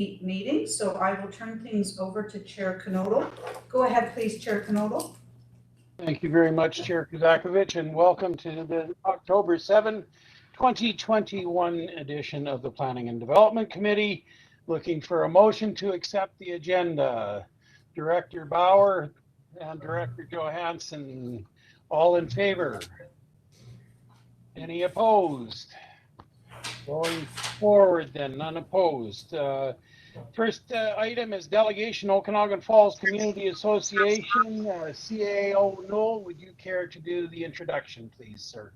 meeting, so I will turn things over to Chair Knodel. Go ahead, please, Chair Knodel. Thank you very much, Chair Kozakovich, and welcome to the October 7, 2021 edition of the Planning and Development Committee. Looking for a motion to accept the agenda. Director Bauer and Director Johansson, all in favor? Any opposed? Going forward then, none opposed. First item is delegation Okanagan Falls Community Association. CAO Noel, would you care to do the introduction, please, sir?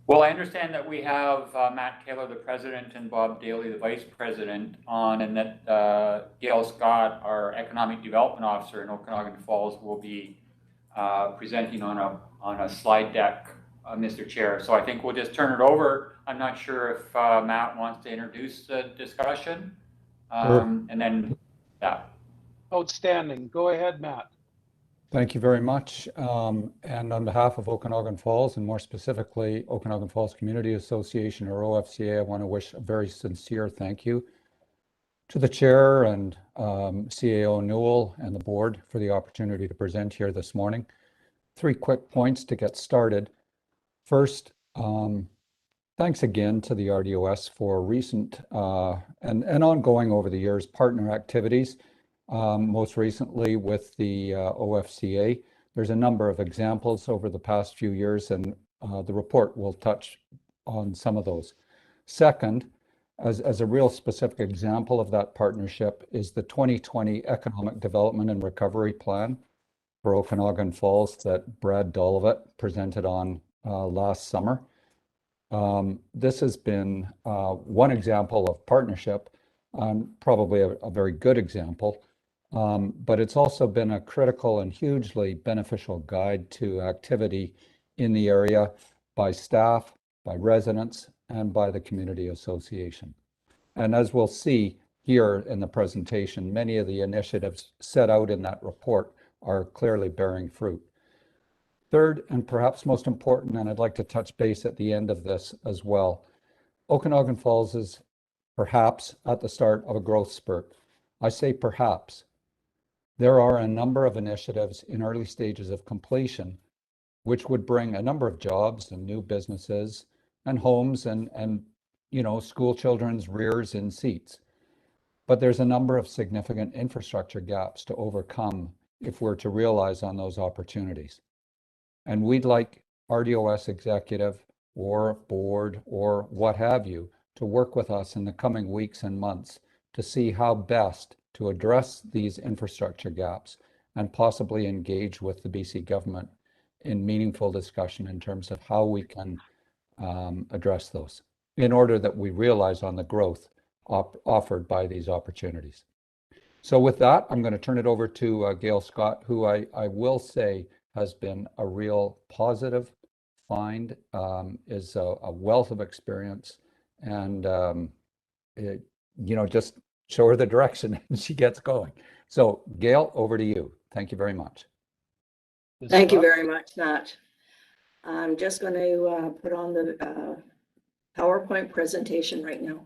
Well, I understand that we have Matt Taylor, the president, and Bob Daly, the vice president, on, and that Gail Scott, our economic development officer in Okanagan Falls, will be presenting on a slide deck, Mr. Chair. So I think we'll just turn it over. I'm not sure if Matt wants to introduce the discussion. And then, yeah. Outstanding. Go ahead, Matt. Thank you very much. And on behalf of Okanagan Falls, and more specifically Okanagan Falls Community Association, or OFCA, I want to wish a very sincere thank you to the chair and CAO Newell and the board for the opportunity to present here this morning. 3 quick points to get started. First, thanks again to the RDOS for recent and ongoing over the years partner activities. Most recently with the OFCA. There's a number of examples over the past few years, and the report will touch on some of those. Second, as a real specific example of that partnership is the 2020 Economic Development and Recovery Plan for Okanagan Falls that Brad Dolivet presented on last summer. This has been one example of partnership, probably a very good example. But it's also been a critical and hugely beneficial guide to activity in the area by staff, by residents, and by the community association. And as we'll see here in the presentation, many of the initiatives set out in that report are clearly bearing fruit. Third, and perhaps most important, and I'd like to touch base at the end of this as well, Okanagan Falls is perhaps at the start of a growth spurt. I say perhaps. There are a number of initiatives in early stages of completion, which would bring a number of jobs and new businesses and homes and school children's rears in seats. But there's a number of significant infrastructure gaps to overcome if we're to realize on those opportunities. And we'd like RDOS executive or board or what have you to work with us in the coming weeks and months to see how best to address these infrastructure gaps and possibly engage with the BC government in meaningful discussion in terms of how we can address those in order that we realize on the growth offered by these opportunities. So with that, I'm going to turn it over to Gail Scott, who I will say has been a real positive find, is a wealth of experience, and just show her the direction and she gets going. So Gail, over to you. Thank you very much. Thank you very much, Matt. I'm just going to put on the PowerPoint presentation right now.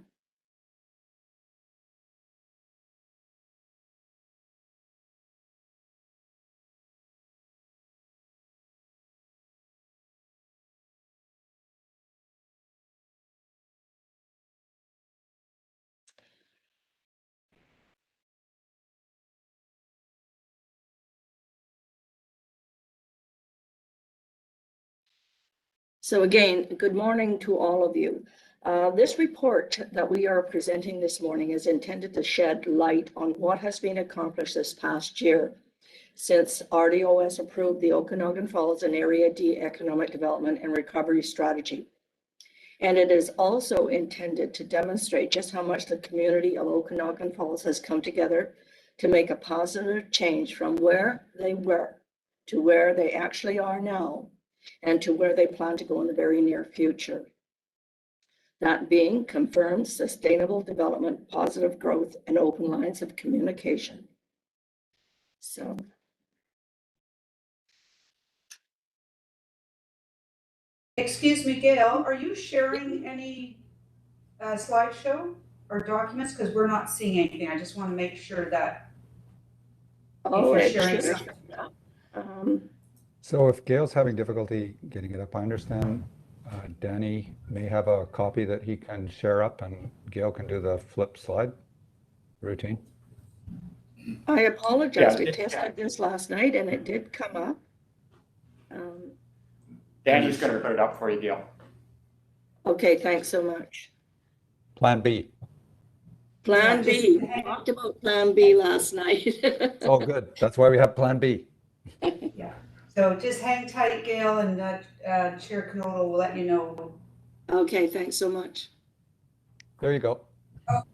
So again, good morning to all of you. This report that we are presenting this morning is intended to shed light on what has been accomplished this past year since RDOS approved the Okanagan Falls and Area D Economic Development and Recovery Strategy. And it is also intended to demonstrate just how much the community of Okanagan Falls has come together to make a positive change from where they were to where they actually are now, and to where they plan to go in the very near future. That being confirmed sustainable development, positive growth, and open lines of communication. So. Excuse me, Gail, are you sharing any slideshow? our documents? Because we're not seeing anything. I just want to make sure that Oh, you're it sharing should. something. So if Gail's having difficulty getting it up, I understand Danny may have a copy that he can share up and Gail can do the flip slide routine. I apologize. Yeah. We tested this last night and it did come up. Danny's going to put it up for you, Gail. Okay, thanks so much. Plan B. Plan B. We talked about Plan B last night. It's all good. That's why we have Plan B. Yeah. So just hang tight, Gail, and Chair Canolo will let you know. Okay, thanks so much. There you go.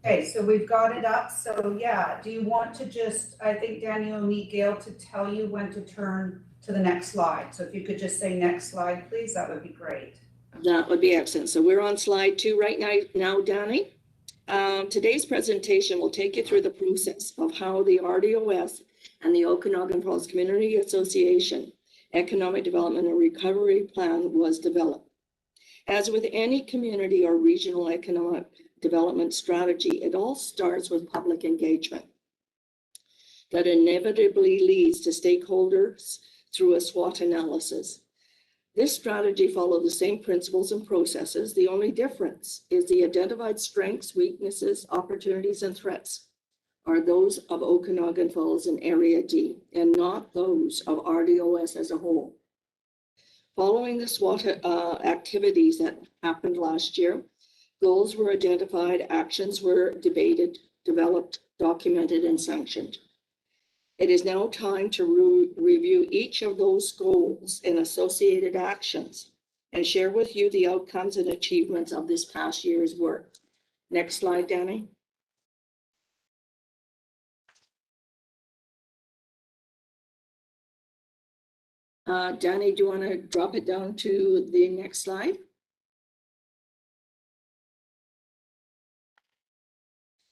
Okay, so we've got it up. So yeah, do you want to just, I think Danny will need Gail to tell you when to turn to the next slide. So if you could just say next slide, please, that would be great. That would be excellent. So we're on slide 2 right now, Danny. Today's presentation will take you through the process of how the RDOS and the Okanagan Falls Community Association Economic Development and Recovery Plan was developed. As with any community or regional economic development strategy, it all starts with public engagement that inevitably leads to stakeholders through a SWOT analysis. This strategy followed the same principles and processes. The only difference is the identified strengths, weaknesses, opportunities, and threats are those of Okanagan Falls and Area D, and not those of RDOS as a whole. Following the SWOT activities that happened last year, goals were identified, actions were debated, developed, documented, and sanctioned. It is now time to review each of those goals and associated actions and share with you the outcomes and achievements of this past year's work. Next slide, Danny. Danny, do you want to drop it down to the next slide?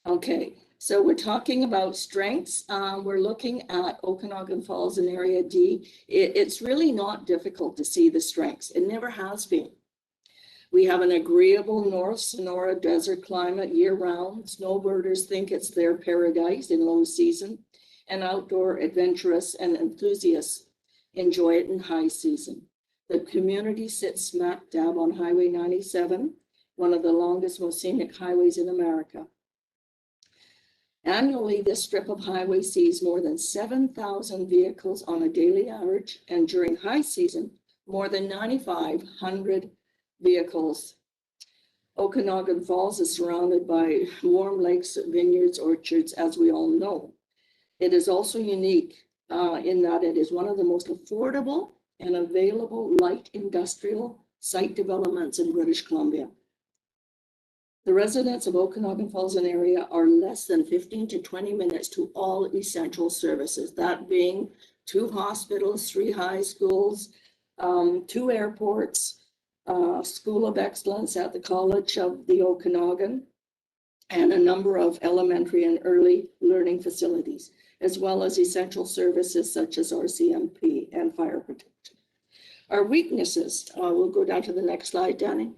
Okay, so we're talking about strengths. We're looking at Okanagan Falls and Area D. It's really not difficult to see the strengths. It never has been. We have an agreeable North Sonora desert climate year-round. Snowbirders think it's their paradise in low season, and outdoor adventurous and enthusiasts enjoy it in high season. The community sits smack dab on Highway 97, one of the longest, most scenic highways in America. Annually, this strip of highway sees more than 7,000 vehicles on a daily average, and during high season, more than 9,500 vehicles. Okanagan Falls is surrounded by warm lakes, vineyards, orchards, as we all know. It is also unique in that it is one of the most affordable and available light industrial site developments in British Columbia. The residents of Okanagan Falls and area are less than 15 to 20 minutes to all essential services, that being 2 hospitals, 3 high schools, 2 airports, School of Excellence at the College of the Okanagan, and a number of elementary and early learning facilities, as well as essential services such as RCMP and fire protection. Our weaknesses, we'll go down to the next slide, Danny.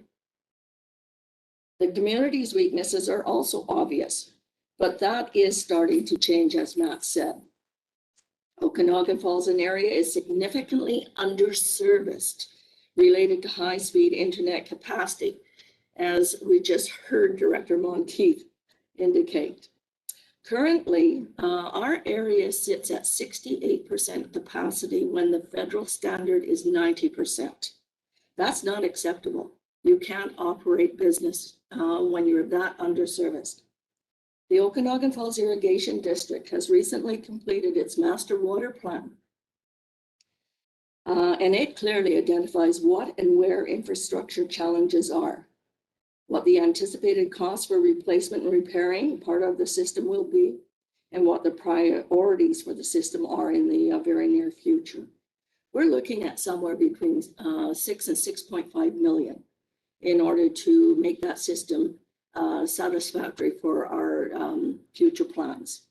The community's weaknesses are also obvious, but that is starting to change, as Matt said. Okanagan Falls and area is significantly underserviced related to high-speed internet capacity, as we just heard Director Monteith indicate. Currently, our area sits at 68% capacity when the federal standard is 90%. That's not acceptable. You can't operate business when you're that underserviced. The Okanagan Falls Irrigation District has recently completed its master water plan. And it clearly identifies what and where infrastructure challenges are, what the anticipated costs for replacement and repairing part of the system will be, and what the priorities for the system are in the very near future. We're looking at somewhere between 6 and 6.5 million in order to make that system satisfactory for our future plans.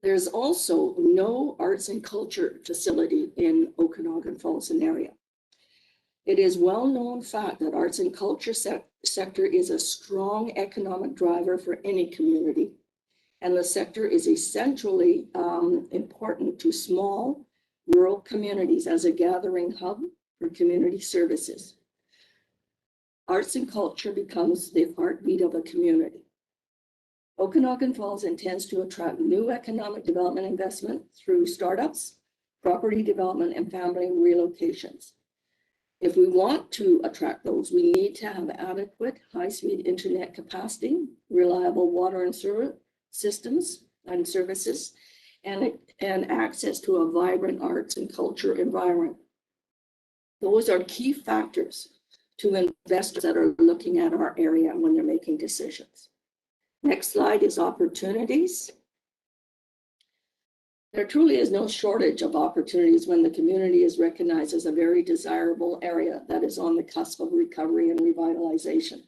There's also no arts and culture facility in Okanagan Falls and area. It is well-known fact that arts and culture sector is a strong economic driver for any community, and the sector is essentially important to small rural communities as a gathering hub for community services. Arts and culture becomes the heartbeat of a community. Okanagan Falls intends to attract new economic development investment through startups, property development, and family relocations. If we want to attract those, we need to have adequate high-speed internet capacity, reliable water and sewer systems and services, and access to a vibrant arts and culture environment. Those are key factors to investors that are looking at our area when they're making decisions. Next slide is opportunities. There truly is no shortage of opportunities when the community is recognized as a very desirable area that is on the cusp of recovery and revitalization.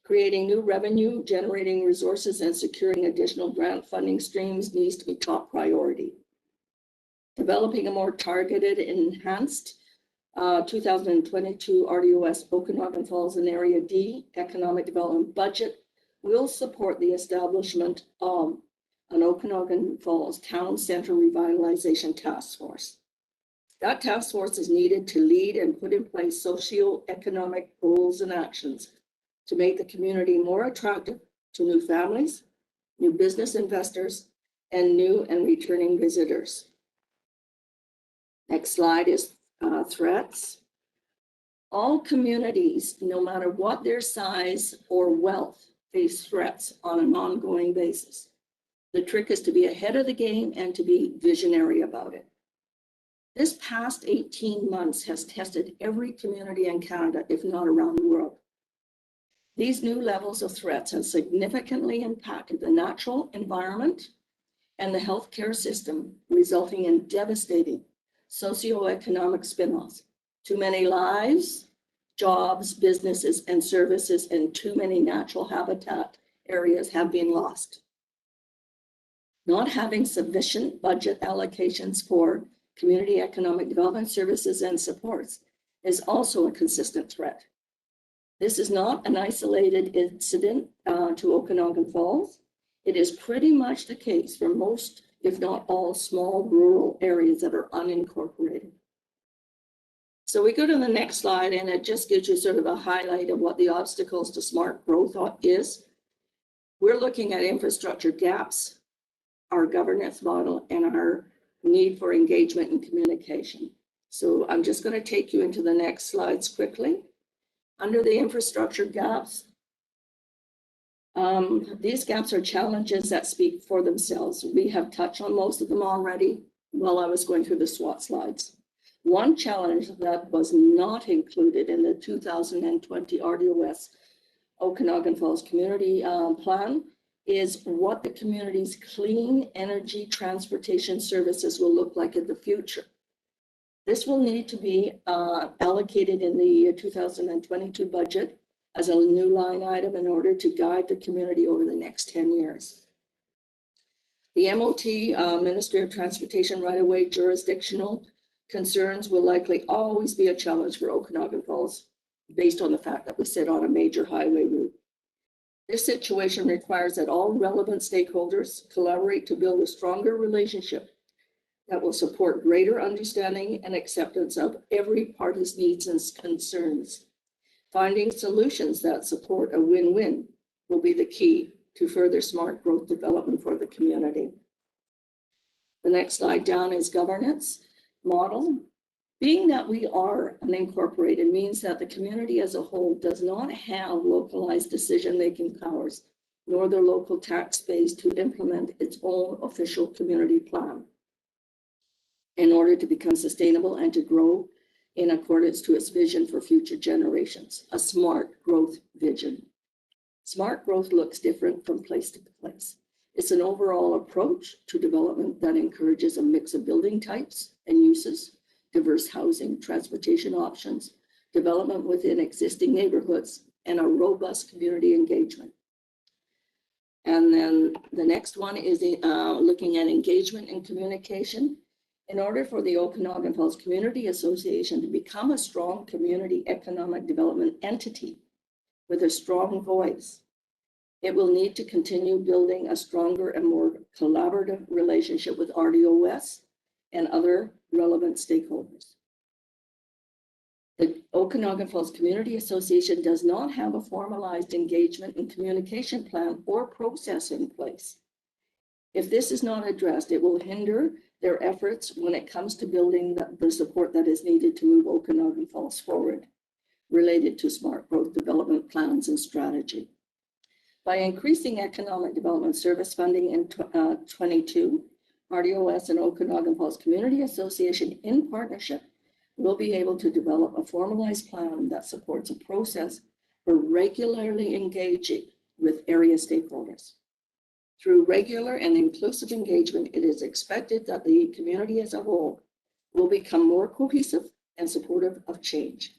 Creating new revenue, generating resources, and securing additional grant funding streams needs to be top priority. Developing a more targeted, enhanced 2022 RDOS Okanagan Falls and Area D economic development budget will support the establishment of an Okanagan Falls Town Center Revitalization Task Force. That task force is needed to lead and put in place socio-economic goals and actions to make the community more attractive to new families, new business investors, and new and returning visitors. Next slide is threats. All communities, no matter what their size or wealth, face threats on an ongoing basis. The trick is to be ahead of the game and to be visionary about it. This past 18 months has tested every community in Canada, if not around the world. These new levels of threats have significantly impacted the natural environment and the healthcare system, resulting in devastating socioeconomic spin-offs. Too many lives, jobs, businesses, and services, and too many natural habitat areas have been lost. Not having sufficient budget allocations for community economic development services and supports is also a consistent threat. This is not an isolated incident to Okanagan Falls. It is pretty much the case for most, if not all, small rural areas that are unincorporated. So we go to the next slide, and it just gives you sort of a highlight of what the obstacles to smart growth is. We're looking at infrastructure gaps, our governance model, and our need for engagement and communication. So I'm just going to take you into the next slides quickly. Under the infrastructure gaps, these gaps are challenges that speak for themselves. We have touched on most of them already while I was going through the SWOT slides. One challenge that was not included in the 2020 RDOS Okanagan Falls Community Plan is what the community's clean energy transportation services will look like in the future. This will need to be allocated in the 2022 budget as a new line item in order to guide the community over the next 10 years. The MOT, Ministry of Transportation right-of-way jurisdictional concerns will likely always be a challenge for Okanagan Falls based on the fact that we sit on a major highway route. This situation requires that all relevant stakeholders collaborate to build a stronger relationship that will support greater understanding and acceptance of every party's needs and concerns. Finding solutions that support a win-win will be the key to further smart growth development for the community. The next slide down is governance model. Being that we are unincorporated means that the community as a whole does not have localized decision-making powers, nor the local tax base to implement its own official community plan in order to become sustainable and to grow in accordance to its vision for future generations, a smart growth vision. Smart growth looks different from place to place. It's an overall approach to development that encourages a mix of building types and uses, diverse housing, transportation options, development within existing neighborhoods, and a robust community engagement. And then the next one is looking at engagement and communication. In order for the Okanagan Falls Community Association to become a strong community economic development entity with a strong voice, it will need to continue building a stronger and more collaborative relationship with RDOS and other relevant stakeholders. The Okanagan Falls Community Association does not have a formalized engagement and communication plan or process in place. If this is not addressed, it will hinder their efforts when it comes to building the support that is needed to move Okanagan Falls forward related to smart growth development plans and strategy. By increasing economic development service funding in 22, RDOS and Okanagan Falls Community Association in partnership will be able to develop a formalized plan that supports a process for regularly engaging with area stakeholders. Through regular and inclusive engagement, it is expected that the community as a whole will become more cohesive and supportive of change.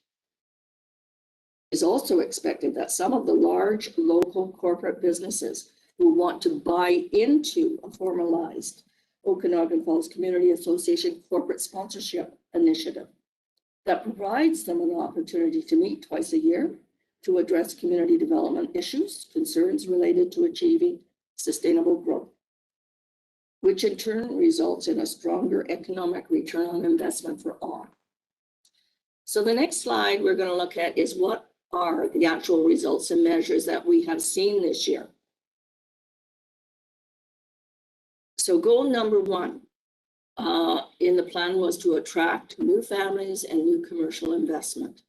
It is also expected that some of the large local corporate businesses who want to buy into a formalized Okanagan Falls Community Association corporate sponsorship initiative that provides them an opportunity to meet twice a year to address community development issues, concerns related to achieving sustainable growth, which in turn results in a stronger economic return on investment for all. So the next slide we're going to look at is what are the actual results and measures that we have seen this year. So goal number one in the plan was to attract new families and new commercial investment.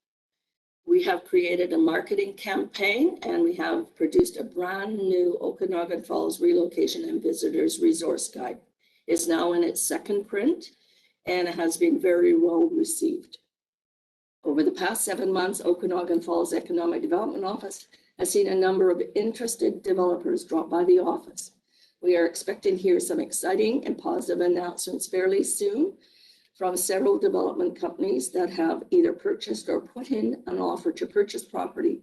We have created a marketing campaign and we have produced a brand new Okanagan Falls Relocation and Visitors Resource Guide. It's now in its second print and it has been very well received. Over the past 7 months, Okanagan Falls Economic Development Office has seen a number of interested developers drop by the office. We are expecting to hear some exciting and positive announcements fairly soon from several development companies that have either purchased or put in an offer to purchase property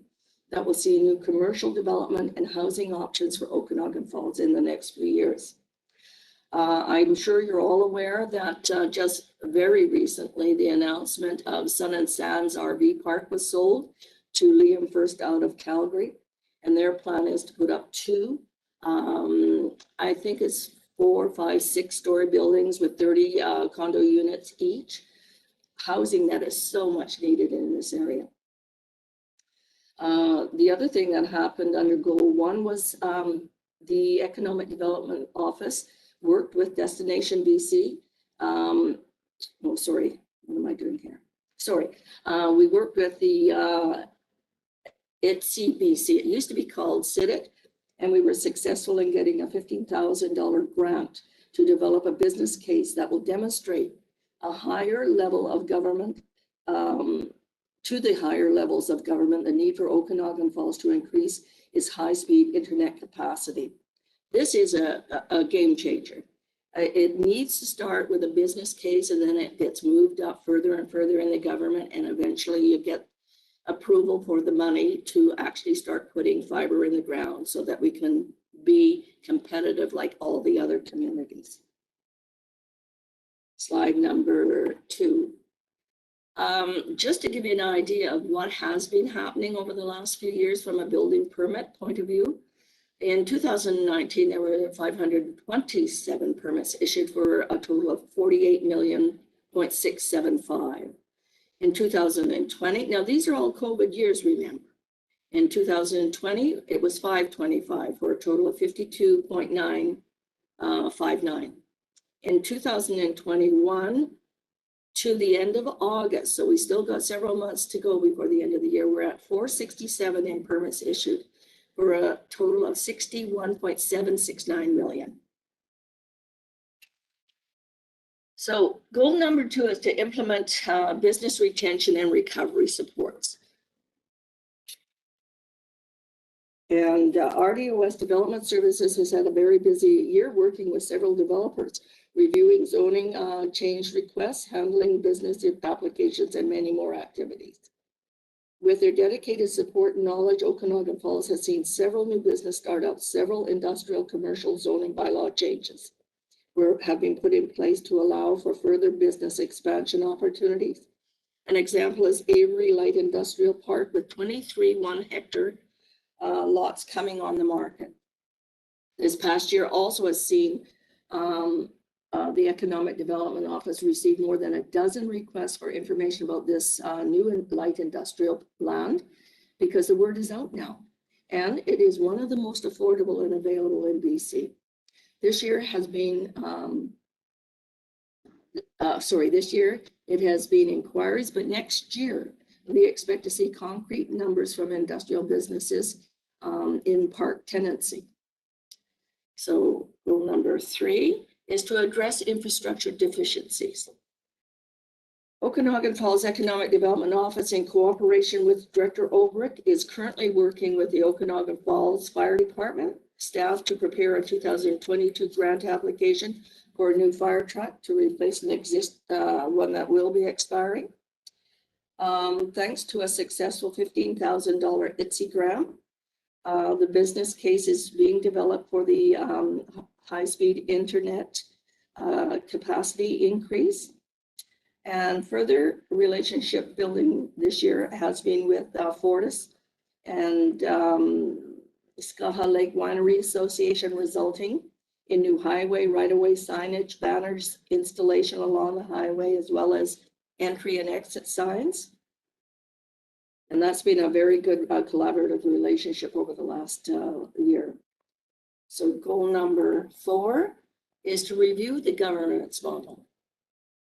that will see new commercial development and housing options for Okanagan Falls in the next few years. I'm sure you're all aware that just very recently, the announcement of Sun and Sands RV Park was sold to Liam First out of Calgary, and their plan is to put up two, I think it's 4, 5, 6-story buildings with 30 condo units each, housing that is so much needed in this area. The other thing that happened under goal one was the Economic Development Office worked with Destination BC. Oh, sorry, what am I doing here? Sorry, we worked with the ITC-BC. It used to be called CITIC, and we were successful in getting a $15,000 grant to develop a business case that will demonstrate a higher level of government, to the higher levels of government, the need for Okanagan Falls to increase its high-speed internet capacity. This is a game changer. It needs to start with a business case, and then it gets moved up further and further in the government, and eventually you get approval for the money to actually start putting fiber in the ground so that we can be competitive like all the other communities. Slide number 2. Just to give you an idea of what has been happening over the last few years from a building permit point of view. In 2019, there were 527 permits issued for a total of $48,675,000. In 2020, now these are all COVID years, remember. In 2020, it was 525 for a total of 52.959. In 2021, to the end of August, so we still got several months to go before the end of the year, we're at 467 in permits issued for a total of 61.769 million. So goal number 2 is to implement business retention and recovery supports. And RDOS Development Services has had a very busy year working with several developers, reviewing zoning change requests, handling business applications, and many more activities. With their dedicated support and knowledge, Okanagan Falls has seen several new business startups, several industrial commercial zoning bylaw changes, have been put in place to allow for further business expansion opportunities. An example is Avery Light Industrial Park with 23 1-hectare lots coming on the market. This past year also has seen the Economic Development Office receive more than a dozen requests for information about this new and light industrial land, because the word is out now. And it is one of the most affordable and available in BC. This year has been, this year it has been inquiries, but next year we expect to see concrete numbers from industrial businesses in park tenancy. So goal number 3 is to address infrastructure deficiencies. Okanagan Falls Economic Development Office, in cooperation with Director Olbrich, is currently working with the Okanagan Falls Fire Department staff to prepare a 2022 grant application for a new fire truck to replace an one that will be expiring. Thanks to a successful $15,000 ITSE grant, the business case is being developed for the high-speed internet capacity increase. And further relationship building this year has been with Fortis and Skaha Lake Winery Association, resulting in new highway right-of-way signage, banners, installation along the highway, as well as entry and exit signs. And that's been a very good collaborative relationship over the last year. So goal number 4 is to review the governance model.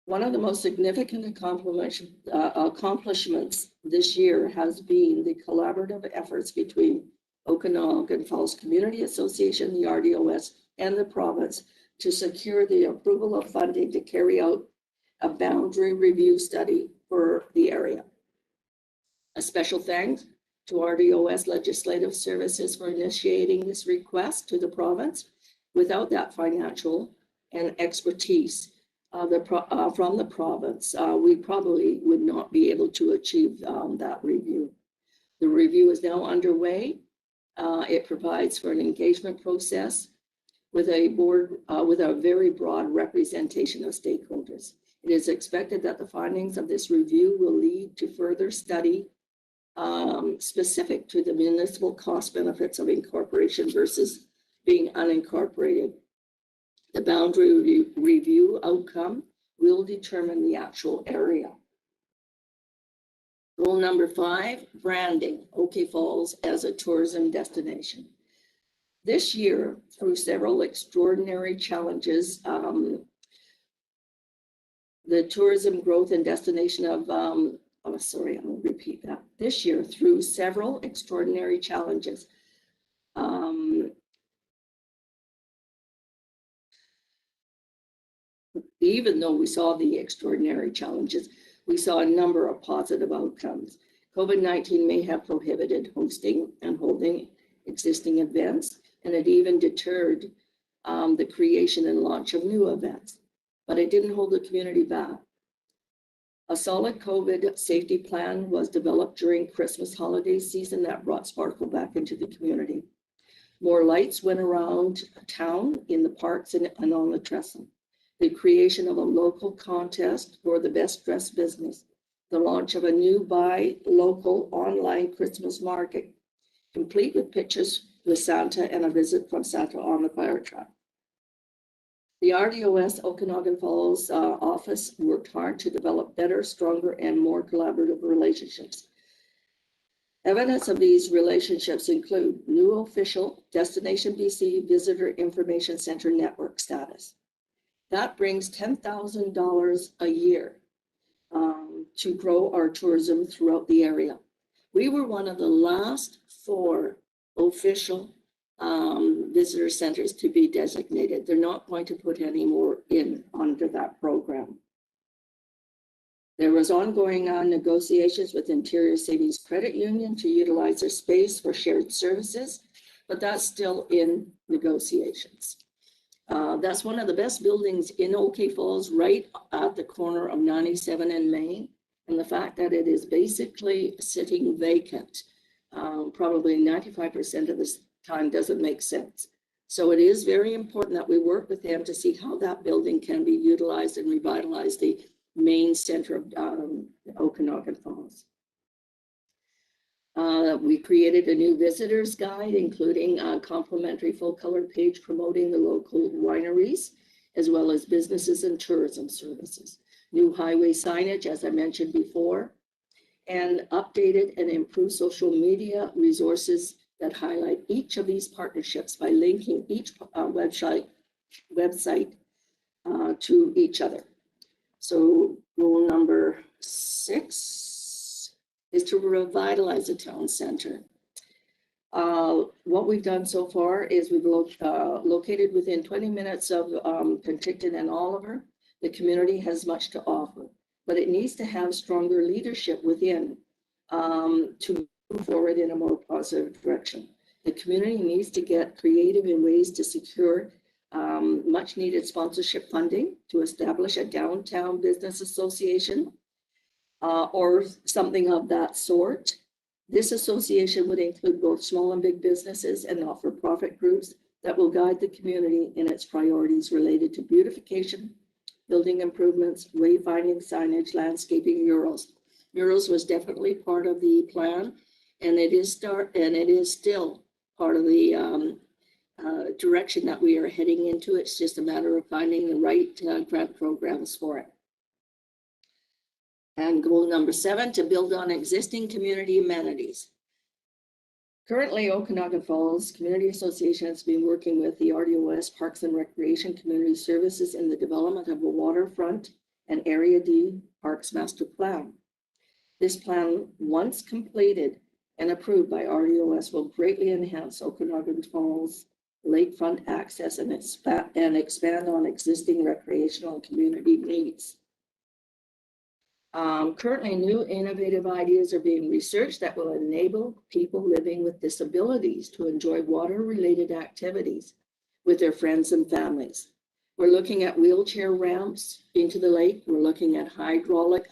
One of the most significant accomplishments this year has been the collaborative efforts between Okanagan Falls Community Association, the RDOS, and the province to secure the approval of funding to carry out a boundary review study for the area. A special thanks to RDOS Legislative Services for initiating this request to the province. Without that financial and expertise from the province, we probably would not be able to achieve that review. The review is now underway. It provides for an engagement process with a board with a very broad representation of stakeholders. It is expected that the findings of this review will lead to further study specific to the municipal cost benefits of incorporation versus being unincorporated. The boundary review outcome will determine the actual area. Goal number 5, branding OK Falls as a tourism destination. This year, through several extraordinary challenges, the tourism growth and destination of, I'm going to repeat that. This year, through several extraordinary challenges, even though we saw the extraordinary challenges, we saw a number of positive outcomes. COVID-19 may have prohibited hosting and holding existing events, and it even deterred the creation and launch of new events, but it didn't hold the community back. A solid COVID safety plan was developed during Christmas holiday season that brought sparkle back into the community. More lights went around town in the parks and on the trestle. The creation of a local contest for the best dressed business, the launch of a new buy local online Christmas market, complete with pictures with Santa and a visit from Santa on the fire truck. The RDOS Okanagan Falls office worked hard to develop better, stronger, and more collaborative relationships. Evidence of these relationships include new official Destination BC Visitor Information Center network status. That brings $10,000 a year to grow our tourism throughout the area. We were one of the last 4 official visitor centers to be designated. They're not going to put any more in under that program. There was ongoing negotiations with Interior Savings Credit Union to utilize their space for shared services, but that's still in negotiations. That's one of the best buildings in OK Falls, right at the corner of 97 and Main. And the fact that it is basically sitting vacant, probably 95% of the time doesn't make sense. So it is very important that we work with them to see how that building can be utilized and revitalize the main center of Okanagan Falls. We created a new visitors guide, including a complimentary full color page promoting the local wineries, as well as businesses and tourism services. New highway signage, as I mentioned before, and updated and improved social media resources that highlight each of these partnerships by linking each website to each other. So goal number 6 is to revitalize the town center. What we've done so far is we've located within 20 minutes of Penticton and Oliver. The community has much to offer, but it needs to have stronger leadership within to move forward in a more positive direction. The community needs to get creative in ways to secure much needed sponsorship funding to establish a downtown business association or something of that sort. This association would include both small and big businesses and not-for-profit groups that will guide the community in its priorities related to beautification, building improvements, wayfinding, signage, landscaping, murals. Murals was definitely part of the plan, and it is still part of the direction that we are heading into. It's just a matter of finding the right grant programs for it. And goal number 7, to build on existing community amenities. Currently, Okanagan Falls Community Association has been working with the RDOS Parks and Recreation Community Services in the development of a waterfront and Area D Parks Master Plan. This plan, once completed and approved by RDOS, will greatly enhance Okanagan Falls lakefront access and expand on existing recreational and community needs. Currently, new innovative ideas are being researched that will enable people living with disabilities to enjoy water-related activities with their friends and families. We're looking at wheelchair ramps into the lake. We're looking at hydraulic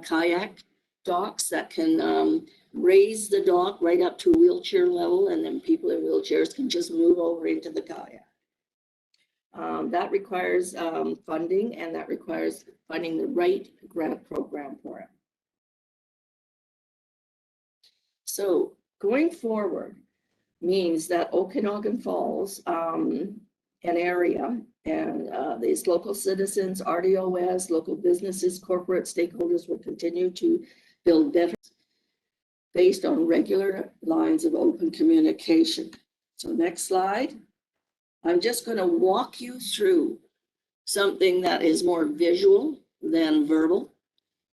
kayak docks that can raise the dock right up to wheelchair level, and then people in wheelchairs can just move over into the kayak. That requires funding, and that requires finding the right grant program for it. So going forward means that Okanagan Falls, an area, and these local citizens, RDOS, local businesses, corporate stakeholders will continue to build better based on regular lines of open communication. So next slide. I'm just going to walk you through something that is more visual than verbal,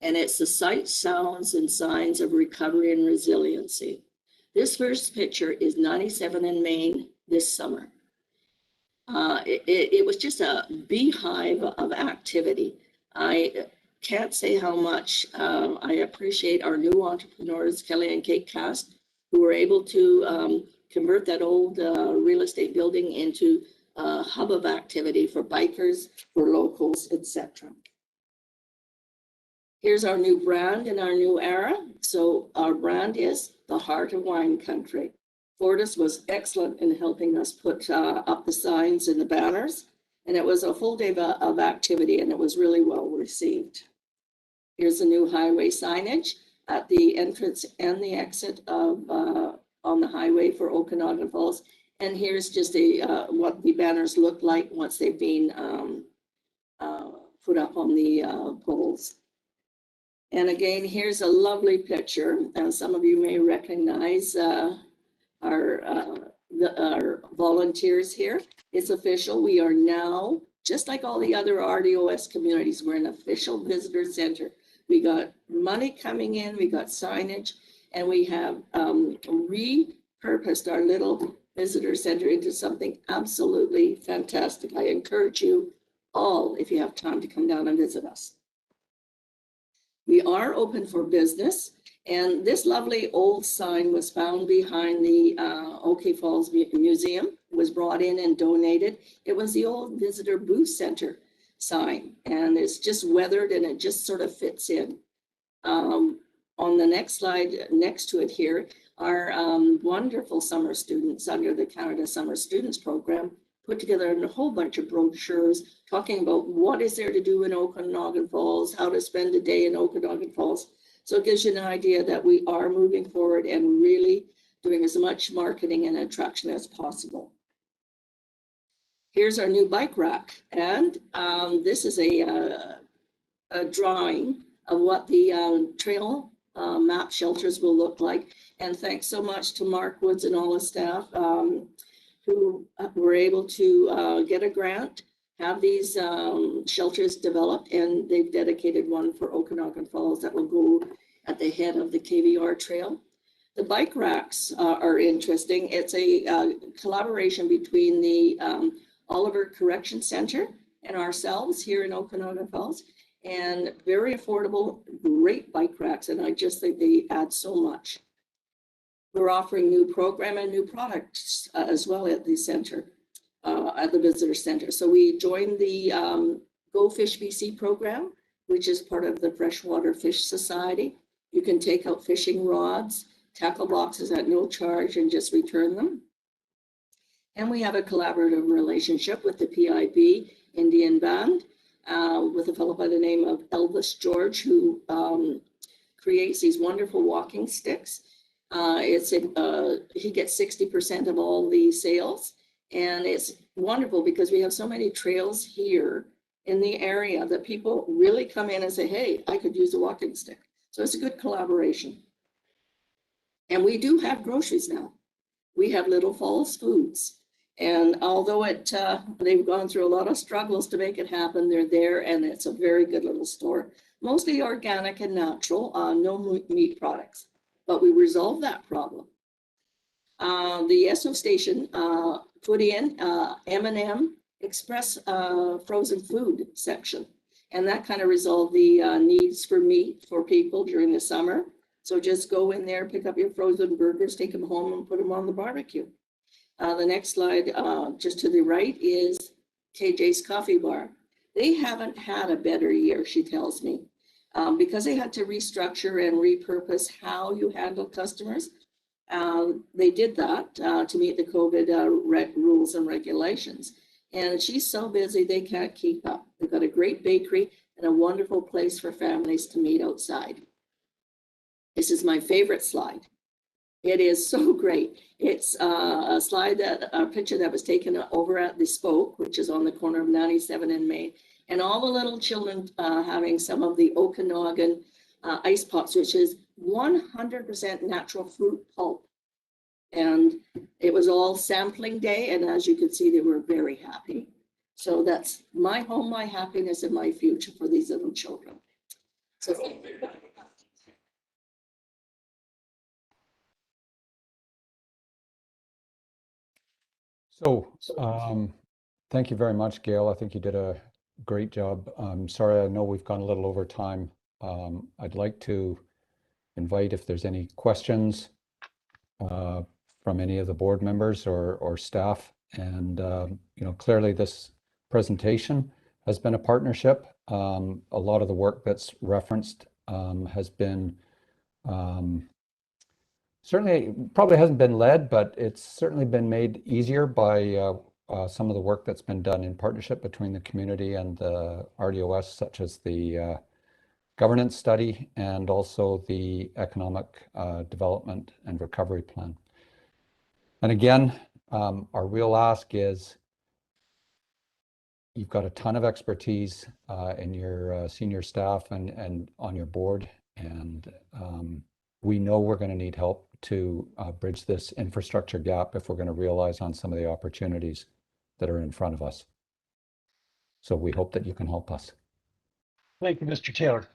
and it's the sights, sounds, and signs of recovery and resiliency. This first picture is 97 in Maine this summer. It was just a beehive of activity. I can't say how much I appreciate our new entrepreneurs, Kelly and Kate Cast, who were able to convert that old real estate building into a hub of activity for bikers, for locals, etc. Here's our new brand in our new era. So our brand is the Heart of Wine Country. Fortis was excellent in helping us put up the signs and the banners, and it was a full day of activity, and it was really well received. Here's the new highway signage at the entrance and the exit of on the highway for Okanagan Falls. And here's just what the banners look like once they've been put up on the poles. And again, here's a lovely picture, and some of you may recognize our volunteers here. It's official. We are now, just like all the other RDOS communities, we're an official visitor center. We got money coming in, we got signage, and we have repurposed our little visitor center into something absolutely fantastic. I encourage you all, if you have time, to come down and visit us. We are open for business, and this lovely old sign was found behind the OK Falls Museum. It was brought in and donated. It was the old visitor booth center sign, and it's just weathered, and it just sort of fits in. On the next slide, next to it here, are wonderful summer students under the Canada Summer Students Program put together a whole bunch of brochures talking about what is there to do in Okanagan Falls, how to spend a day in Okanagan Falls. So it gives you an idea that we are moving forward and really doing as much marketing and attraction as possible. Here's our new bike rack, and this is a drawing of what the trail map shelters will look like. And thanks so much to Mark Woods and all the staff who were able to get a grant, have these shelters developed, and they've dedicated one for Okanagan Falls that will go at the head of the KVR trail. The bike racks are interesting. It's a collaboration between the Oliver Correction Center and ourselves here in Okanagan Falls, and very affordable, great bike racks, and I just think they add so much. We're offering new program and new products as well at the center, at the visitor center. So we joined the Go Fish BC program, which is part of the Freshwater Fish Society. You can take out fishing rods, tackle boxes at no charge, and just return them. And we have a collaborative relationship with the PIB Indian Band, with a fellow by the name of Elvis George, who creates these wonderful walking sticks. He gets 60% of all the sales, and it's wonderful because we have so many trails here in the area that people really come in and say, hey, I could use a walking stick. So it's a good collaboration. And we do have groceries now. We have Little Falls Foods. And although they've gone through a lot of struggles to make it happen, they're there, and it's a very good little store. Mostly organic and natural, no meat products. But we resolved that problem. The Esso station put in M&M Express frozen food section. And that kind of resolved the needs for meat for people during the summer. So just go in there, pick up your frozen burgers, take them home and put them on the barbecue. The next slide, just to the right, is KJ's Coffee Bar. They haven't had a better year, she tells me, because they had to restructure and repurpose how you handle customers. They did that to meet the COVID rules and regulations. And she's so busy, they can't keep up. They've got a great bakery and a wonderful place for families to meet outside. This is my favorite slide. It is so great. It's a picture that was taken over at the Spoke, which is on the corner of 97 and Main, and all the little children having some of the Okanagan ice pops, which is 100% natural fruit pulp. And it was all sampling day, and as you can see, they were very happy. So that's my home, my happiness, and my future for these little children. So thank you very much, Gail. I think you did a great job. I'm sorry, I know we've gone a little over time. I'd like to invite if there's any questions from any of the board members or staff. And clearly this presentation has been a partnership. A lot of the work that's referenced has been certainly probably hasn't been led, but it's certainly been made easier by some of the work that's been done in partnership between the community and the RDOS, such as the governance study and also the economic development and recovery plan. And again, our real ask is you've got a ton of expertise in your senior staff and on your board, and we know we're going to need help to bridge this infrastructure gap if we're going to realize on some of the opportunities that are in front of us. So we hope that you can help us. Thank you, Mr. Taylor.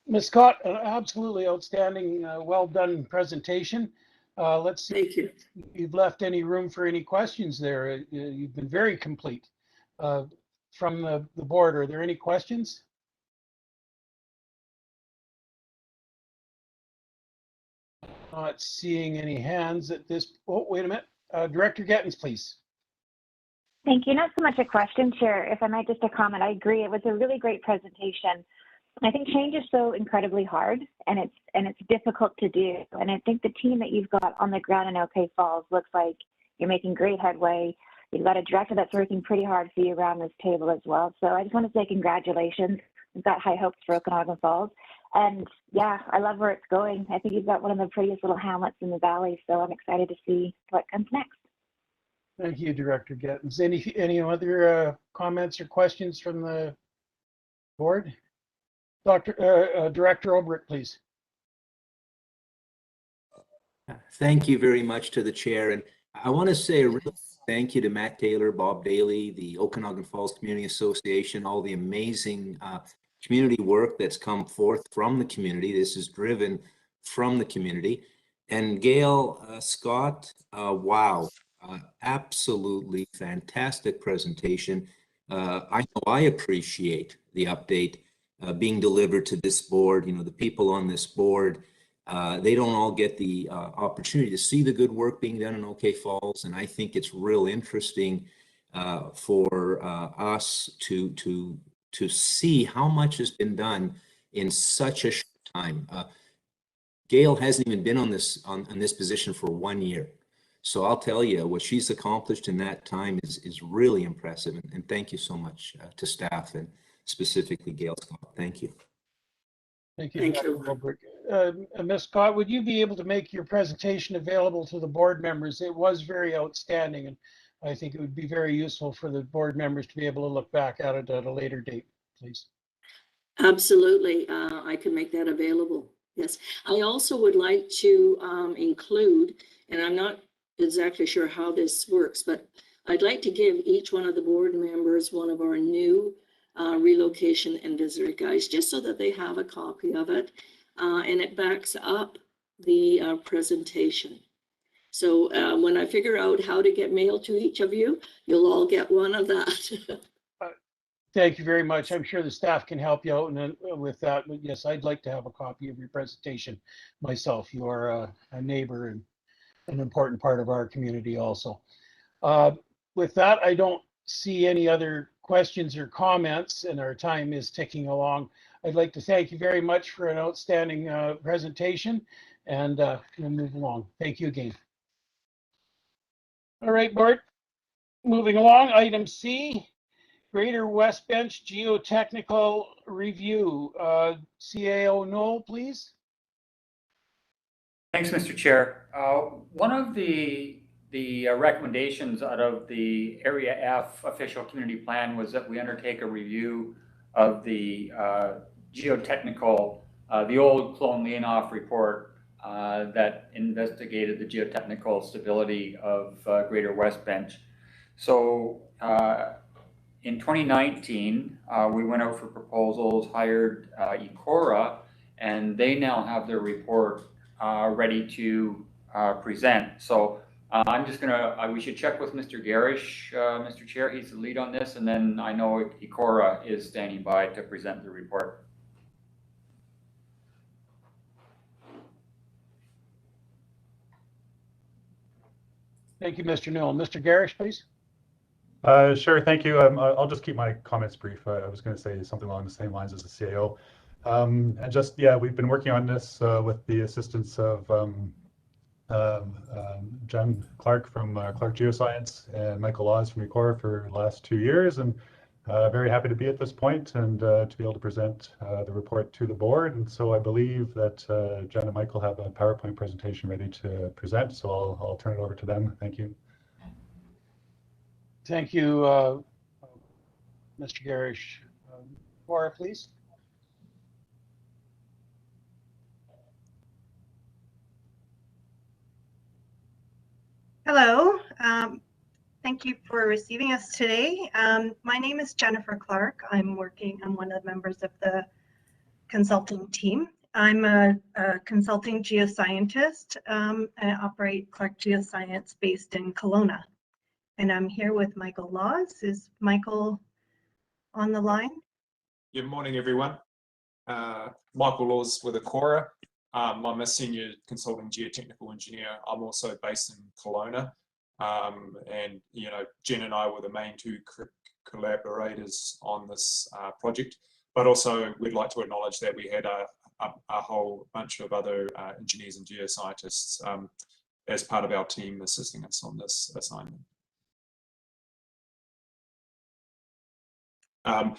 Ms. Scott, an absolutely outstanding, well done presentation. Let's see thank you. if you've left any room for any questions there. You've been very complete. From the board, are there any questions? Not seeing any hands at this. Oh, wait a minute. Director Gettens, please. Thank you. Not so much a question, Chair. If I might, just a comment. I agree. It was a really great presentation. I think change is so incredibly hard, and it's difficult to do. And I think the team that you've got on the ground in OK Falls looks like you're making great headway. you've got a director that's working pretty hard for you around this table as well. So I just want to say congratulations. We've got high hopes for Okanagan Falls. And yeah, I love where it's going. I think you've got one of the prettiest little hamlets in the valley. So I'm excited to see what comes next. Thank you, Director Gittins. Any other comments or questions from the board? Director Obrick, please. Thank you very much to the chair. And I want to say a real thank you to Matt Taylor, Bob Daly, the Okanagan Falls Community Association, all the amazing community work that's come forth from the community. This is driven from the community. And Gail Scott, wow, absolutely fantastic presentation. I know I appreciate the update being delivered to this board. You know, the people on this board, they don't all get the opportunity to see the good work being done in OK Falls, and I think it's real interesting for us to see how much has been done in such a short time. Gail hasn't even been on this position for 1 year, so I'll tell you what she's accomplished in that time is really impressive. And thank you so much to staff and specifically Gail Scott. Thank you. Thank you. Thank you. Ms. Scott, would you be able to make your presentation available to the board members? It was very outstanding, and I think it would be very useful for the board members to be able to look back at it at a later date, please. Absolutely. I can make that available. Yes. I also would like to include, and I'm not exactly sure how this works, but I'd like to give each one of the board members one of our new relocation and visitor guides, just so that they have a copy of it, and it backs up the presentation. So when I figure out how to get mail to each of you, you'll all get one of that. Thank you very much. I'm sure the staff can help you out with that. But yes, I'd like to have a copy of your presentation myself. You are a neighbor and an important part of our community also. With that, I don't see any other questions or comments, and our time is ticking along. I'd like to thank you very much for an outstanding presentation, and we'll move along. Thank you again. All right, board. Moving along, item C, Greater West Bench Geotechnical Review. CAO Noel, please. Thanks, Mr. Chair. One of the recommendations out of the Area F official community plan was that we undertake a review of the geotechnical, the old Clone-Leonoff report that investigated the geotechnical stability of Greater West Bench. So in 2019, we went out for proposals, hired ECORA, and they now have their report ready to present. So I'm just gonna, we should check with Mr. Garish, Mr. Chair, he's the lead on this, and then I know ECORA is standing by to present the report. Thank you, Mr. Newell. Mr. Garish, please. Sure, thank you. I'll just keep my comments brief. I was going to say something along the same lines as the CAO. And just, yeah, we've been working on this with the assistance of Jen Clark from Clark Geoscience and Michael Laws from ECORA for the last 2 years, and very happy to be at this point and to be able to present the report to the board. And so I believe that Jen and Michael have a PowerPoint presentation ready to present, so I'll turn it over to them. Thank you. Thank you, Mr. Garish. Maura, please. Hello. Thank you for receiving us today. My name is Jennifer Clark. I'm one of the members of the consulting team. I'm a consulting geoscientist and operate Clark Geoscience based in Kelowna. And I'm here with Michael Laws. Is Michael on the line? Good morning, everyone. Michael Laws with ECORA. I'm a senior consulting geotechnical engineer. I'm also based in Kelowna. And, you know, Jen and I were the main two collaborators on this project. But also, we'd like to acknowledge that we had a whole bunch of other engineers and geoscientists as part of our team assisting us on this assignment.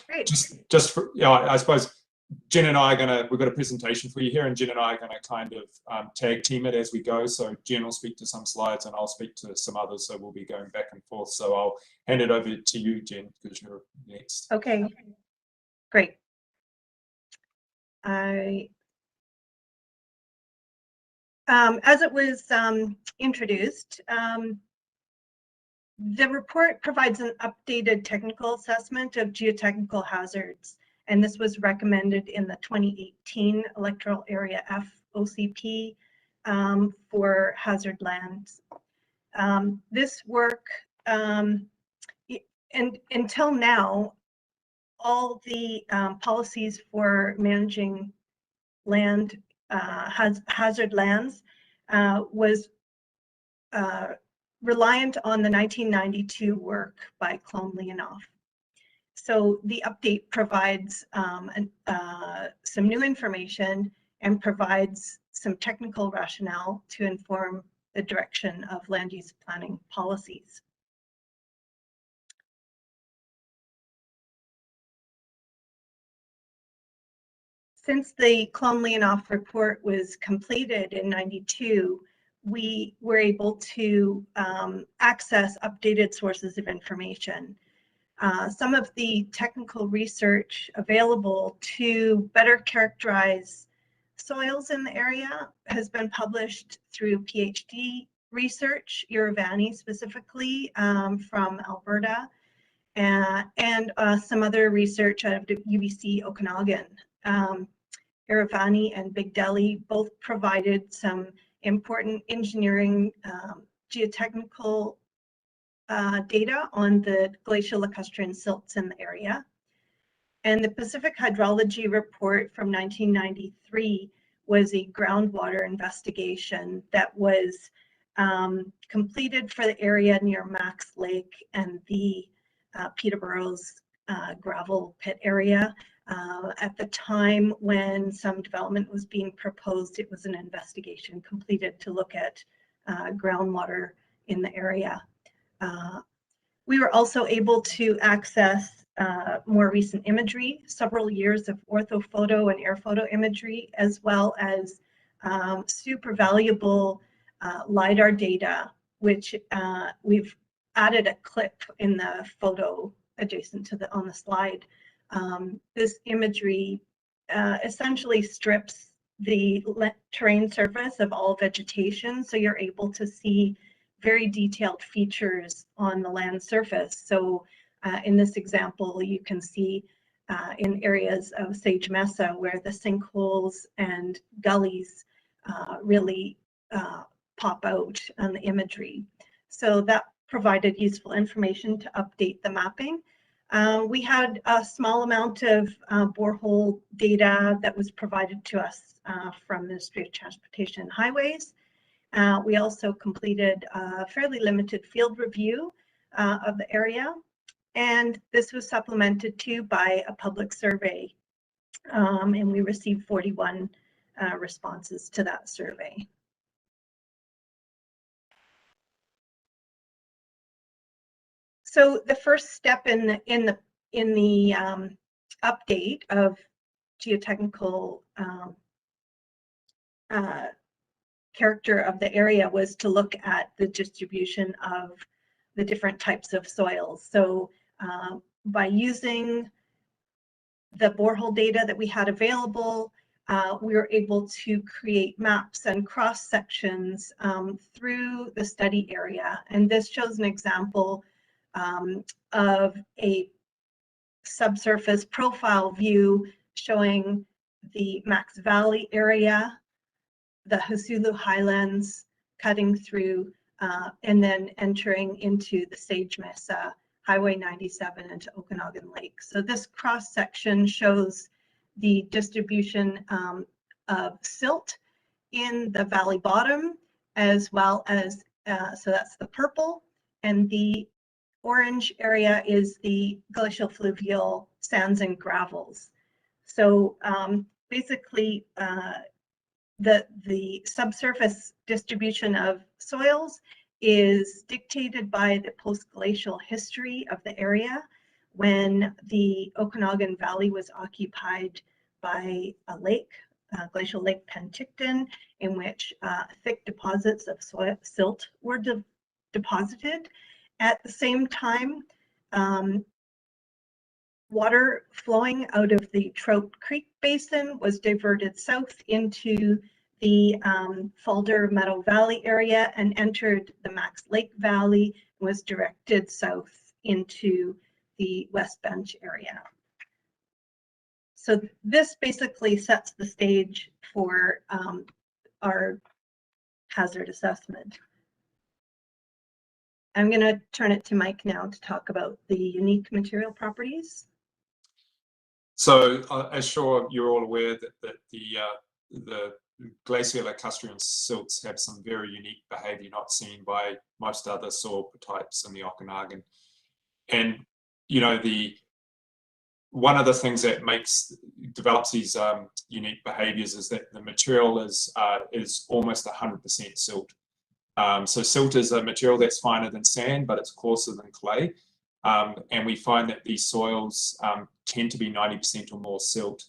Great. Just for, you know, I suppose Jen and I we've got a presentation for you here, and Jen and I are going to kind of tag team it as we go. So Jen will speak to some slides and I'll speak to some others. So we'll be going back and forth. So I'll hand it over to you, Jen, because you're next. Okay, great. As it was introduced, the report provides an updated technical assessment of geotechnical hazards, and this was recommended in the 2018 Electoral Area F OCP for hazard lands. This work, and until now, all the policies for managing land, hazard lands, was reliant on the 1992 work by Klon-Leonoff. So the update provides some new information and provides some technical rationale to inform the direction of land use planning policies. Since the Klon-Leonoff report was completed in '92, we were able to access updated sources of information. Some of the technical research available to better characterize soils in the area has been published through PhD research, Iravani specifically, from Alberta, and some other research out of UBC Okanagan. Iravani and Big Delhi both provided some important engineering geotechnical data on the glacial lacustrine silts in the area. And the Pacific Hydrology Report from 1993 was a groundwater investigation that was completed for the area near Max Lake and the Peterborough's gravel pit area. At the time when some development was being proposed, it was an investigation completed to look at groundwater in the area. We were also able to access more recent imagery, several years of orthophoto and air photo imagery, as well as super valuable LiDAR data, which we've added a clip in the photo adjacent to on the slide. This imagery essentially strips the terrain surface of all vegetation, so you're able to see very detailed features on the land surface. So in this example, you can see in areas of Sage Mesa where the sinkholes and gullies really pop out on the imagery. So that provided useful information to update the mapping. We had a small amount of borehole data that was provided to us from Ministry of Transportation and Highways. We also completed a fairly limited field review of the area, and this was supplemented too by a public survey, and we received 41 responses to that survey. So the first step in the update of geotechnical character of the area was to look at the distribution of the different types of soils. So by using the borehole data that we had available, we were able to create maps and cross sections through the study area. And this shows an example of a subsurface profile view showing the Max Valley area, the Hasulu Highlands cutting through and then entering into the Sage Mesa, Highway 97 into Okanagan Lake. So this cross section shows the distribution of silt in the valley bottom, as well as, so that's the purple, and the orange area is the glacial fluvial sands and gravels. So basically, the subsurface distribution of soils is dictated by the post-glacial history of the area, when the Okanagan Valley was occupied by a lake, glacial Lake Penticton, in which thick deposits of silt were deposited. At the same time, water flowing out of the Trout Creek Basin was diverted south into the Falder Meadow Valley area and entered the Max Lake Valley, was directed south into the West Bench area. So this basically sets the stage for our hazard assessment. I'm going to turn it to Mike now to talk about the unique material properties. So, as sure you're all aware that the glacial lacustrine silts have some very unique behavior not seen by most other soil types in the Okanagan. And, you know, one of the things that develops these unique behaviors is that the material is almost 100% silt. So silt is a material that's finer than sand, but it's coarser than clay. And we find that these soils tend to be 90% or more silt,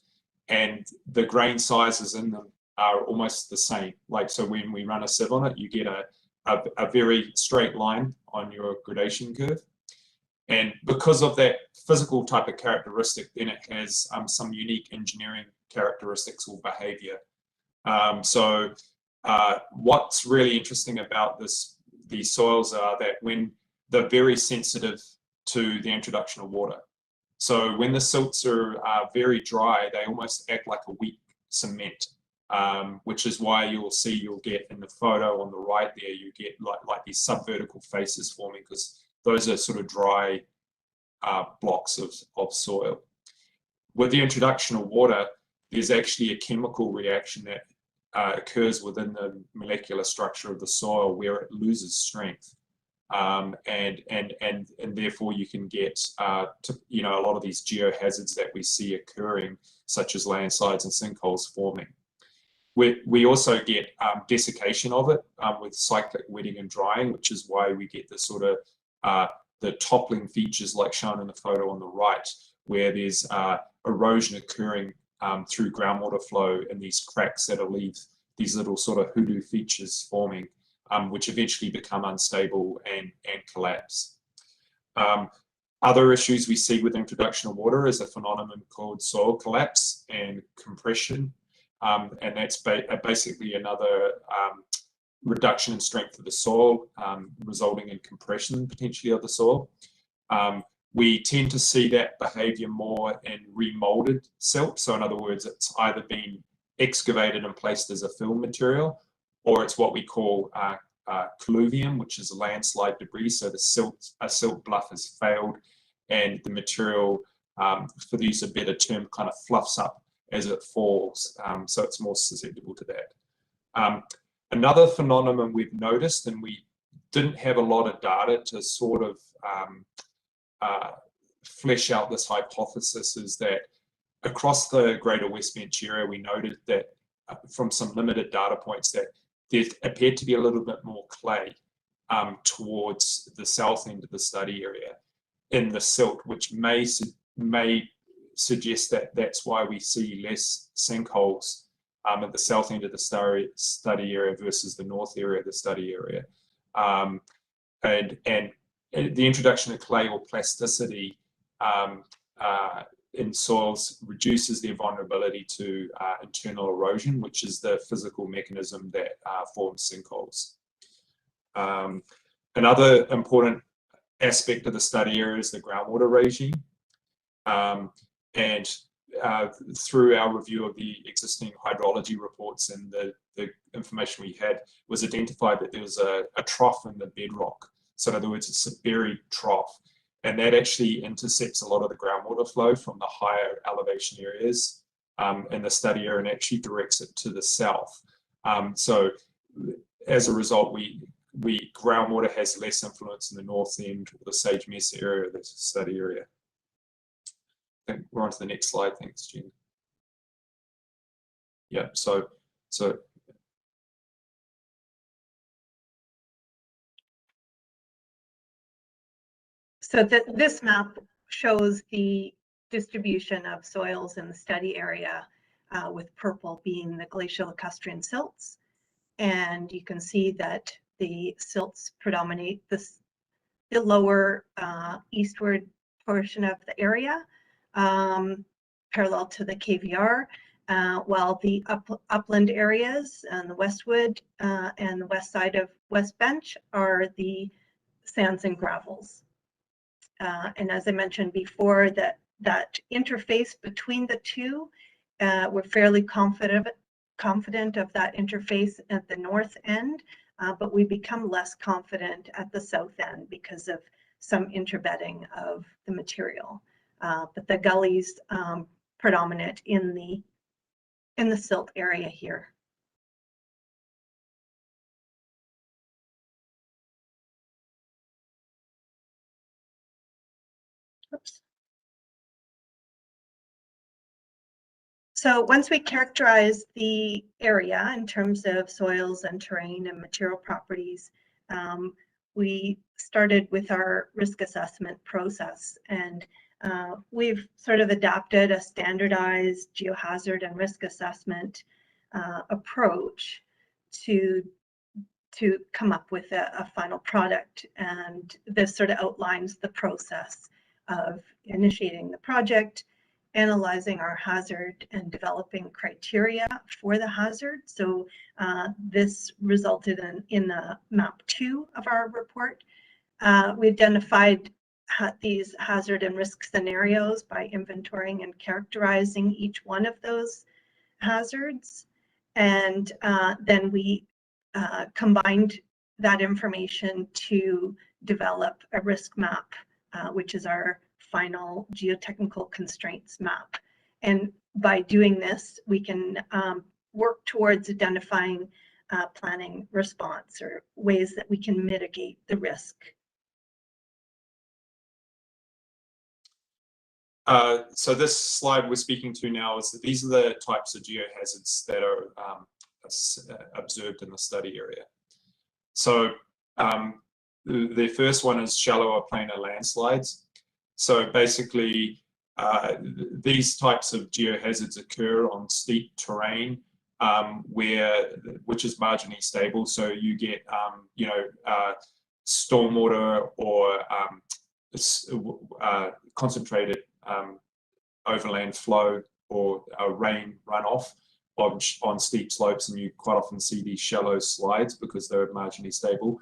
and the grain sizes in them are almost the same. Like, so when we run a sieve on it, you get a very straight line on your gradation curve. And because of that physical type of characteristic, then it has some unique engineering characteristics or behavior. What's really interesting about these soils are that when they're very sensitive to the introduction of water. So when the silts are very dry, they almost act like a weak cement, which is why you'll get in the photo on the right there, you get like these subvertical faces forming, because those are sort of dry blocks of soil. With the introduction of water, there's actually a chemical reaction that occurs within the molecular structure of the soil where it loses strength. And therefore you can get a lot of these geohazards that we see occurring, such as landslides and sinkholes forming. We also get desiccation of it with cyclic wetting and drying, which is why we get the sort of the toppling features like shown in the photo on the right, where there's erosion occurring through groundwater flow and these cracks that leave these little sort of hoodoo features forming, which eventually become unstable and collapse. Other issues we see with introduction of water is a phenomenon called soil collapse and compression. And that's basically another reduction in strength of the soil, resulting in compression potentially of the soil. We tend to see that behavior more in remolded silt. So in other words, it's either been excavated and placed as a fill material, or it's what we call colluvium, which is landslide debris. So a silt bluff has failed, and the material, for the use of a better term, kind of fluffs up as it falls. So it's more susceptible to that. Another phenomenon we've noticed, and we didn't have a lot of data to sort of flesh out this hypothesis, is that across the greater West Bench area, we noted that from some limited data points that there appeared to be a little bit more clay towards the south end of the study area in the silt, which may suggest that that's why we see less sinkholes at the south end of the study area versus the north area of the study area. And the introduction of clay or plasticity in soils reduces their vulnerability to internal erosion, which is the physical mechanism that forms sinkholes. Another important aspect of the study area is the groundwater regime. And through our review of the existing hydrology reports and the information we had, was identified that there was a trough in the bedrock. So in other words, it's a buried trough. And that actually intercepts a lot of the groundwater flow from the higher elevation areas in the study area and actually directs it to the south. So as a result, groundwater has less influence in the north end, or the Sage Mesa area of the study area. I think we're on to the next slide. Thanks, Jen. Yeah, so this map shows the distribution of soils in the study area, with purple being the glacial lacustrine silts. And you can see that the silts predominate the lower eastward portion of the area, parallel to the KVR, while the upland areas and the westwood and the west side of West Bench are the sands and gravels. And as I mentioned before, that interface between the two, we're fairly confident of that interface at the north end, but we become less confident at the south end because of some interbedding of the material. But the gullies predominate in the silt area here. Oops. So once we characterize the area in terms of soils and terrain and material properties, we started with our risk assessment process, and we've sort of adapted a standardized geohazard and risk assessment approach to come up with a final product. And this sort of outlines the process of initiating the project, analyzing our hazard, and developing criteria for the hazard. So this resulted in map 2 of our report. We identified these hazard and risk scenarios by inventorying and characterizing each one of those hazards. And then we combined that information to develop a risk map, which is our final geotechnical constraints map. And by doing this, we can work towards identifying planning response or ways that we can mitigate the risk. So this slide we're speaking to now is that these are the types of geohazards that are observed in the study area. So the first one is shallow or planar landslides. So basically, these types of geohazards occur on steep terrain, which is marginally stable. So you get, stormwater or concentrated overland flow or rain runoff on steep slopes, and you quite often see these shallow slides because they're marginally stable.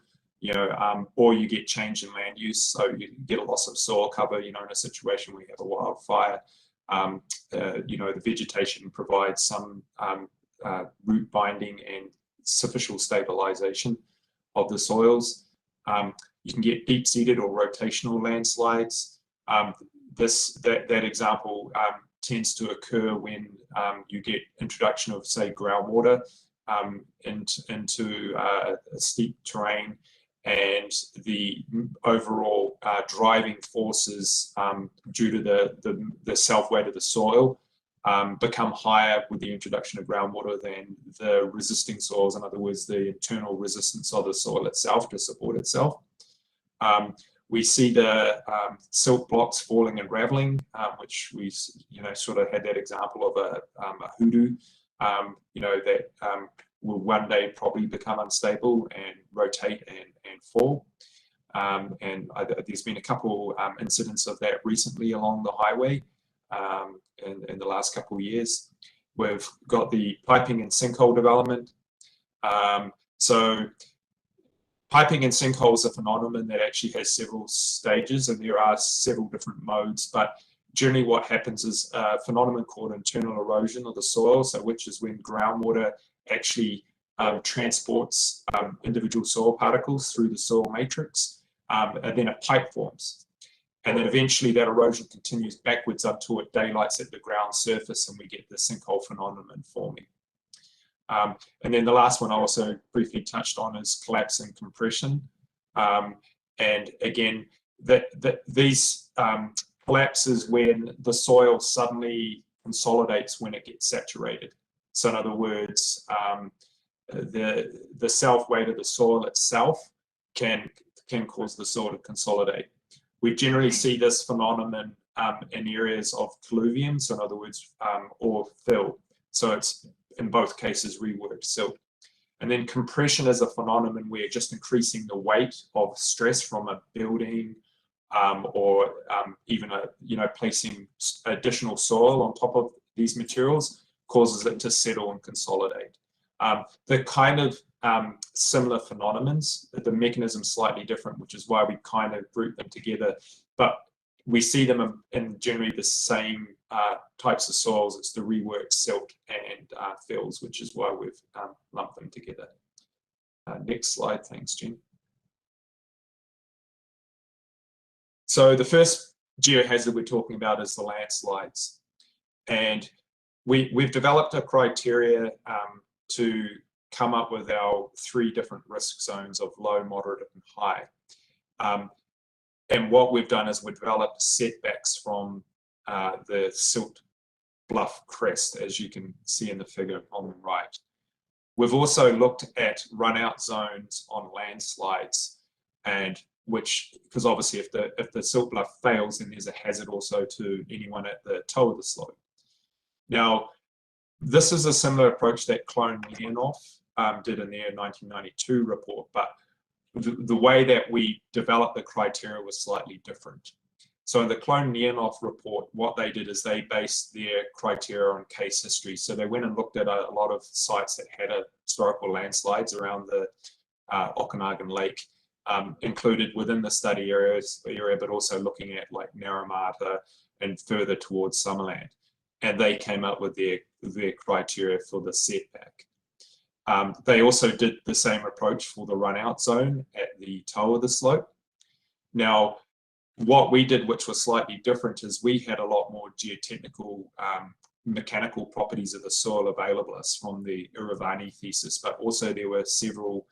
Or you get change in land use, so you get a loss of soil cover. In a situation where you have a wildfire, the vegetation provides some root binding and sufficient stabilization of the soils. You can get deep-seated or rotational landslides. That example tends to occur when you get introduction of, say, groundwater into a steep terrain, and the overall driving forces due to the self-weight of the soil become higher with the introduction of groundwater than the resisting soils. In other words, the internal resistance of the soil itself to support itself. We see the silt blocks falling and raveling, which we sort of had that example of a hoodoo, that will one day probably become unstable and rotate and fall. There's been a couple incidents of that recently along the highway in the last couple of years. We've got the piping and sinkhole development. So piping and sinkhole is a phenomenon that actually has several stages, and there are several different modes, but generally what happens is a phenomenon called internal erosion of the soil, so which is when groundwater actually transports individual soil particles through the soil matrix, and then a pipe forms. And then eventually that erosion continues backwards until it daylights at the ground surface and we get the sinkhole phenomenon forming. And then the last one I also briefly touched on is collapse and compression. And again, these collapses when the soil suddenly consolidates when it gets saturated. So in other words, the self weight of the soil itself can cause the soil to consolidate. We generally see this phenomenon in areas of colluvium, so in other words, or fill. So it's in both cases reworked silt. And then compression is a phenomenon where just increasing the weight of stress from a building or even placing additional soil on top of these materials causes it to settle and consolidate. The kind of similar phenomenons, the mechanism slightly different, which is why we kind of group them together, but we see them in generally the same types of soils. It's the reworked silt and fills, which is why we've lumped them together. Next slide, thanks, Jen. So the first geohazard we're talking about is the landslides. And we've developed a criteria to come up with our 3 different risk zones of low, moderate, and high. And what we've done is we've developed setbacks from the silt bluff crest, as you can see in the figure on the right. We've also looked at run-out zones on landslides, and because obviously if the silt bluff fails, then there's a hazard also to anyone at the toe of the slope. Now, this is a similar approach that Clone-Leonoff did in their 1992 report, but the way that we developed the criteria was slightly different. So in the Clone-Leonoff report, what they did is they based their criteria on case history. So they went and looked at a lot of sites that had historical landslides around the Okanagan Lake, included within the study area, but also looking at like Naramata and further towards Summerland. And they came up with their criteria for the setback. They also did the same approach for the run-out zone at the toe of the slope. Now, what we did, which was slightly different, is we had a lot more geotechnical mechanical properties of the soil available us from the Iravani thesis, but also there were several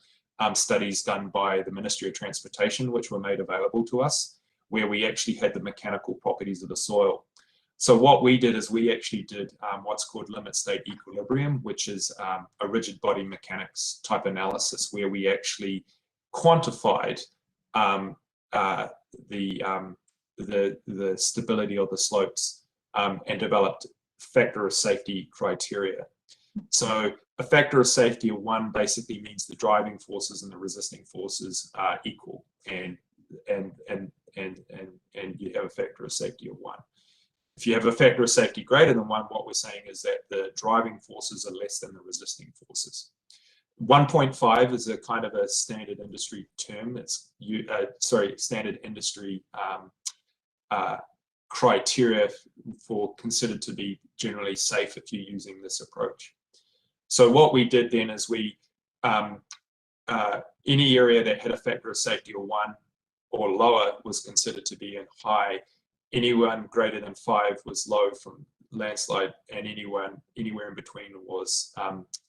studies done by the Ministry of Transportation, which were made available to us, where we actually had the mechanical properties of the soil. So what we did is we actually did what's called limit state equilibrium, which is a rigid body mechanics type analysis, where we actually quantified the stability of the slopes and developed factor of safety criteria. So a factor of safety of 1 basically means the driving forces and the resisting forces are equal, and you have a factor of safety of 1. If you have a factor of safety greater than 1, what we're saying is that the driving forces are less than the resisting forces. 1.5 is a kind of a standard industry term. It's standard industry criteria for considered to be generally safe if you're using this approach. So what we did then is we any area that had a factor of safety of 1 or lower was considered to be in high. Anyone greater than 5 was low from landslide, and anywhere in between was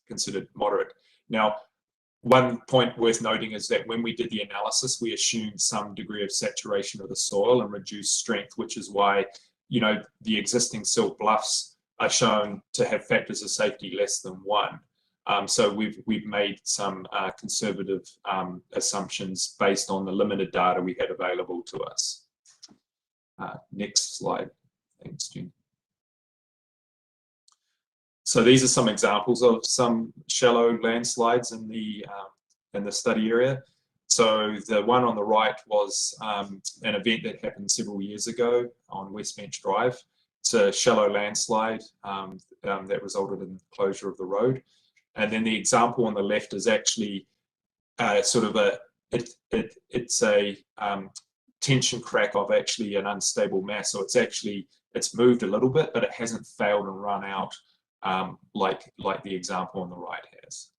considered moderate. Now, one point worth noting is that when we did the analysis, we assumed some degree of saturation of the soil and reduced strength, which is why, the existing silt bluffs are shown to have factors of safety less than 1. So we've made some conservative assumptions based on the limited data we had available to us. Next slide. Thanks, Jen. So these are some examples of some shallow landslides in the study area. So the one on the right was an event that happened several years ago on West Bench Drive. It's a shallow landslide that resulted in the closure of the road. And then the example on the left is actually sort of it's a tension crack of actually an unstable mass. So it's moved a little bit, but it hasn't failed and run out like the example on the right has.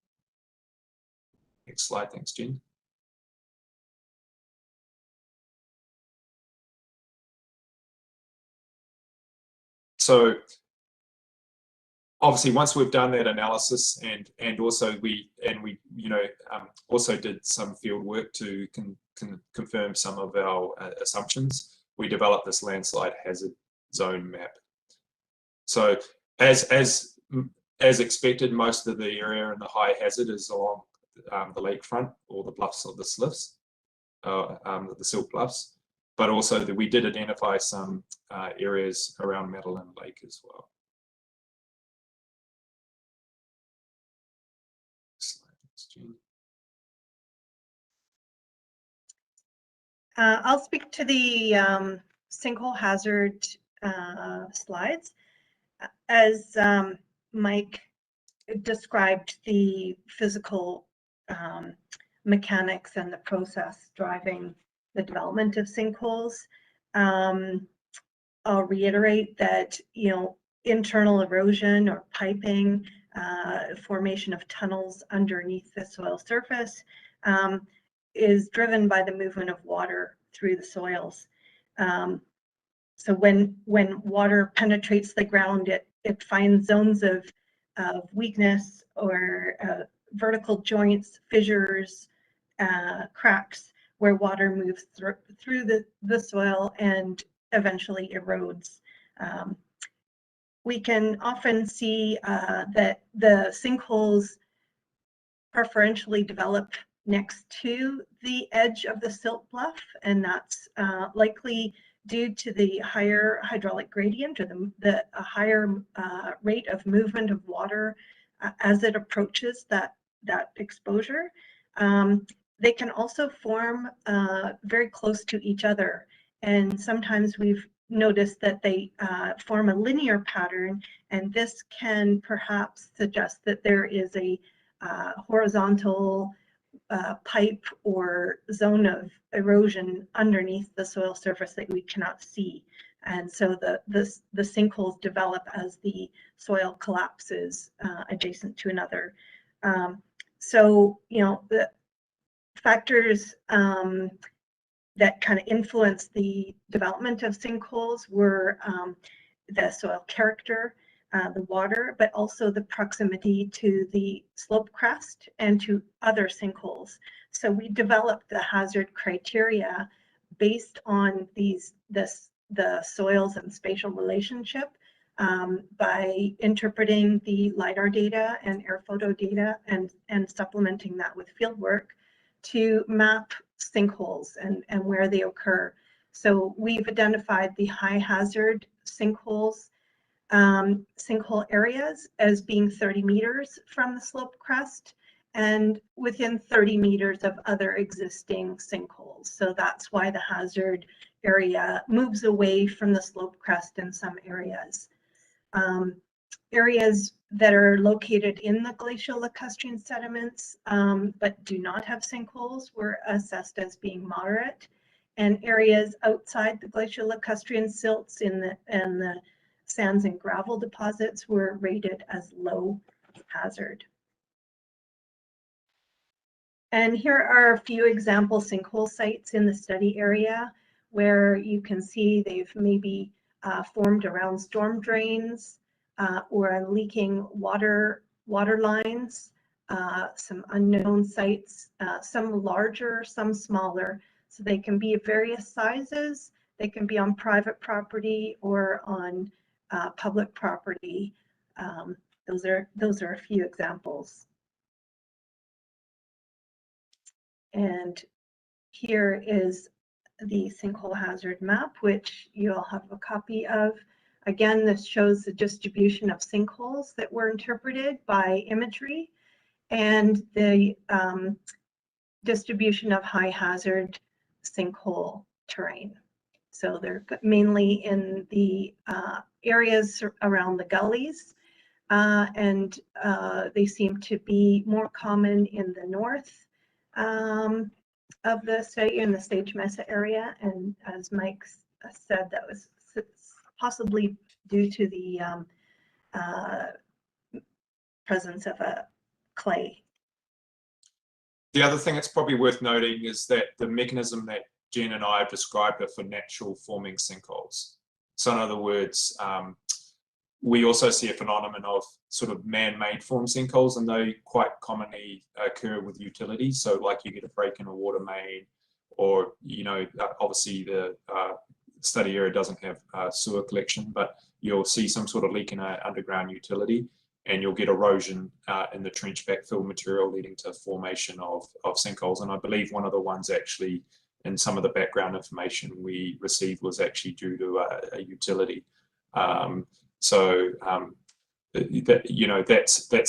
Next slide, thanks, Jen. So obviously, once we've done that analysis, and also we also did some field work to confirm some of our assumptions, we developed this landslide hazard zone map. So as expected, most of the area in the high hazard is along the lakefront or the bluffs or the sliffs, the silt bluffs. but also that we did identify some areas around Madeline Lake as well. I'll speak to the sinkhole hazard slides. As Mike described the physical mechanics and the process driving the development of sinkholes, I'll reiterate that, internal erosion or piping, formation of tunnels underneath the soil surface is driven by the movement of water through the soils. So when water penetrates the ground, it finds zones of weakness or vertical joints, fissures, cracks, where water moves through the soil and eventually erodes. We can often see that the sinkholes preferentially develop next to the edge of the silt bluff, and that's likely due to the higher hydraulic gradient or the higher rate of movement of water as it approaches that exposure. They can also form very close to each other, and sometimes we've noticed that they form a linear pattern, and this can perhaps suggest that there is a horizontal pipe or zone of erosion underneath the soil surface that we cannot see. And so the sinkholes develop as the soil collapses adjacent to another. So, the factors that kind of influence the development of sinkholes were the soil character, the water, but also the proximity to the slope crest and to other sinkholes. So we developed the hazard criteria based on the soils and spatial relationship by interpreting the LiDAR data and air photo data and supplementing that with field work to map sinkholes and where they occur. So we've identified the high hazard sinkholes, sinkhole areas as being 30 meters from the slope crest and within 30 meters of other existing sinkholes. So that's why the hazard area moves away from the slope crest in some areas. Areas that are located in the glacial lacustrine sediments but do not have sinkholes were assessed as being moderate, and areas outside the glacial lacustrine silts in the sands and gravel deposits were rated as low hazard. And here are a few example sinkhole sites in the study area where you can see they've maybe formed around storm drains or leaking water lines, some unknown sites, some larger, some smaller. So they can be of various sizes. They can be on private property or on public property. Those are a few examples. And here is the sinkhole hazard map, which you all have a copy of. Again, this shows the distribution of sinkholes that were interpreted by imagery and the distribution of high hazard sinkhole terrain. So they're mainly in the areas around the gullies, and they seem to be more common in the north of the study, in the Sage Mesa area. And as Mike said, that was possibly due to the presence of a clay. The other thing that's probably worth noting is that the mechanism that Jen and I have described are for natural forming sinkholes. So in other words, we also see a phenomenon of sort of man-made form sinkholes, and they quite commonly occur with utilities. So like you get a break in a water main, or, obviously the study area doesn't have sewer collection, but you'll see some sort of leak in an underground utility, and you'll get erosion in the trench backfill material leading to formation of sinkholes. And I believe one of the ones actually and some of the background information we received was actually due to a utility. That's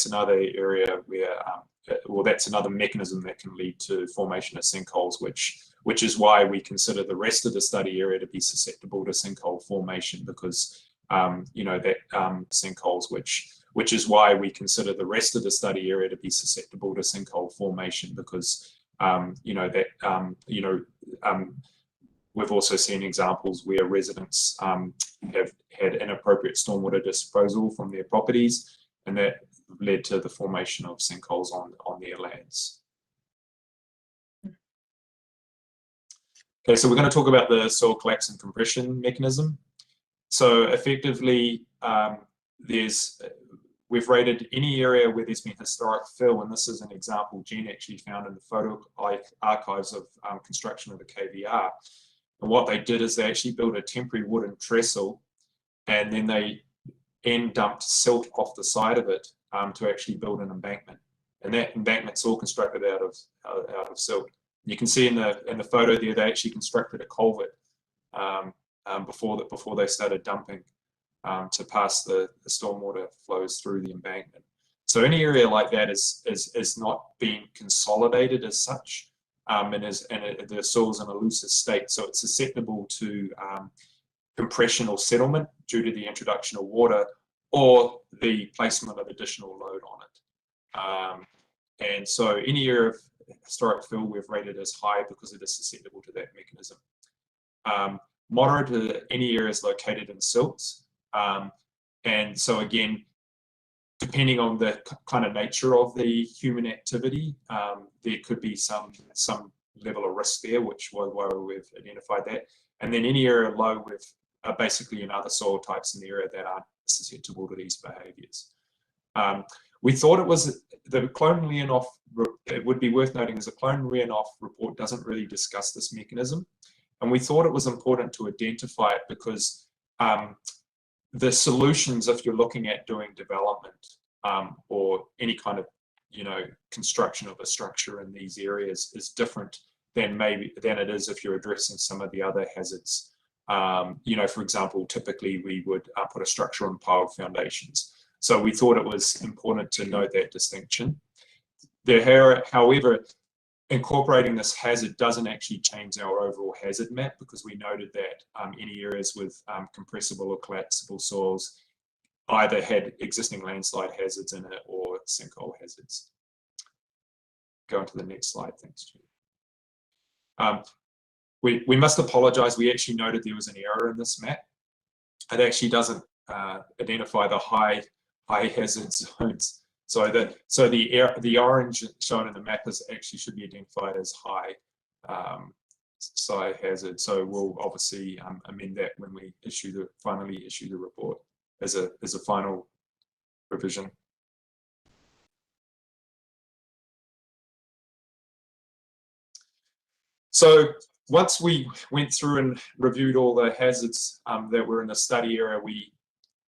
another area where, well, that's another mechanism that can lead to formation of sinkholes, which is why we consider the rest of the study area to be susceptible to sinkhole formation, because sinkholes, which is why we consider the rest of the study area to be susceptible to sinkhole formation, because we've also seen examples where residents have had inappropriate stormwater disposal from their properties, and that led to the formation of sinkholes on their lands. Okay, so we're going to talk about the soil collapse and compression mechanism. So effectively, we've rated any area where there's been historic fill, and this is an example Jen actually found in the photo archives of construction of the KVR. And what they did is they actually built a temporary wooden trestle, and then they dumped silt off the side of it to actually build an embankment. And that embankment's all constructed out of silt. You can see in the photo there, they actually constructed a culvert before they started dumping to pass the stormwater flows through the embankment. So any area like that is not being consolidated as such, and the soil's in a looser state, so it's susceptible to compression or settlement due to the introduction of water or the placement of additional load on it. And so any area of historic fill we've rated as high because it is susceptible to that mechanism. Moderate to any areas located in silts. And so again, depending on the kind of nature of the human activity, there could be some level of risk there, which why we've identified that. And then any area low with basically in other soil types in the area that aren't susceptible to these behaviours. We thought it was the Clone-Leonoff. It would be worth noting is the Clone-Leonoff report doesn't really discuss this mechanism, and we thought it was important to identify it because the solutions, if you're looking at doing development or any kind of construction of a structure in these areas, is different than it is if you're addressing some of the other hazards. For example, typically we would put a structure on piled foundations. So we thought it was important to note that distinction. However, incorporating this hazard doesn't actually change our overall hazard map, because we noted that any areas with compressible or collapsible soils either had existing landslide hazards in it or sinkhole hazards. Go on to the next slide, thanks, Julie. We must apologise. We actually noted there was an error in this map. It actually doesn't identify the high hazard zones. So the orange shown in the map should be identified as high side hazard. So we'll obviously amend that when we finally issue the report as a final revision. So once we went through and reviewed all the hazards that were in the study area, we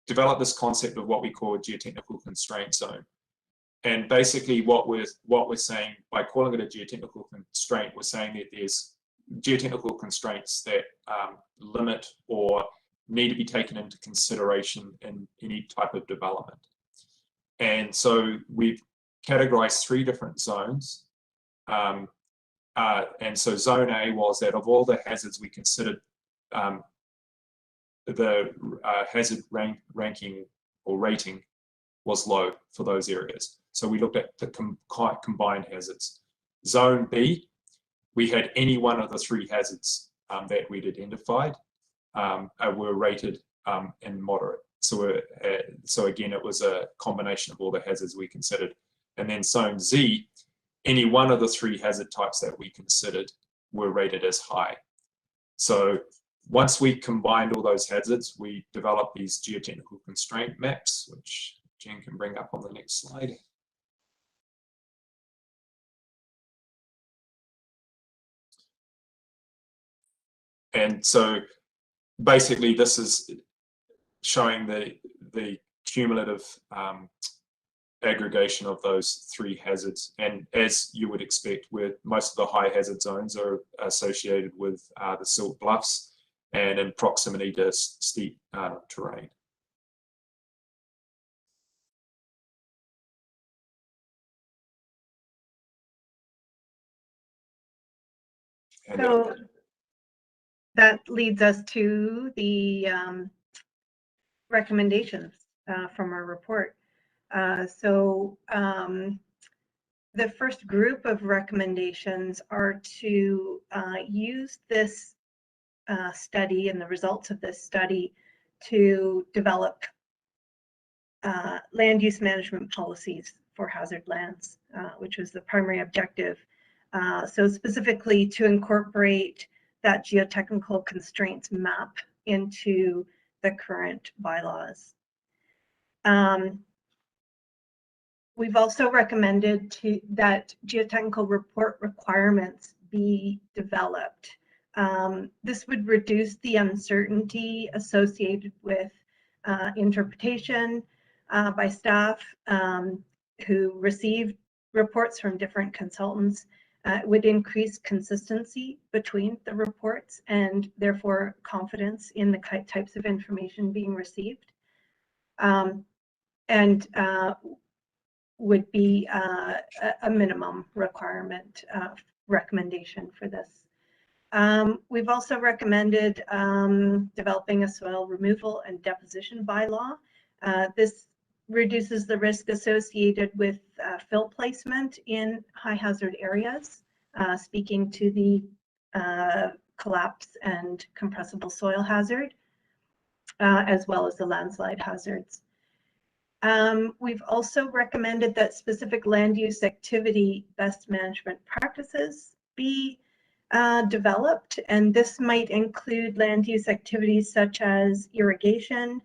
developed this concept of what we call a geotechnical constraint zone. And basically what we're saying by calling it a geotechnical constraint, we're saying that there's geotechnical constraints that limit or need to be taken into consideration in any type of development. And so we've categorized 3 different zones. And so zone A was that of all the hazards we considered, the hazard ranking or rating was low for those areas. So we looked at the combined hazards. Zone B, we had any one of the 3 hazards that we'd identified were rated in moderate. So again, it was a combination of all the hazards we considered. And then zone Z, any one of the 3 hazard types that we considered were rated as high. So once we combined all those hazards, we developed these geotechnical constraint maps, which Jen can bring up on the next slide. And so basically this is showing the cumulative aggregation of those 3 hazards. And as you would expect, where most of the high hazard zones are associated with the silt bluffs and in proximity to steep terrain. And So that leads us to the recommendations from our report. The first group of recommendations are to use this study and the results of this study to develop land use management policies for hazard lands, which was the primary objective. So specifically to incorporate that geotechnical constraints map into the current bylaws. We've also recommended that geotechnical report requirements be developed. This would reduce the uncertainty associated with interpretation by staff who receive reports from different consultants. It would increase consistency between the reports and therefore confidence in the types of information being received. Would be a minimum requirement recommendation for this. We've also recommended developing a soil removal and deposition bylaw. This reduces the risk associated with fill placement in high hazard areas, speaking to the collapse and compressible soil hazard, as well as the landslide hazards. We've also recommended that specific land use activity best management practices be developed, and this might include land use activities such as irrigation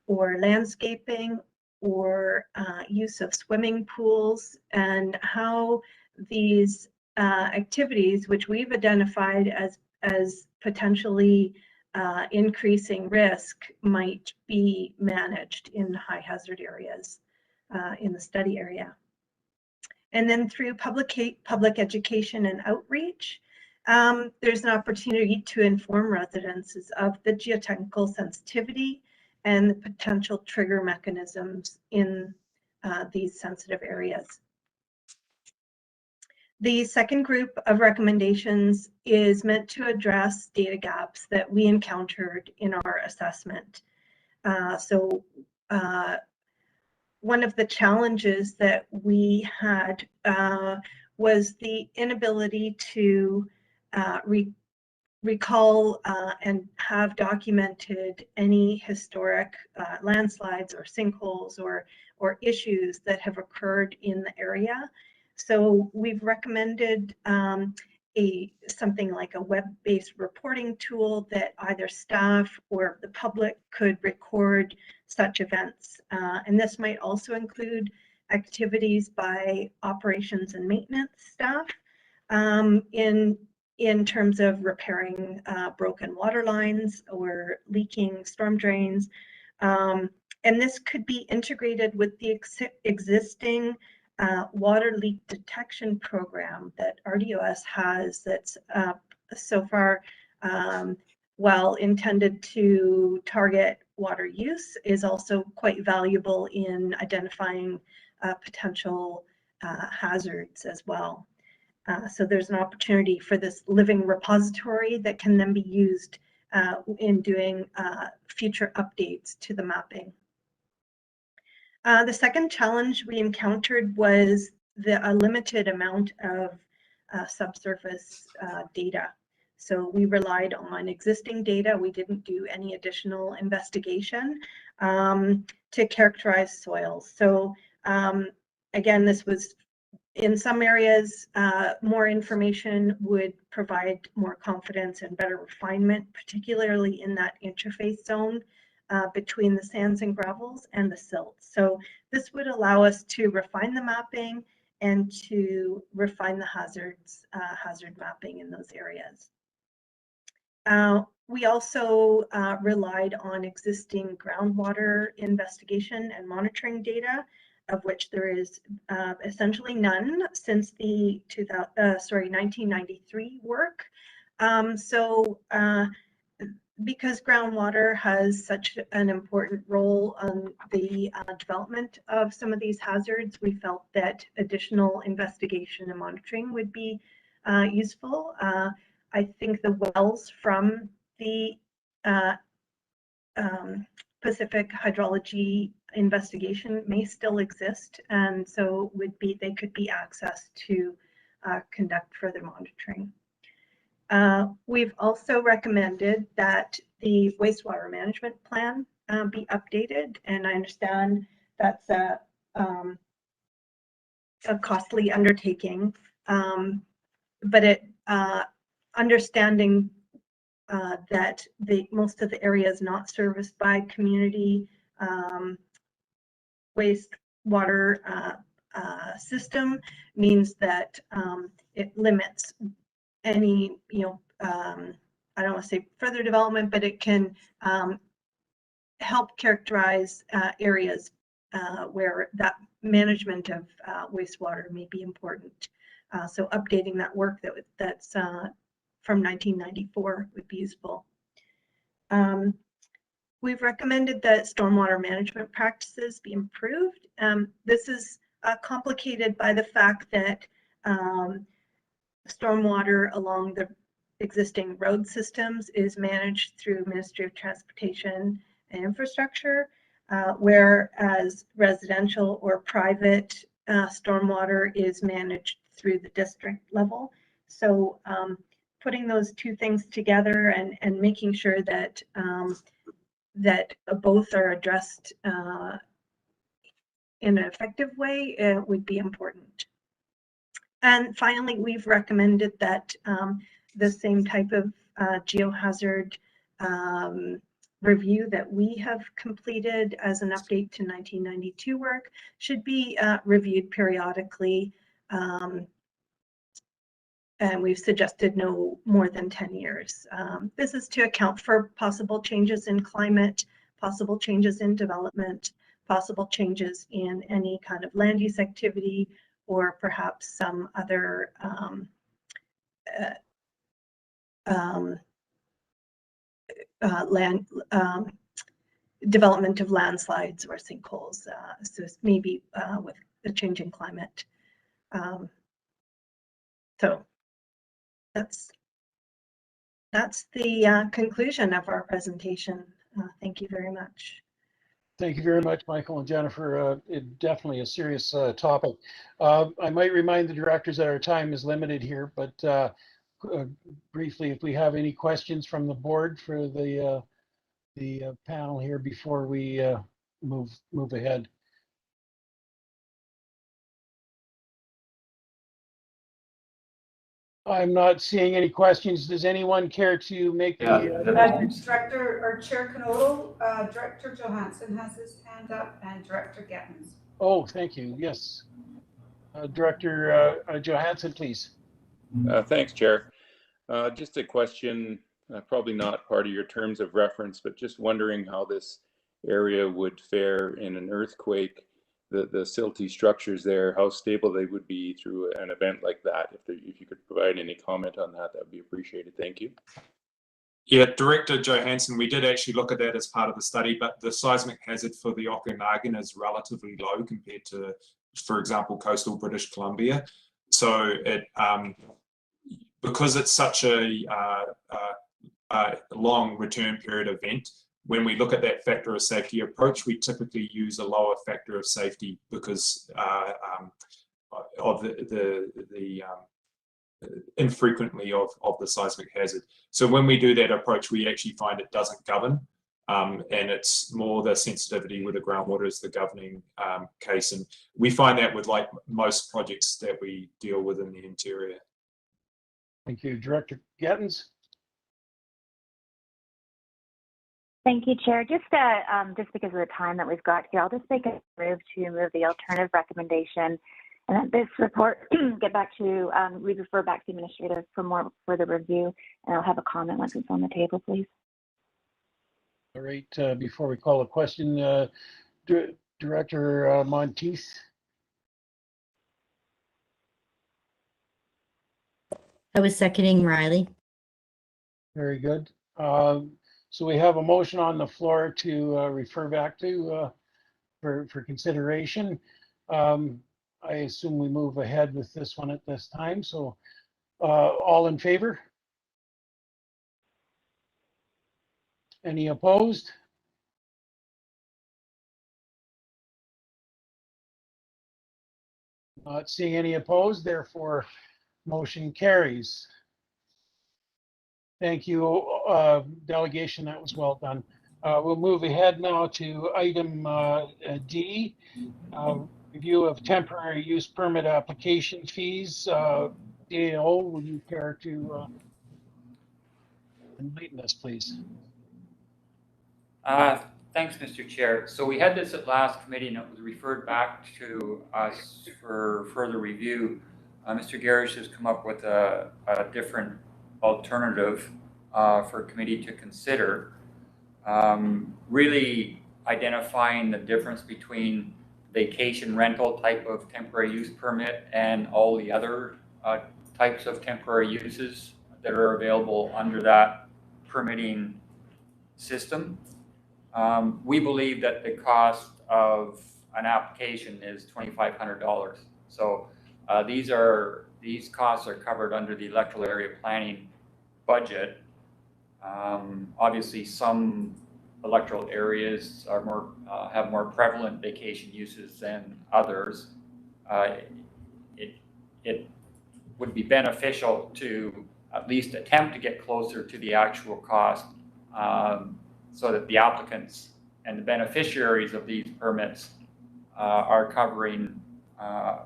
or landscaping or use of swimming pools, and how these activities, which we've identified as potentially increasing risk, might be managed in high hazard areas in the study area. And then through public education and outreach, there's an opportunity to inform residents of the geotechnical sensitivity and the potential trigger mechanisms in these sensitive areas. The second group of recommendations is meant to address data gaps that we encountered in our assessment. One of the challenges that we had was the inability to recall and have documented any historic landslides or sinkholes or issues that have occurred in the area. So we've recommended something like a web-based reporting tool that either staff or the public could record such events. And this might also include activities by operations and maintenance staff in terms of repairing broken water lines or leaking storm drains. And this could be integrated with the existing water leak detection program that RDOS has that's so far, while intended to target water use, is also quite valuable in identifying potential hazards as well. So there's an opportunity for this living repository that can then be used in doing future updates to the mapping. The second challenge we encountered was a limited amount of subsurface data. So we relied on existing data. We didn't do any additional investigation to characterize soils. So again, this was in some areas, more information would provide more confidence and better refinement, particularly in that interface zone between the sands and gravels and the silts. So this would allow us to refine the mapping and to refine the hazard mapping in those areas. We also relied on existing groundwater investigation and monitoring data of which there is essentially none since the 1993 work. Because groundwater has such an important role on the development of some of these hazards, we felt that additional investigation and monitoring would be useful. I think the wells from the Pacific hydrology investigation may still exist, and so they could be accessed to conduct further monitoring. We've also recommended that the wastewater management plan be updated, and I understand that's a costly undertaking, but understanding that most of the area is not serviced by community wastewater system means that it limits any, I don't want to say further development, but it can help characterize areas where that management of wastewater may be important. So updating that work that's from 1994 would be useful. We've recommended that stormwater management practices be improved. This is complicated by the fact that stormwater along the existing road systems is managed through Ministry of Transportation and Infrastructure, whereas residential or private stormwater is managed through the district level. So putting those two things together and making sure that that both are addressed in an effective way would be important. And finally, we've recommended that the same type of geohazard review that we have completed as an update to 1992 work should be reviewed periodically. And we've suggested no more than 10 years. This is to account for possible changes in climate, possible changes in development, possible changes in any kind of land use activity, or perhaps some other development of landslides or sinkholes, so maybe with the changing climate. So that's the conclusion of our presentation. Thank you very much. Thank you very much, Michael and Jennifer. Definitely a serious topic. I might remind the directors that our time is limited here, but briefly, if we have any questions from the board for the panel here before we move ahead. I'm not seeing any questions. Does anyone care to make Director or Chair Canodal, Director Johansson has his hand up, and Director Gettens. Oh, thank you. Yes. Director Johansson, please. Thanks, Chair. Just a question, probably not part of your terms of reference, but just wondering how this area would fare in an earthquake. The silty structures there, how stable they would be through an event like that. If you could provide any comment on that, that would be appreciated. Thank you. Yeah, Director Johansson, we did actually look at that as part of the study, but the seismic hazard for the Okanagan is relatively low compared to, for example, coastal British Columbia. So it because it's such a long return period event, when we look at that factor of safety approach, we typically use a lower factor of safety because of the infrequently of the seismic hazard. So when we do that approach, we actually find it doesn't govern, and it's more the sensitivity with the groundwater is the governing case. And we find that with like most projects that we deal with in the interior. Thank you. Director Gettens. Thank you, Chair. Just because of the time that we've got here, I'll just make a move to move the alternative recommendation, and that this report get back to we refer back to the administrator for more further review, and I'll have a comment once it's on the table, please. All right. Before we call a question, Director Monteith. I was seconding Riley. Very good. So we have a motion on the floor to refer back to for consideration. I assume we move ahead with this one at this time. So all in favor? Any opposed? Not seeing any opposed, therefore motion carries. Thank you, delegation. That was well done. We'll move ahead now to item D, review of temporary use permit application fees. DAO, would you care to enlighten us, please? Thanks, Mr. Chair. So we had this at last committee and it was referred back to us for further review. Mr. Garish has come up with a different alternative for committee to consider. Really identifying the difference between vacation rental type of temporary use permit and all the other types of temporary uses that are available under that permitting system. We believe that the cost of an application is $2,500. So these costs are covered under the electoral area planning budget. Obviously, some electoral areas are have more prevalent vacation uses than others. It would be beneficial to at least attempt to get closer to the actual cost, so that the applicants and the beneficiaries of these permits are covering a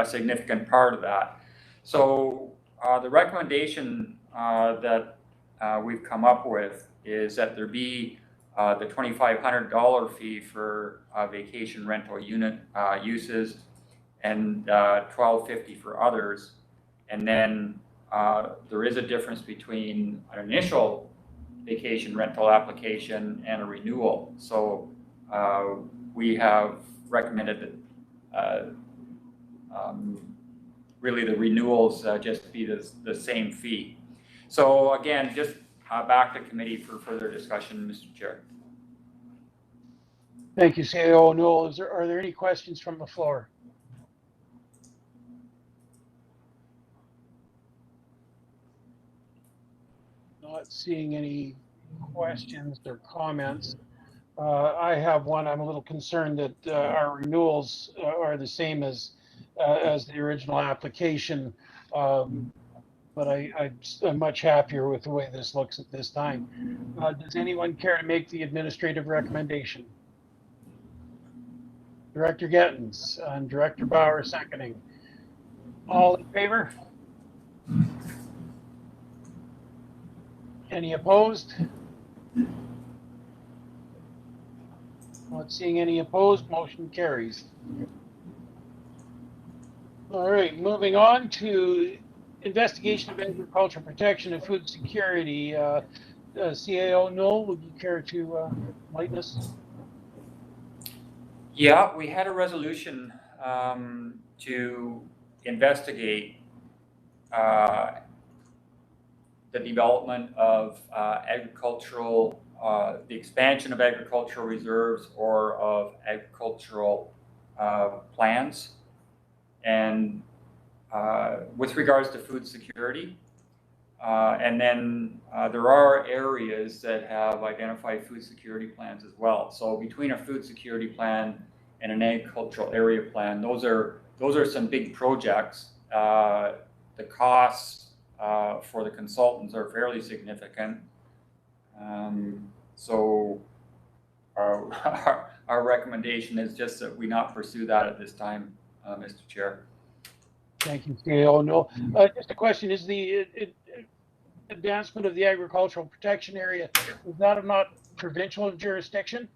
significant part of that. So the recommendation that we've come up with is that there be the $2,500 fee for vacation rental unit uses and $1,250 for others. And then there is a difference between an initial vacation rental application and a renewal. So we have recommended that really the renewals just be the same fee. So again, just back to committee for further discussion, Mr. Chair. Thank you, CAO O'Neill. Are there any questions from the floor? Not seeing any questions or comments. I have one. I'm a little concerned that our renewals are the same as the original application, but I'm much happier with the way this looks at this time. Does anyone care to make the administrative recommendation? Director Gettins and Director Bauer seconding. All in favor? Any opposed? Not seeing any opposed, motion carries. All right, moving on to investigation of agriculture protection and food security. CAO O'Neill, would you care to enlighten us? Yeah, we had a resolution to investigate the development of agricultural, the expansion of agricultural reserves or of agricultural plans. And with regards to food security, and then there are areas that have identified food security plans as well. So between a food security plan and an agricultural area plan, those are some big projects. The costs for the consultants are fairly significant. So our recommendation is just that we not pursue that at this time, Mr. Chair. Thank you, CAO O'Neill. Just a question, is the advancement of the agricultural protection area, is that not provincial jurisdiction?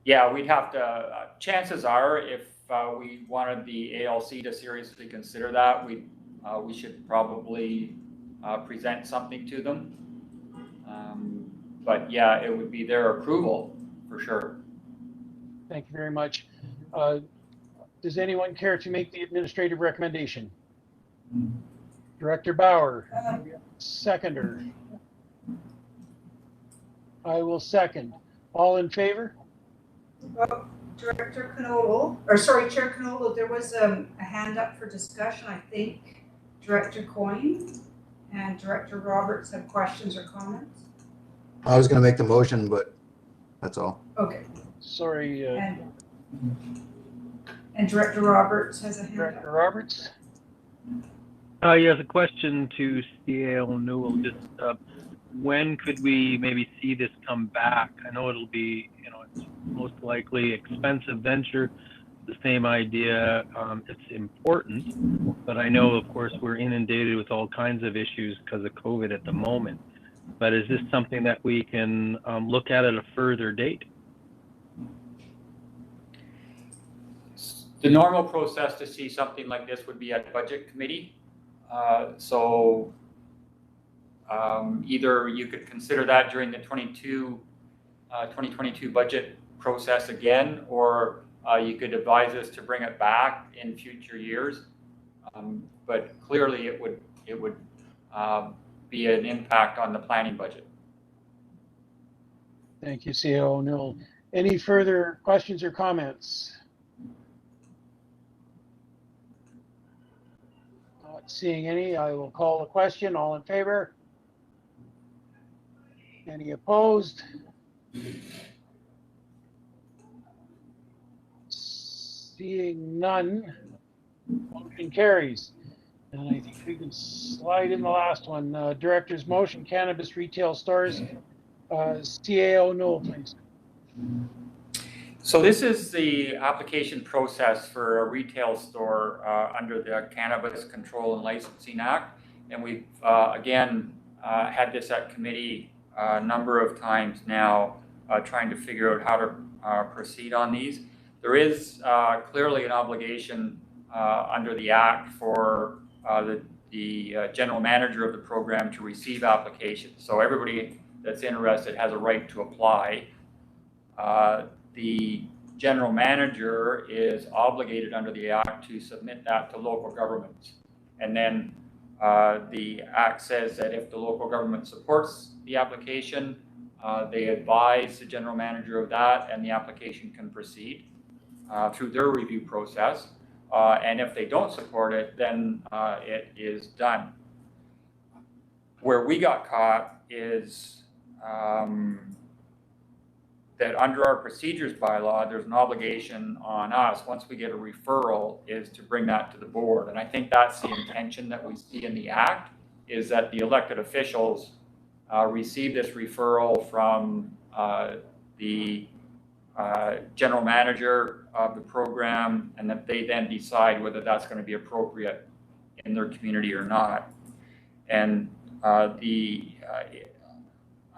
Yeah, we'd have to, chances are if we wanted the ALC to seriously consider that, we should probably present something to them. But yeah, it would be their approval for sure. Thank you very much. Does anyone care to make the administrative recommendation? Director Bauer, seconder. I will second. All in favor? Well, Director Canolo, or sorry, Chair Canolo, there was a hand up for discussion. I think Director Coyne and Director Roberts have questions or comments. I was going to make the motion, but that's all. Okay. Sorry, And Director Roberts has a hand up. Director Roberts. Yes, a question to CAO Newell. Just when could we maybe see this come back? I know it'll be, it's most likely expensive venture. The same idea. It's important, but I know, of course, we're inundated with all kinds of issues because of COVID at the moment. But is this something that we can look at a further date? The normal process to see something like this would be at budget committee. So either you could consider that during the 2022 budget process again, or you could advise us to bring it back in future years. But clearly it would be an impact on the planning budget. Thank you, CAO Newell. Any further questions or comments? Not seeing any, I will call the question. All in favor? Any opposed? Seeing none, motion carries. And I think we can slide in the last one. Director's motion, cannabis retail stores. CAO Newell, please. So this is the application process for a retail store under the Cannabis Control and Licensing Act. And we've, again, had this at committee a number of times now, trying to figure out how to proceed on these. There is clearly an obligation under the Act for the general manager of the program to receive applications. So everybody that's interested has a right to apply. The general manager is obligated under the Act to submit that to local governments. And then the Act says that if the local government supports the application, they advise the general manager of that, and the application can proceed through their review process. And if they don't support it, then it is done. Where we got caught is that under our procedures bylaw, there's an obligation on us, once we get a referral, is to bring that to the board. And I think that's the intention that we see in the Act, is that the elected officials receive this referral from the general manager of the program, and that they then decide whether that's going to be appropriate in their community or not. And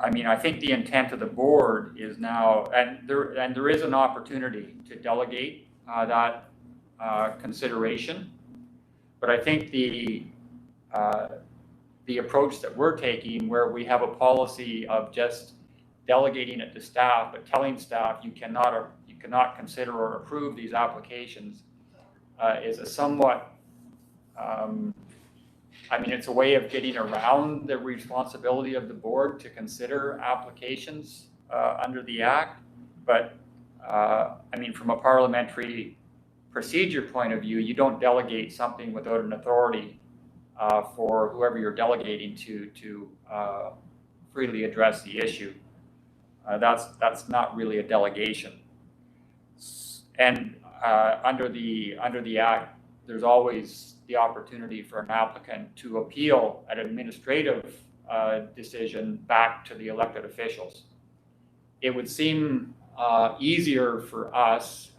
I mean, I think the intent of the board is now, and there is an opportunity to delegate that consideration, but I think the approach that we're taking, where we have a policy of just delegating it to staff, but telling staff you cannot consider or approve these applications, is a somewhat, I mean, it's a way of getting around the responsibility of the board to consider applications under the Act. But I mean, from a parliamentary procedure point of view, you don't delegate something without an authority for whoever you're delegating to freely address the issue. That's not really a delegation. And under the Act, there's always the opportunity for an applicant to appeal an administrative decision back to the elected officials. It would seem easier for us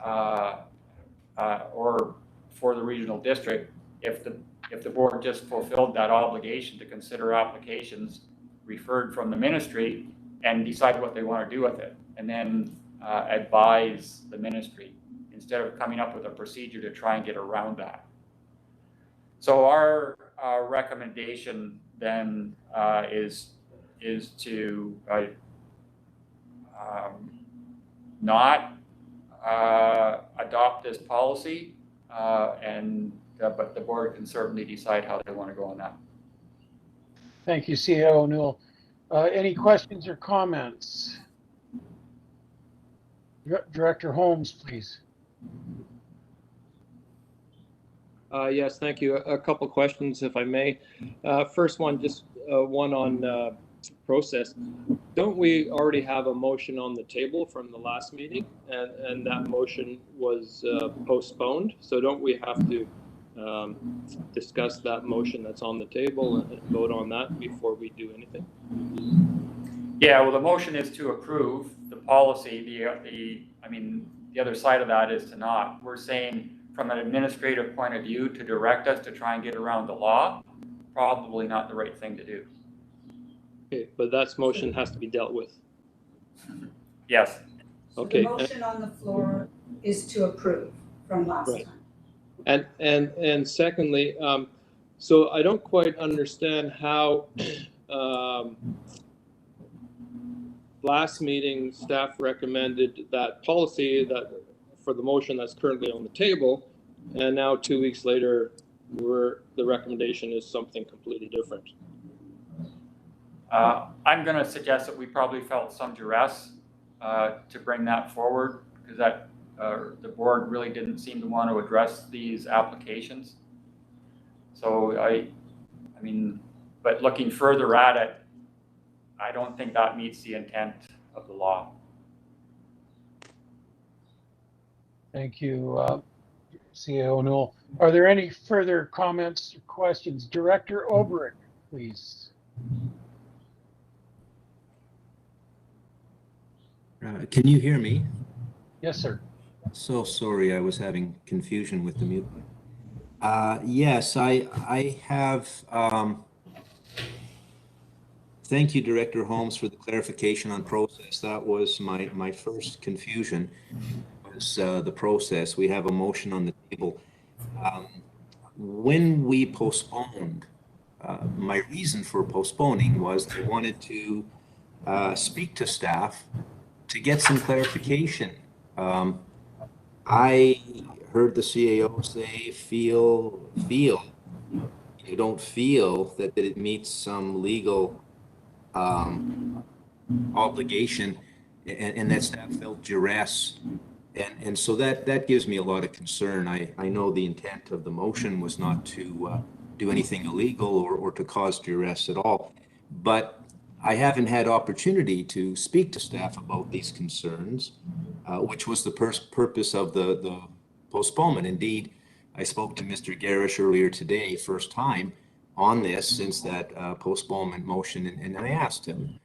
or for the regional district if the board just fulfilled that obligation to consider applications referred from the ministry and decide what they want to do with it, and then advise the ministry instead of coming up with a procedure to try and get around that. So our recommendation then is to not adopt this policy, but the board can certainly decide how they want to go on that. Thank you, CAO O'Neill. Any questions or comments? Director Holmes, please. Yes, thank you. A couple questions, if I may. First one, just one on process. Don't we already have a motion on the table from the last meeting, and that motion was postponed? So don't we have to discuss that motion that's on the table and vote on that before we do anything? Yeah, well, the motion is to approve the policy. The other side of that is to not. We're saying from an administrative point of view to direct us to try and get around the law, probably not the right thing to do. Okay, but that motion has to be dealt with. Yes. So Okay. the motion on the floor is to approve from last time. And secondly, so I don't quite understand how last meeting staff recommended that policy that for the motion that's currently on the table, and now 2 weeks later, the recommendation is something completely different. I'm going to suggest that we probably felt some duress to bring that forward because the board really didn't seem to want to address these applications. So but looking further at it, I don't think that meets the intent of the law. Thank you, CAO O'Neill. Are there any further comments or questions? Director Obrick, please. Can you hear me? Yes, sir. So sorry, I was having confusion with the mute. Yes, I have. Thank you, Director Holmes, for the clarification on process. That was my first confusion, was the process. We have a motion on the table. When we postponed, my reason for postponing was I wanted to speak to staff to get some clarification. I heard the CAO say, feel. You don't feel that it meets some legal obligation, and that staff felt duress. And so that gives me a lot of concern. I know the intent of the motion was not to do anything illegal or to cause duress at all, but I haven't had opportunity to speak to staff about these concerns, which was the purpose of the postponement. Indeed, I spoke to Mr. Garish earlier today, first time on this since that postponement motion, and I asked him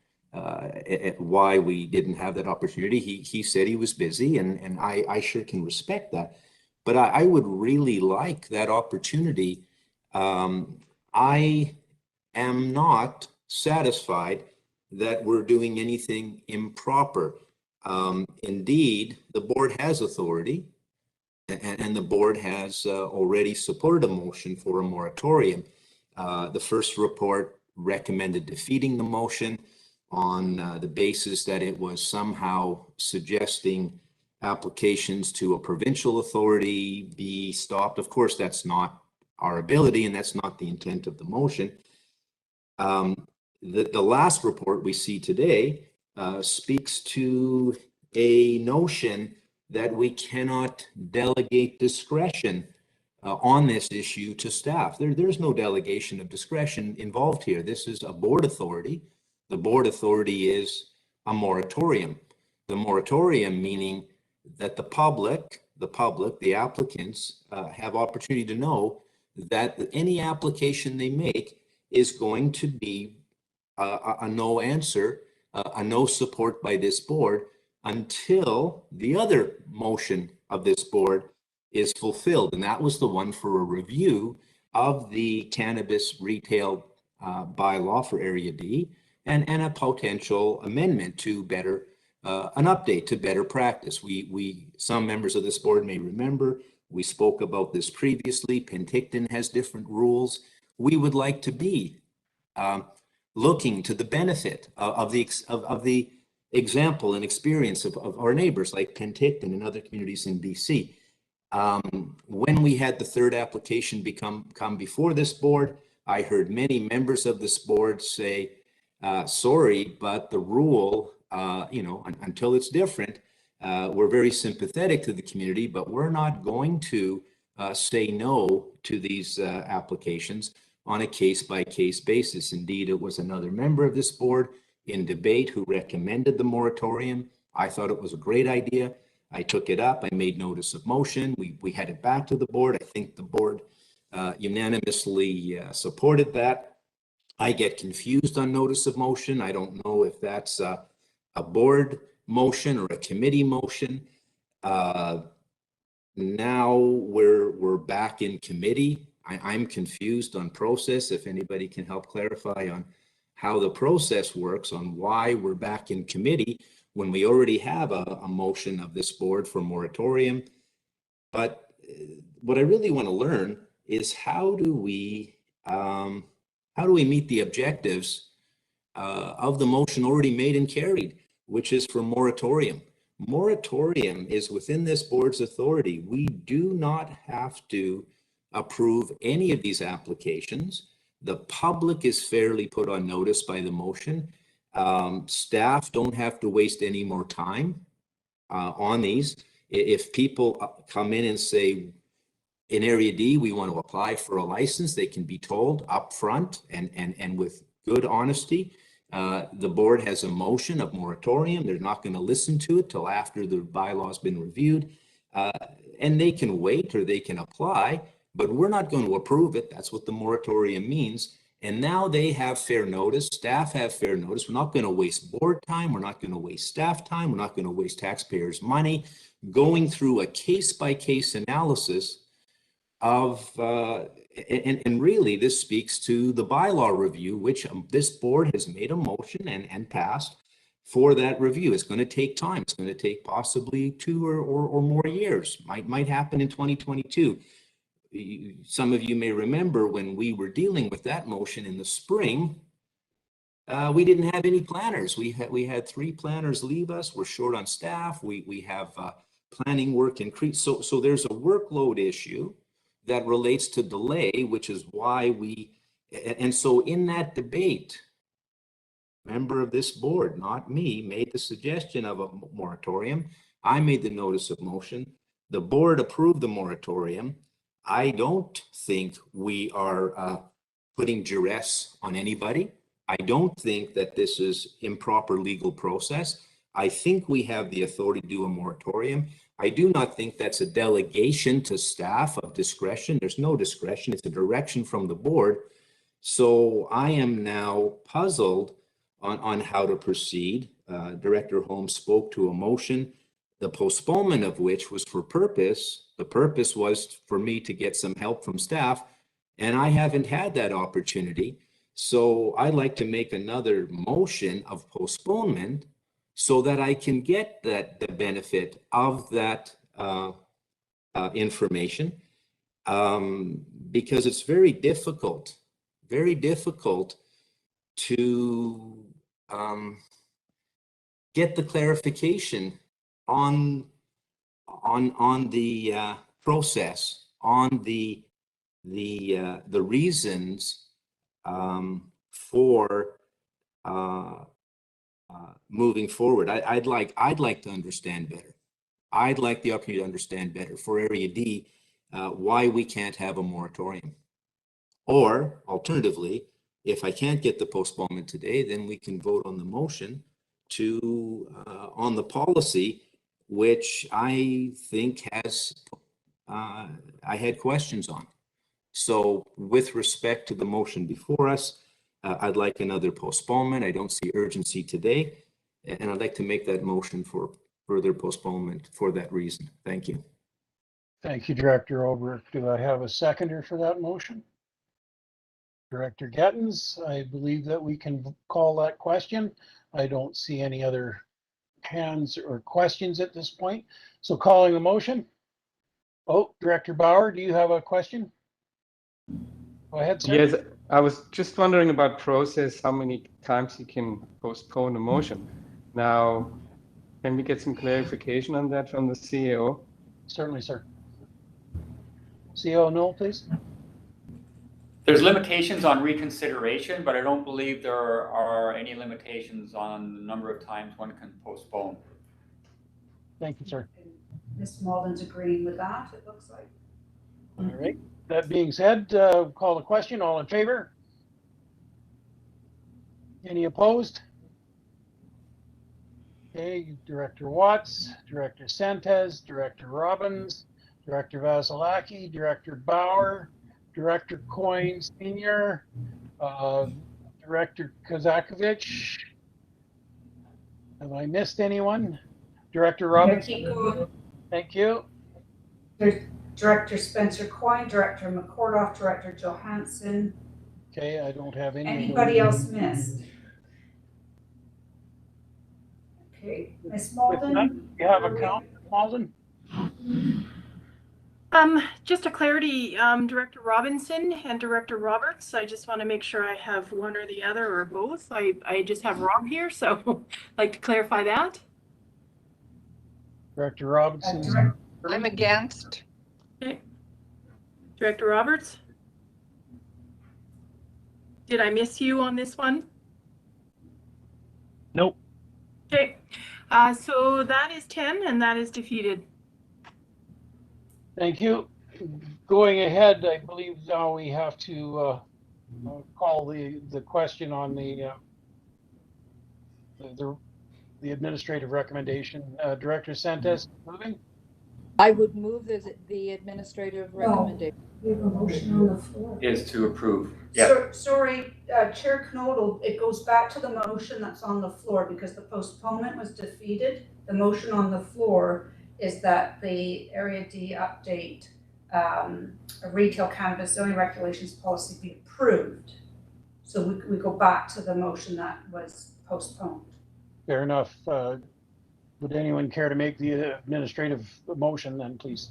why we didn't have that opportunity. He said he was busy, and I sure can respect that. But I would really like that opportunity. I am not satisfied that we're doing anything improper. Indeed, the board has authority, and the board has already supported a motion for a moratorium. The first report recommended defeating the motion on the basis that it was somehow suggesting applications to a provincial authority be stopped. Of course, that's not our ability, and that's not the intent of the motion. The last report we see today speaks to a notion that we cannot delegate discretion on this issue to staff. There's no delegation of discretion involved here. This is a board authority. The board authority is a moratorium. The moratorium meaning that the public, the applicants, have opportunity to know that any application they make is going to be a no answer, a no support by this board until the other motion of this board is fulfilled. And that was the one for a review of the cannabis retail bylaw for Area D and a potential amendment to better, an update to better practice. Some members of this board may remember, we spoke about this previously. Penticton has different rules. We would like to be looking to the benefit of the example and experience of our neighbors like Penticton and other communities in BC. When we had the third application come before this board, I heard many members of this board say, sorry, but the rule, until it's different, we're very sympathetic to the community, but we're not going to say no to these applications on a case-by-case basis. Indeed, it was another member of this board in debate who recommended the moratorium. I thought it was a great idea. I took it up. I made notice of motion. We had it back to the board. I think the board unanimously supported that. I get confused on notice of motion. I don't know if that's a board motion or a committee motion. Now we're back in committee. I'm confused on process. If anybody can help clarify on how the process works, on why we're back in committee when we already have a motion of this board for moratorium. But what I really want to learn is how do we meet the objectives of the motion already made and carried, which is for moratorium. Moratorium is within this board's authority. We do not have to approve any of these applications. The public is fairly put on notice by the motion. Staff don't have to waste any more time on these. If people come in and say, in Area D, we want to apply for a license, they can be told up front and with good honesty. The board has a motion of moratorium. They're not going to listen to it till after the bylaw has been reviewed. And they can wait or they can apply, but we're not going to approve it. That's what the moratorium means. And now they have fair notice. Staff have fair notice. We're not going to waste board time. We're not going to waste staff time. We're not going to waste taxpayers' money going through a case-by-case analysis of, and really this speaks to the bylaw review, which this board has made a motion and passed for that review. It's going to take time. It's going to take possibly 2 or more years. Might happen in 2022. Some of you may remember when we were dealing with that motion in the spring, we didn't have any planners. We had 3 planners leave us. We're short on staff. We have planning work increased. So there's a workload issue that relates to delay, which is why and so in that debate, member of this board, not me, made the suggestion of a moratorium. I made the notice of motion. The board approved the moratorium. I don't think we are putting duress on anybody. I don't think that this is improper legal process. I think we have the authority to do a moratorium. I do not think that's a delegation to staff of discretion. There's no discretion. It's a direction from the board. So I am now puzzled on how to proceed. Director Holmes spoke to a motion, the postponement of which was for purpose. The purpose was for me to get some help from staff, and I haven't had that opportunity. So I'd like to make another motion of postponement so that I can get the benefit of that information, because it's very difficult to get the clarification on the process, on the reasons for moving forward. I'd like to understand better. I'd like the opportunity to understand better for Area D why we can't have a moratorium. Or alternatively, if I can't get the postponement today, then we can vote on the motion to on the policy, which I think has I had questions on. So with respect to the motion before us, I'd like another postponement. I don't see urgency today, and I'd like to make that motion for further postponement for that reason. Thank you. Thank you, Director Olbrich. Do I have a seconder for that motion? Director Gettens, I believe that we can call that question. I don't see any other hands or questions at this point. So calling the motion. Oh, Director Bauer, do you have a question? Go ahead, sir. Yes, I was just wondering about process, how many times you can postpone a motion. Now, can we get some clarification on that from the CEO? Certainly, sir. CEO Newell, please. There's limitations on reconsideration, but I don't believe there are any limitations on the number of times one can postpone. Thank you, sir. Ms. Malden's agreeing with that, it looks like. All right. That being said, call the question. All in favor? Any opposed? Okay, Director Watts, Director Sentes, Director Robbins, Director Vasilaki, Director Bauer, Director Coyne Senior, Director Kozakovich. Have I missed anyone? Director Robbins? Keep going. Thank you. There's Director Spencer Coyne, Director McCordoff, Director Johansson. Okay, I don't have any. Anybody else missed? Okay, Ms. Malden? You have a count, Malden? Just a clarity, Director Robinson and Director Roberts. I just want to make sure I have one or the other or both. I just have Rob here, so I'd like to clarify that. Director Robinson. I'm against. Okay. Director Roberts? Did I miss you on this one? Nope. Okay, so that is 10 and that is defeated. Thank you. Going ahead, I believe now we have to call the question on the administrative recommendation. Director Sentes, moving? I would move the administrative recommendation. We have a motion on the floor. Is to approve. Yeah. So, sorry, Chair Knodel, it goes back to the motion that's on the floor because the postponement was defeated. The motion on the floor is that the Area D update retail cannabis zoning regulations policy be approved. So we go back to the motion that was postponed. Fair enough. Would anyone care to make the administrative motion then, please?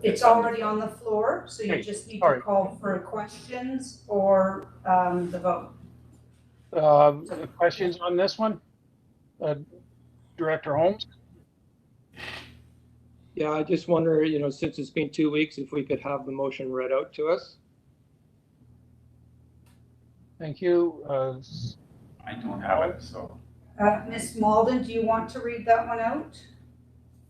It's already on the floor, so you just need to call for questions or the vote. Questions on this one? Director Holmes? Yeah, I just wonder, since it's been 2 weeks, if we could have the motion read out to us. Thank you. I don't have it, so. Ms. Malden, do you want to read that one out?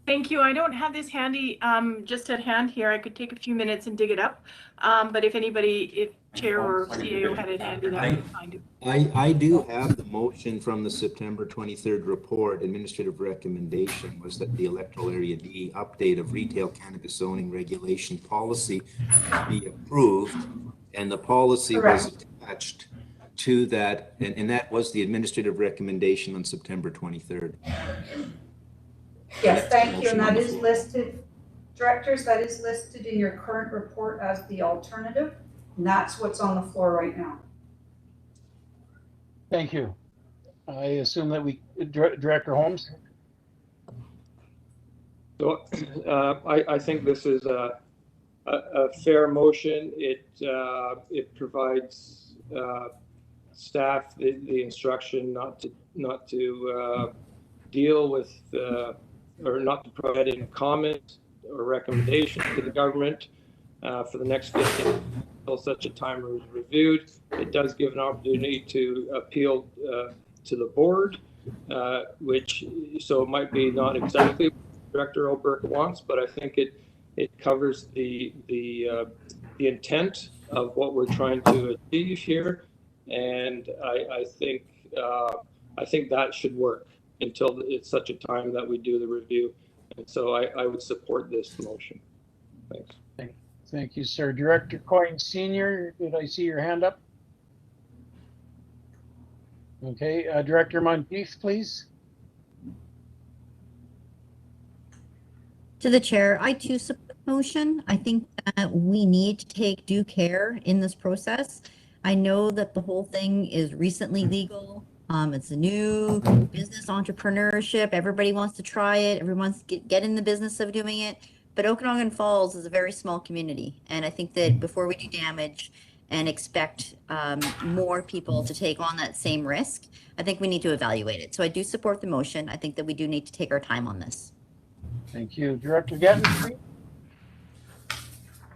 Thank you. I don't have this handy, just at hand here. I could take a few minutes and dig it up. But if Chair or CEO had it handy, that would be fine. I do have the motion from the September 23rd report. Administrative recommendation was that the electoral area D update of retail cannabis zoning regulation policy be approved, and the policy was attached to that, and that was the administrative recommendation on September 23rd. Yes, thank you, and that is listed, directors, that is listed in your current report as the alternative, and that's what's on the floor right now. Thank you. I assume that Director Holmes? So I think this is a fair motion. It provides staff the instruction not to deal with or not to provide any comment or recommendation to the government for the next 15 until such a time is reviewed. It does give an opportunity to appeal to the board, so it might be not exactly what Director Oberg wants, but I think it covers the intent of what we're trying to achieve here, and I think that should work until it's such a time that we do the review. And so I would support this motion. Thanks. Thank you, sir. Director Coyne Senior, did I see your hand up? Okay, Director Monteith, please. To the chair, I too support the motion. I think that we need to take due care in this process. I know that the whole thing is recently legal. It's a new business entrepreneurship. Everybody wants to try it. Everyone wants to get in the business of doing it. But Okanagan Falls is a very small community. And I think that before we do damage, and expect more people to take on that same risk, I think we need to evaluate it. So I do support the motion. I think that we do need to take our time on this. Thank you. Director Getton?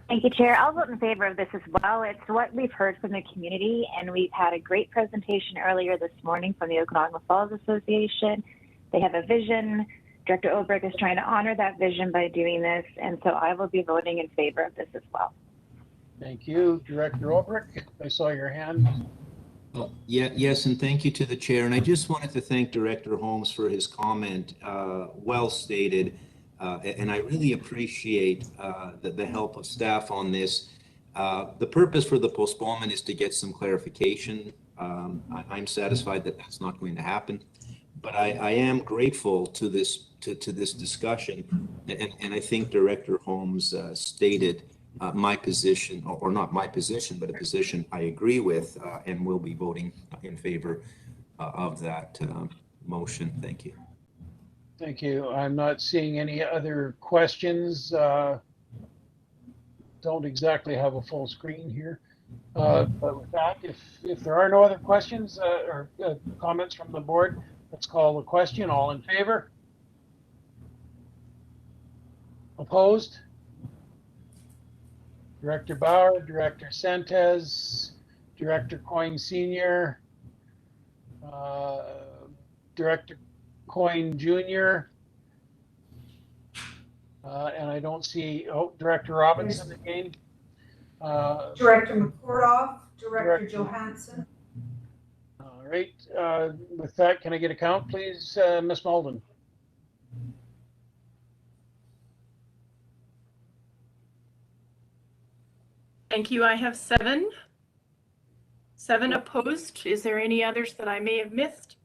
Thank you, Chair. I'll vote in favor of this as well. It's what we've heard from the community, and we've had a great presentation earlier this morning from the Okanagan Falls Association. They have a vision. Director Olbrich is trying to honor that vision by doing this, and so I will be voting in favor of this as well. Thank you. Director Olbrich, I saw your hand. Oh, yeah, yes, and thank you to the chair. And I just wanted to thank Director Holmes for his comment, well stated. And I really appreciate the help of staff on this. The purpose for the postponement is to get some clarification. I'm satisfied that that's not going to happen, but I am grateful to this discussion. And I think Director Holmes stated my position, or not my position, but a position I agree with, and will be voting in favor of that motion. Thank you. Thank you. I'm not seeing any other questions. Don't exactly have a full screen here. But with that, if there are no other questions or comments from the board, let's call the question. All in favor? Opposed? Director Bauer, Director Sentes, Director Coyne Sr., Director Coyne Jr., and I don't see, Director Robinson again. Director McCordoff, Director Johansson. All right, with that, can I get a count, please, Ms. Malden? Thank you. I have 7. 7 opposed. Is there any others that I may have missed?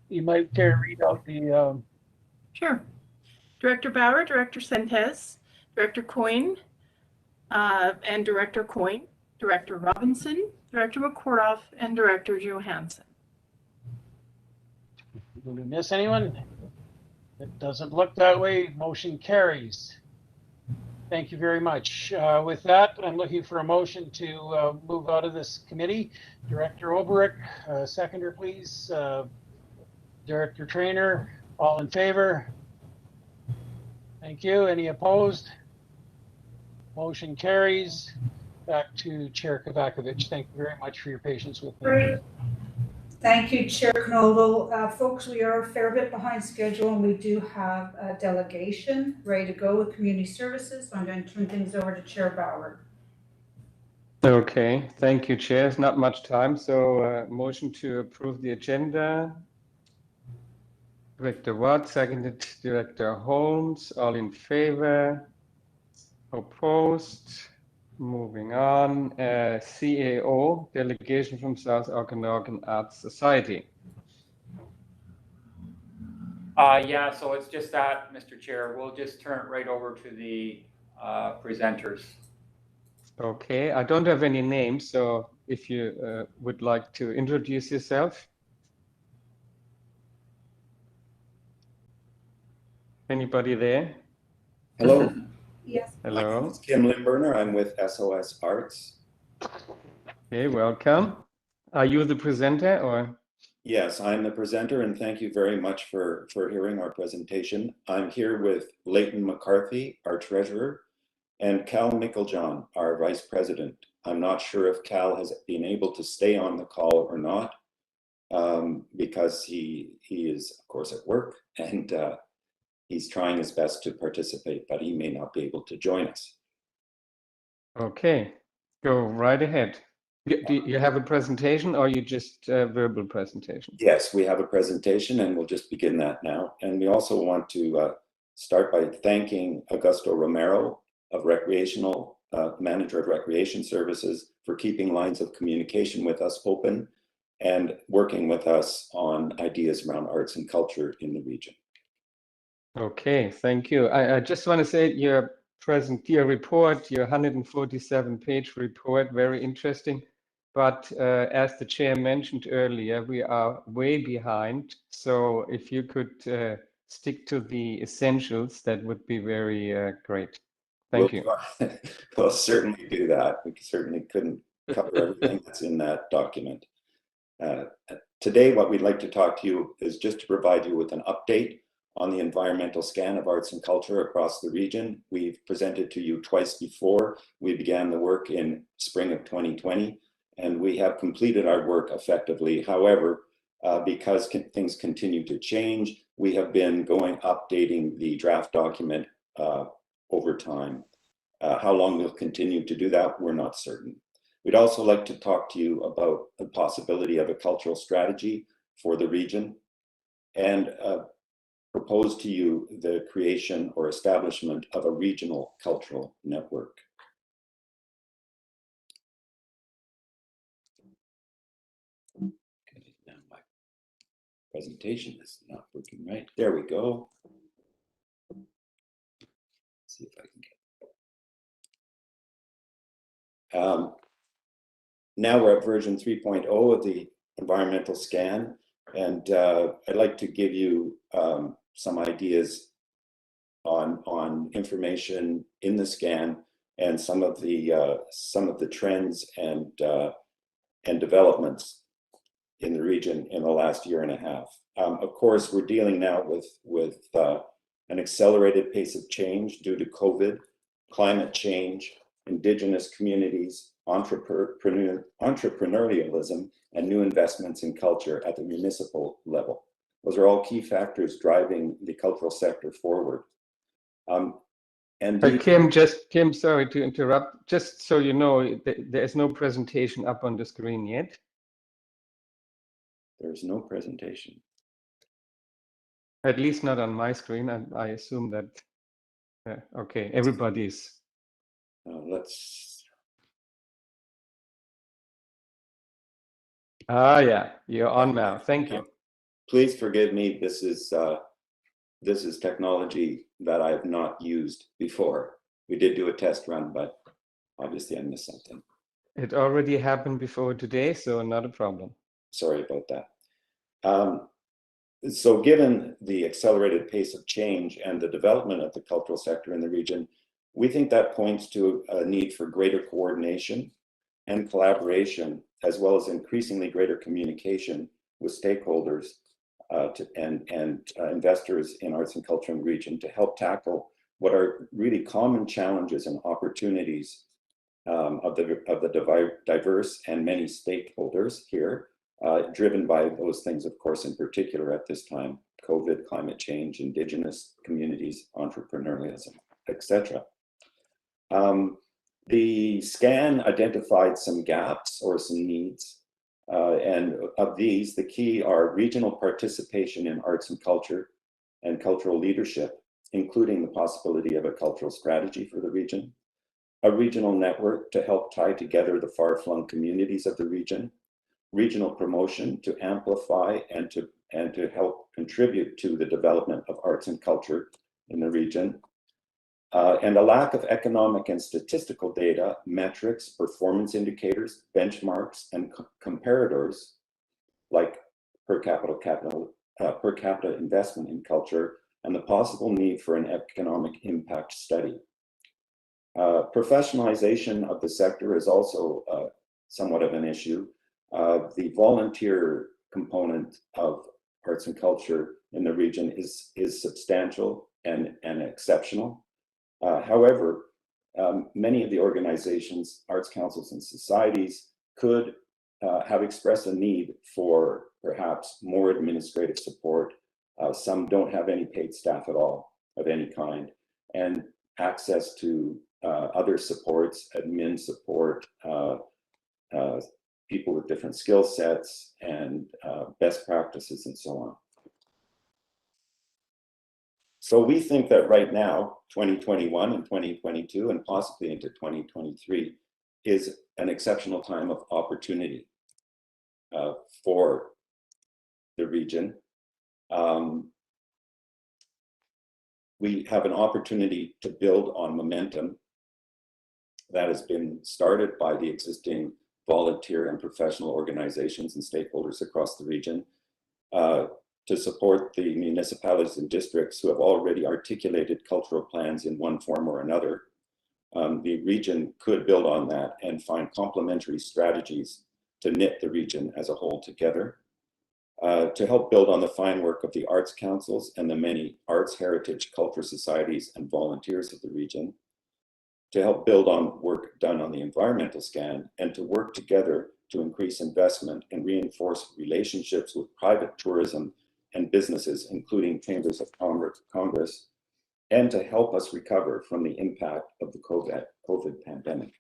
You might care to read out the... Sure. Director Bauer, Director Sentes, Director Coyne, and Director Coyne, Director Robinson, Director McCordoff, and Director Johansson. Did we miss anyone? It doesn't look that way. Motion carries. Thank you very much. With that, I'm looking for a motion to move out of this committee. Director Olbrich, seconder, please. Director Trainer, all in favor? Thank you. Any opposed? Motion carries. Back to Chair Kovacevic. Thank you very much for your patience with me. Great. Thank you, Chair Knoll. Folks, we are a fair bit behind schedule, and we do have a delegation ready to go with community services. So I'm going to turn things over to Chair Bauer. Okay, thank you, Chair. It's not much time, so motion to approve the agenda. Director Watt, seconded Director Holmes. All in favor? Opposed? Moving on. CAO, delegation from South Okanagan Arts Society. Yeah, so it's just that, Mr. Chair. We'll just turn it right over to the presenters. Okay, I don't have any names, so if you would like to introduce yourself. Anybody there? Hello. Yes. Hello. It's Kim Limburner. I'm with SOS Arts. Okay, welcome. Are you the presenter or? Yes, I'm the presenter, and thank you very much for hearing our presentation. I'm here with Leighton McCarthy, our treasurer, and Cal Mickeljohn, our vice president. I'm not sure if Cal has been able to stay on the call or not, because he is, of course, at work, and he's trying his best to participate, but he may not be able to join us. Okay, go right ahead. Do you have a presentation or you just a verbal presentation? Yes, we have a presentation and we'll just begin that now. And we also want to start by thanking Augusto Romero of Recreational, Manager of Recreation Services, for keeping lines of communication with us open and working with us on ideas around arts and culture in the region. Okay, thank you. I just want to say your report, your 147-page report, very interesting. But as the chair mentioned earlier, we are way behind. So if you could stick to the essentials, that would be very great. Thank you. We'll certainly do that. We certainly couldn't cover everything that's in that document. Today, what we'd like to talk to you is just to provide you with an update on the environmental scan of arts and culture across the region. We've presented to you twice before. We began the work in spring of 2020, and we have completed our work effectively. However, because things continue to change, we have been updating the draft document over time. How long we'll continue to do that, we're not certain. We'd also like to talk to you about the possibility of a cultural strategy for the region and propose to you the creation or establishment of a regional cultural network. Okay, now my presentation is not working right. There we go. Let's see if I can get now we're at version 3.0 of the environmental scan, and I'd like to give you some ideas on information in the scan and some of the trends and developments in the region in the last year and a half. Of course, we're dealing now with an accelerated pace of change due to COVID, climate change, Indigenous communities, entrepreneurialism, and new investments in culture at the municipal level. Those are all key factors driving the cultural sector forward. Kim, sorry to interrupt. Just so you know, there is no presentation up on the screen yet. There's no presentation. At least not on my screen. I assume that, okay, everybody's. Yeah, you're on now. Thank you. Please forgive me. This is technology that I have not used before. We did do a test run, but obviously I missed something. It already happened before today, so not a problem. Sorry about that. So given the accelerated pace of change and the development of the cultural sector in the region, we think that points to a need for greater coordination and collaboration, as well as increasingly greater communication with stakeholders and investors in arts and culture in the region to help tackle what are really common challenges and opportunities of the diverse and many stakeholders here, driven by those things, of course, in particular at this time: COVID, climate change, Indigenous communities, entrepreneurialism, etc. The scan identified some gaps or some needs, and of these, the key are regional participation in arts and culture and cultural leadership, including the possibility of a cultural strategy for the region, a regional network to help tie together the far-flung communities of the region, regional promotion to amplify and to help contribute to the development of arts and culture in the region, and a lack of economic and statistical data, metrics, performance indicators, benchmarks, and comparators like per capita investment in culture, and the possible need for an economic impact study. Professionalization of the sector is also somewhat of an issue. The volunteer component of arts and culture in the region is substantial and exceptional. However, many of the organizations, arts councils, and societies could have expressed a need for perhaps more administrative support. Some don't have any paid staff at all of any kind, and access to other supports, admin support, people with different skill sets, and best practices, and so on. So we think that right now, 2021 and 2022, and possibly into 2023, is an exceptional time of opportunity for the region. We have an opportunity to build on momentum that has been started by the existing volunteer and professional organizations and stakeholders across the region, to support the municipalities and districts who have already articulated cultural plans in one form or another, the region could build on that and find complementary strategies to knit the region as a whole together, to help build on the fine work of the arts councils and the many arts, heritage, culture societies, and volunteers of the region, to help build on work done on the environmental scan, and to work together to increase investment and reinforce relationships with private tourism and businesses, including chambers of Congress, and to help us recover from the impact of the COVID pandemic.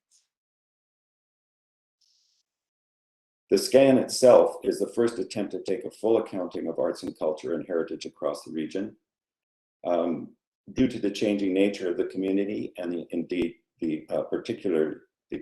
The scan itself is the first attempt to take a full accounting of arts and culture and heritage across the region. Due to the changing nature of the community and indeed the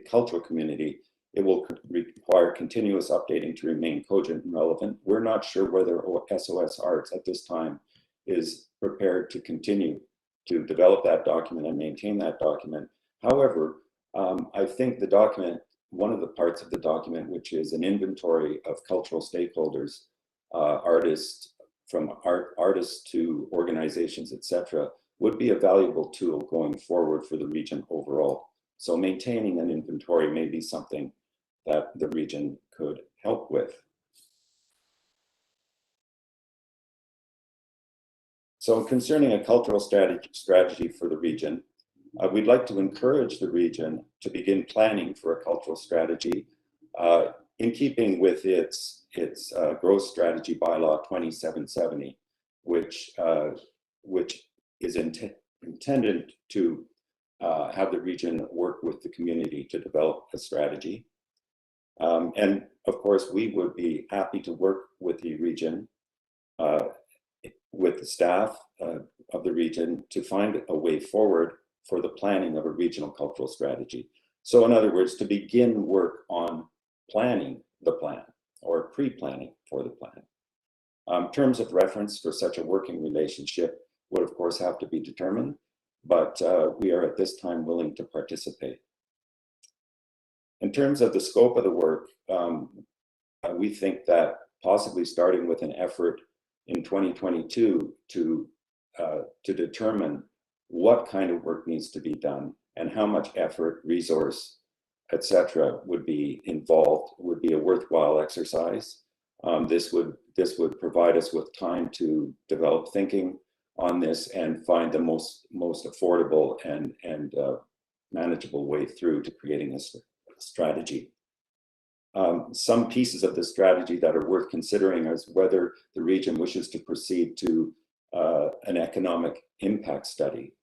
cultural community, it will require continuous updating to remain cogent and relevant. We're not sure whether SOS Arts at this time is prepared to continue to develop that document and maintain that document. However, I think the document, one of the parts of the document, which is an inventory of cultural stakeholders, artists, from artists to organizations, etc., would be a valuable tool going forward for the region overall. So maintaining an inventory may be something that the region could help with. So concerning a cultural strategy for the region, we'd like to encourage the region to begin planning for a cultural strategy in keeping with its growth strategy bylaw 2770, which is intended to have the region work with the community to develop a strategy. And of course, we would be happy to work with the region, with the staff of the region, to find a way forward for the planning of a regional cultural strategy. So in other words, to begin work on planning the plan or pre-planning for the plan. Terms of reference for such a working relationship would of course have to be determined, but we are at this time willing to participate. In terms of the scope of the work, we think that possibly starting with an effort in 2022 to determine what kind of work needs to be done and how much effort, resource, etc., would be involved would be a worthwhile exercise. This would provide us with time to develop thinking on this and find the most affordable and manageable way through to creating a strategy. Some pieces of the strategy that are worth considering is whether the region wishes to proceed to an economic impact study.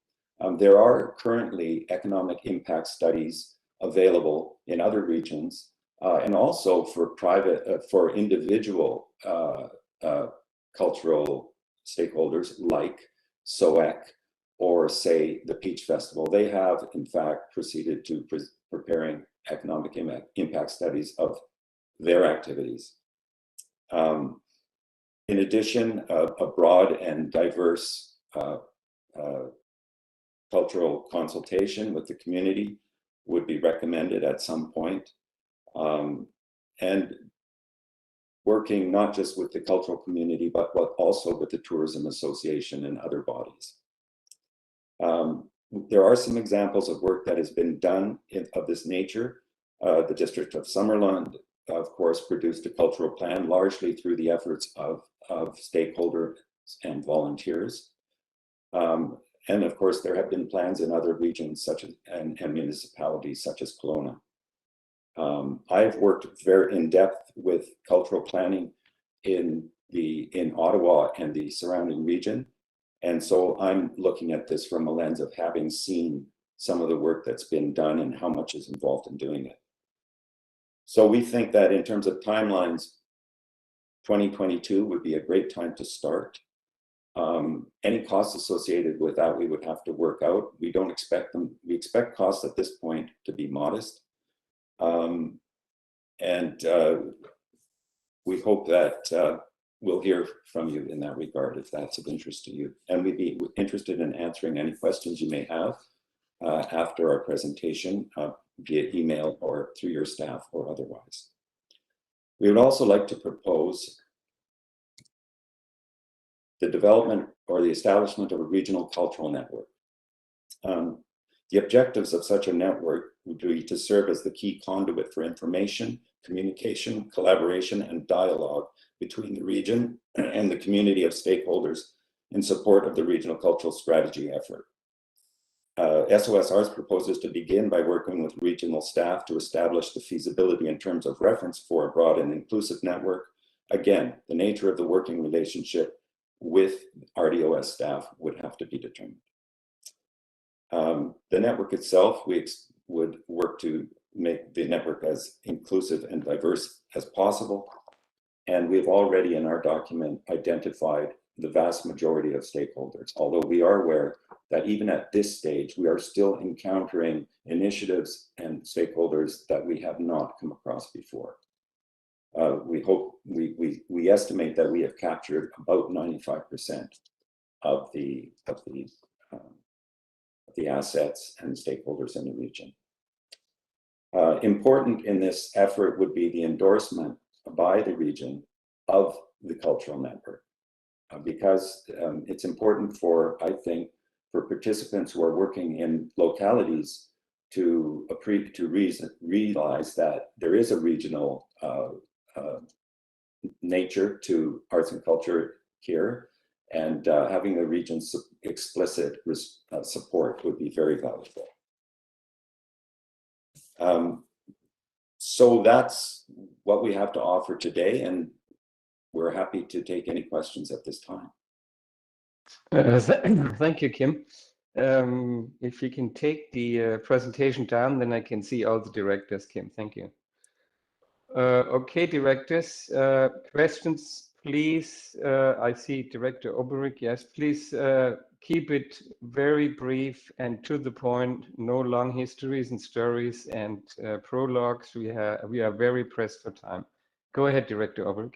There are currently economic impact studies available in other regions, and also for individual cultural stakeholders like SOEC or say the Peach Festival. They have in fact proceeded to preparing economic impact studies of their activities. In addition, a broad and diverse cultural consultation with the community would be recommended at some point. And working not just with the cultural community, but also with the Tourism Association and other bodies. There are some examples of work that has been done of this nature. The District of Summerland, of course, produced a cultural plan largely through the efforts of stakeholders and volunteers. And of course, there have been plans in other regions such as and municipalities such as Kelowna. I've worked very in depth with cultural planning in Ottawa and the surrounding region. And so I'm looking at this from a lens of having seen some of the work that's been done and how much is involved in doing it. So we think that in terms of timelines, 2022 would be a great time to start. Any costs associated with that we would have to work out. We don't expect them. We expect costs at this point to be modest. We hope that we'll hear from you in that regard if that's of interest to you. And we'd be interested in answering any questions you may have after our presentation via email or through your staff or otherwise. We would also like to propose the development or the establishment of a regional cultural network. The objectives of such a network would be to serve as the key conduit for information, communication, collaboration, and dialogue between the region and the community of stakeholders in support of the regional cultural strategy effort. SOSRs proposes to begin by working with regional staff to establish the feasibility in terms of reference for a broad and inclusive network. Again, the nature of the working relationship with RDOS staff would have to be determined. The network itself, we would work to make the network as inclusive and diverse as possible. And we've already in our document identified the vast majority of stakeholders, although we are aware that even at this stage, we are still encountering initiatives and stakeholders that we have not come across before. We estimate that we have captured about 95% of the assets and stakeholders in the region. Important in this effort would be the endorsement by the region of the cultural network, because it's important for, I think, for participants who are working in localities to realize that there is a regional nature to arts and culture here, and having the region's explicit support would be very valuable. So that's what we have to offer today, and we're happy to take any questions at this time. Thank you, Kim. If you can take the presentation down, then I can see all the directors, Kim. Thank you. Okay, directors, questions, please. I see Director Oberick. Yes, please keep it very brief and to the point. No long histories and stories and prologues. We are very pressed for time. Go ahead, Director Oberick.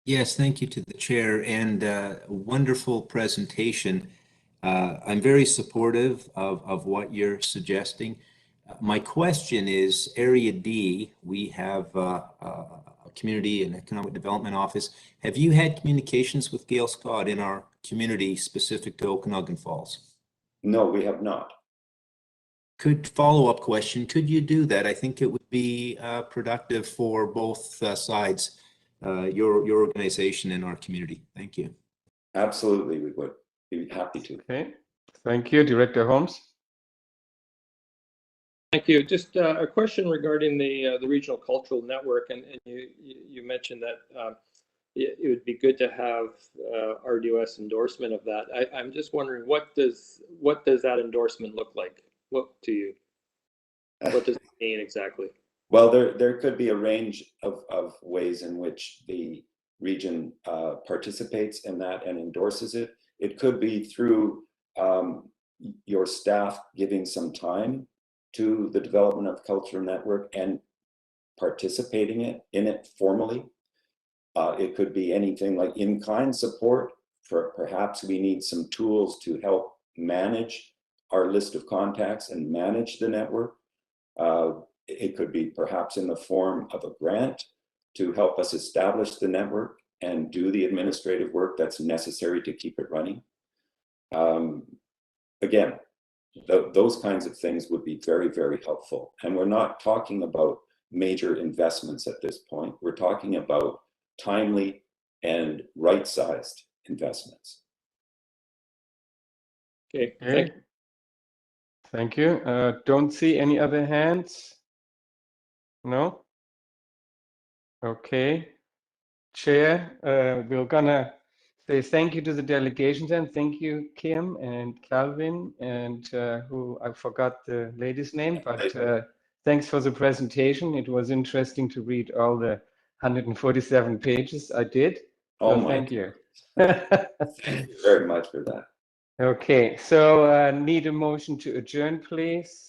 Yes, thank you to the chair, and wonderful presentation. I'm very supportive of what you're suggesting. My question is, Area D, we have a Community and Economic Development Office. Have you had communications with Gail Scott in our community specific to Okanagan Falls? No, we have not. Follow-up question, could you do that? I think it would be productive for both sides, your organization and our community. Thank you. Absolutely, we would be happy to. Okay, thank you, Director Holmes. Thank you. Just a question regarding the regional cultural network, and you mentioned that it would be good to have RDOS endorsement of that. I'm just wondering, what does that endorsement look like? What to you? What does it mean exactly? Well, there could be a range of ways in which the region participates in that and endorses it. It could be through your staff giving some time to the development of cultural network and participating in it formally. It could be anything like in-kind support. For perhaps we need some tools to help manage our list of contacts and manage the network. It could be perhaps in the form of a grant to help us establish the network and do the administrative work that's necessary to keep it running. Again, those kinds of things would be very, very helpful. And we're not talking about major investments at this point. We're talking about timely and right-sized investments. Okay, thank you. Thank you. Don't see any other hands? No? Okay. Chair, we're gonna say thank you to the delegations, and thank you, Kim and Calvin, and who I forgot the lady's name, but thanks for the presentation. It was interesting to read all the 147 pages. I did. Oh, so thank you. Thank you very much for that. Okay, so need a motion to adjourn, please.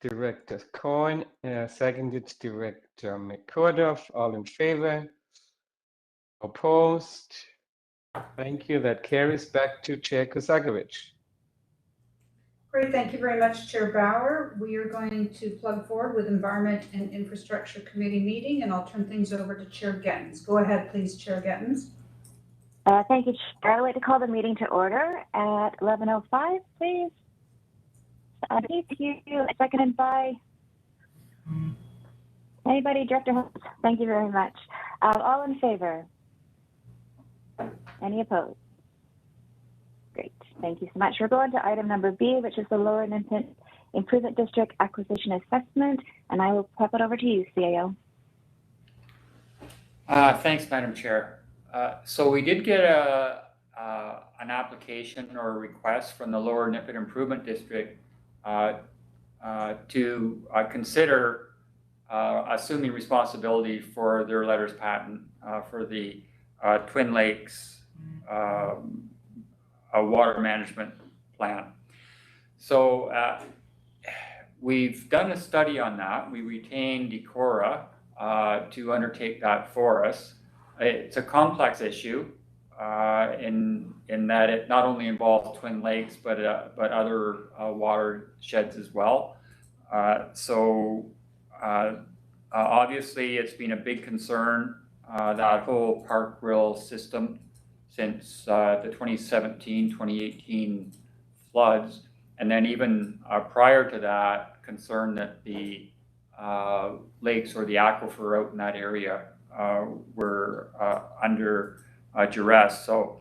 Director Coyne, seconded Director McCordoff. All in favor? Opposed? Thank you. That carries. Back to Chair Kozakovich. Great, thank you very much, Chair Bauer. We are going to plug forward with Environment and Infrastructure Committee meeting, and I'll turn things over to Chair Gettens. Go ahead, please, Chair Gettens. Thank you, Chair. I'd like to call the meeting to order at 11:05, please. Thank you. Seconded by anybody? Director Holmes. Thank you very much. All in favor? Any opposed? Great. Thank you so much. We're going to item number B, which is the Lower Improvement District Acquisition Assessment, and I will pop it over to you, CAO. Thanks, Madam Chair. So we did get an application or a request from the Lower Nipit Improvement District to consider assuming responsibility for their letters patent for the Twin Lakes water management plan. So we've done a study on that. We retained ECORA to undertake that for us. It's a complex issue in that it not only involves Twin Lakes but other watersheds as well. Obviously, it's been a big concern, that whole Park Grill system since the 2017-2018 floods, and then even prior to that, concern that the lakes or the aquifer out in that area were under duress. So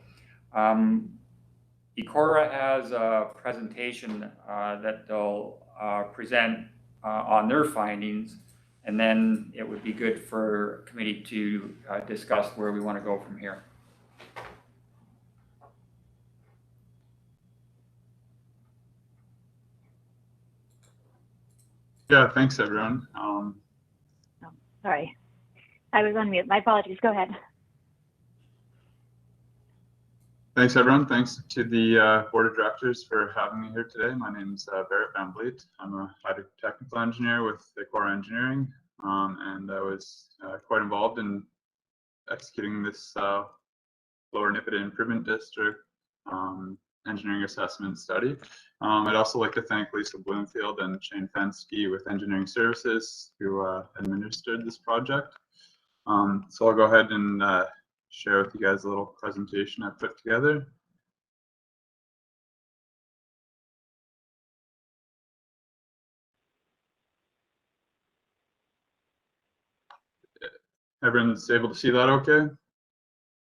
ECORA has a presentation that they'll present on their findings, and then it would be good for committee to discuss where we want to go from here. Yeah, thanks everyone. Sorry, I was on mute. My apologies. Go ahead. Thanks everyone. Thanks to the Board of Directors for having me here today. My name is Barrett Van Vliet. I'm a hydrotechnical engineer with ECORA Engineering, and I was quite involved in executing this Lower Nipit Improvement District engineering assessment study. I'd also like to thank Lisa Bloomfield and Shane Fensky with Engineering Services who administered this project. So I'll go ahead and share with you guys a little presentation I put together. Everyone's able to see that okay?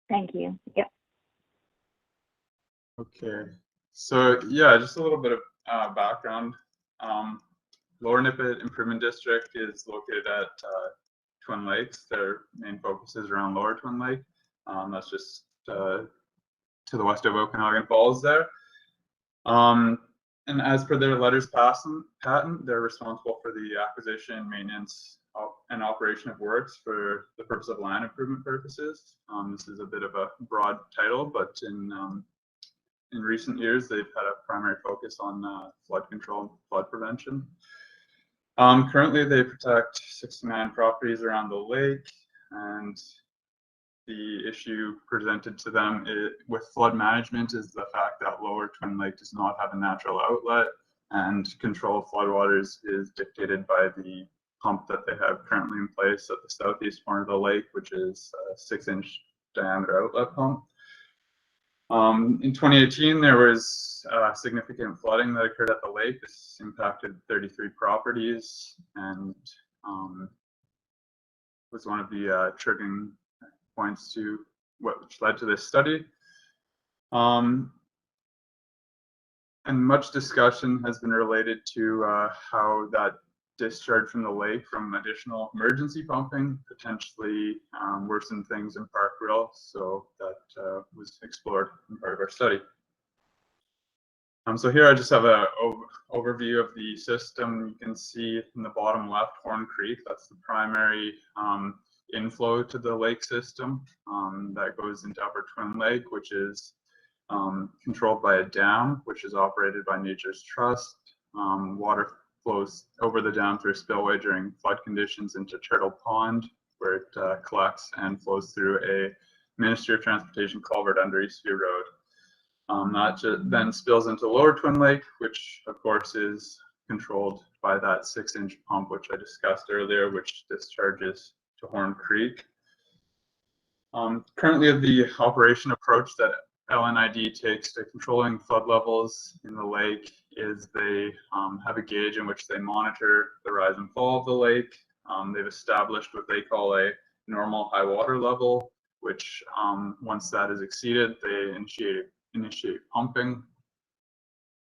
Thank you. Yep. Okay, so yeah, just a little bit of background. Lower Nipit Improvement District is located at Twin Lakes. Their main focus is around Lower Twin Lake. That's just to the west of Okanagan Falls there. And as per their letters patent, they're responsible for the acquisition, maintenance, and operation of works for the purpose of land improvement purposes. This is a bit of a broad title, but in recent years, they've had a primary focus on flood control and flood prevention. Currently, they protect 69 properties around the lake, and the issue presented to them with flood management is the fact that Lower Twin Lake does not have a natural outlet, and control of floodwaters is dictated by the pump that they have currently in place at the southeast corner of the lake, which is a 6-inch diameter outlet pump. In 2018, there was significant flooding that occurred at the lake. This impacted 33 properties and was one of the triggering points to which led to this study. And much discussion has been related to how that discharge from the lake from additional emergency pumping potentially worsened things in Park Grill. So that was explored in part of our study. So here I just have an overview of the system. You can see in the bottom left, Horn Creek. That's the primary inflow to the lake system that goes into Upper Twin Lake, which is controlled by a dam, which is operated by Nature's Trust. Water flows over the dam through a spillway during flood conditions into Turtle Pond, where it collects and flows through a Ministry of Transportation culvert under Eastview Road. That then spills into Lower Twin Lake, which of course is controlled by that 6-inch pump, which I discussed earlier, which discharges to Horn Creek. Currently, the operation approach that LNID takes to controlling flood levels in the lake is they have a gauge in which they monitor the rise and fall of the lake. They've established what they call a normal high water level, which once that is exceeded, they initiate pumping.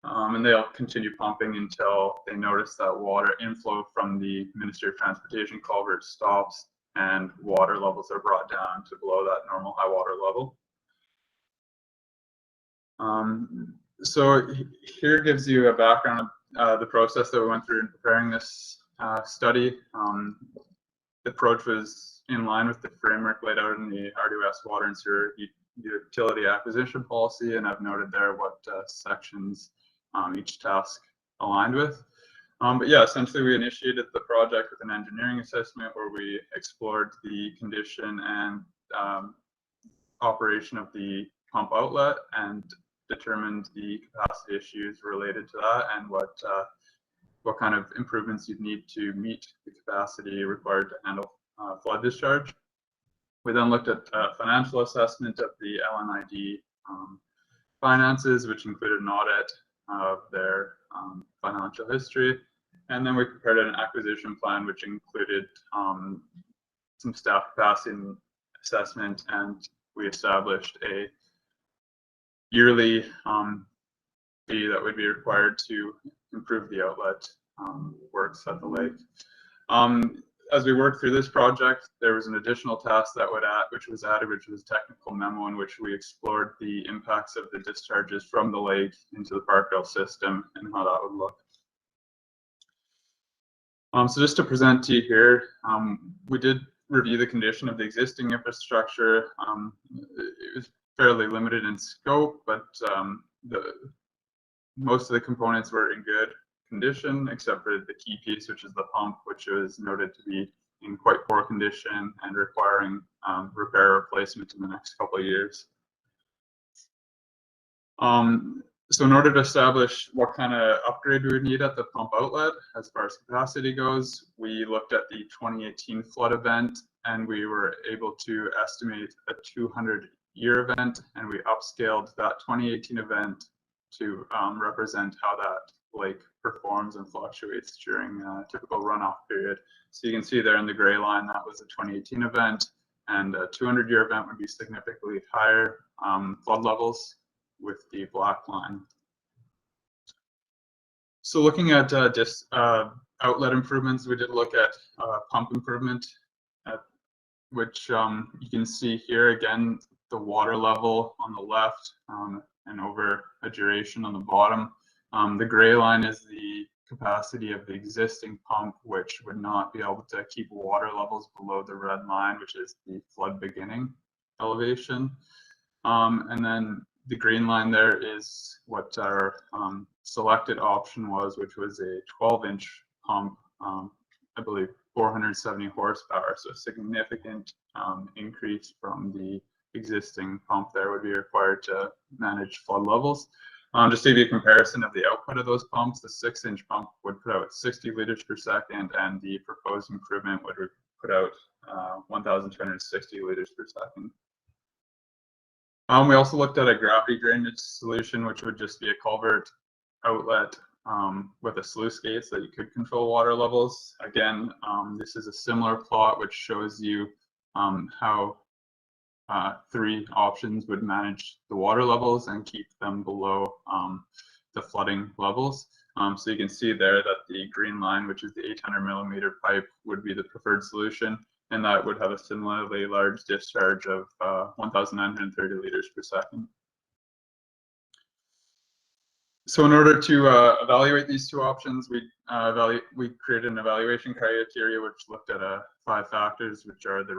And they'll continue pumping until they notice that water inflow from the Ministry of Transportation culvert stops and water levels are brought down to below that normal high water level. So here gives you a background of the process that we went through in preparing this study. The approach was in line with the framework laid out in the RDOS water and sewer utility acquisition policy, and I've noted there what sections each task aligned with. But yeah, essentially we initiated the project with an engineering assessment where we explored the condition and operation of the pump outlet and determined the capacity issues related to that and what kind of improvements you'd need to meet the capacity required to handle flood discharge. We then looked at financial assessment of the LNID finances, which included an audit of their financial history. And then we prepared an acquisition plan, which included some staff capacity assessment, and we established a yearly fee that would be required to improve the outlet works at the lake. As we worked through this project, there was an additional task that which was added, which was a technical memo in which we explored the impacts of the discharges from the lake into the Parkdale system and how that would look. So just to present to you here, we did review the condition of the existing infrastructure. It was fairly limited in scope, but most of the components were in good condition, except for the key piece, which is the pump, which was noted to be in quite poor condition and requiring repair or replacement in the next couple of years. So in order to establish what kind of upgrade we would need at the pump outlet as far as capacity goes, we looked at the 2018 flood event and we were able to estimate a 200-year event, and we upscaled that 2018 event to represent how that lake performs and fluctuates during a typical runoff period. So you can see there in the gray line, that was a 2018 event, and a 200-year event would be significantly higher flood levels with the black line. So looking at outlet improvements, we did look at pump improvement, which you can see here again, the water level on the left and over a duration on the bottom. The gray line is the capacity of the existing pump, which would not be able to keep water levels below the red line, which is the flood beginning elevation. And then the green line there is what our selected option was, which was a 12-inch pump, I believe 470 horsepower, so a significant increase from the existing pump there would be required to manage flood levels. Just to give you a comparison of the output of those pumps, the 6-inch pump would put out 60 liters per second, and the proposed improvement would put out 1,260 liters per second. We also looked at a gravity drainage solution, which would just be a culvert outlet with a sluice gate so that you could control water levels. Again, this is a similar plot which shows you how 3 options would manage the water levels and keep them below the flooding levels. So you can see there that the green line, which is the 800 millimeter pipe, would be the preferred solution, and that would have a similarly large discharge of 1,930 liters per second. So in order to evaluate these 2 options, we created an evaluation criteria which looked at 5 factors, which are the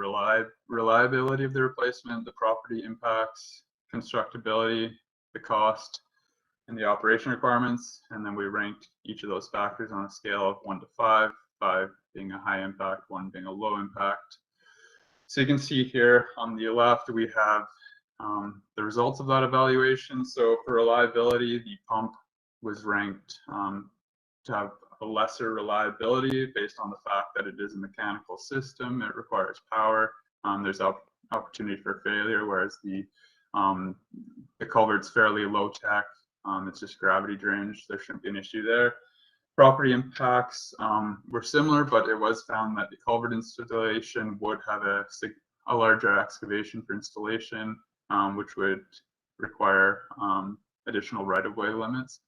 reliability of the replacement, the property impacts, constructability, the cost, and the operation requirements. And then we ranked each of those factors on a scale of 1 to 5, 5 being a high impact, 1 being a low impact. So you can see here on the left, we have the results of that evaluation. So for reliability, the pump was ranked to have a lesser reliability based on the fact that it is a mechanical system. It requires power. There's opportunity for failure, whereas the The culvert's fairly low tech. It's just gravity drainage. There shouldn't be an issue there. Property impacts were similar, but it was found that the culvert installation would have a larger excavation for installation, which would require additional right-of-way limits.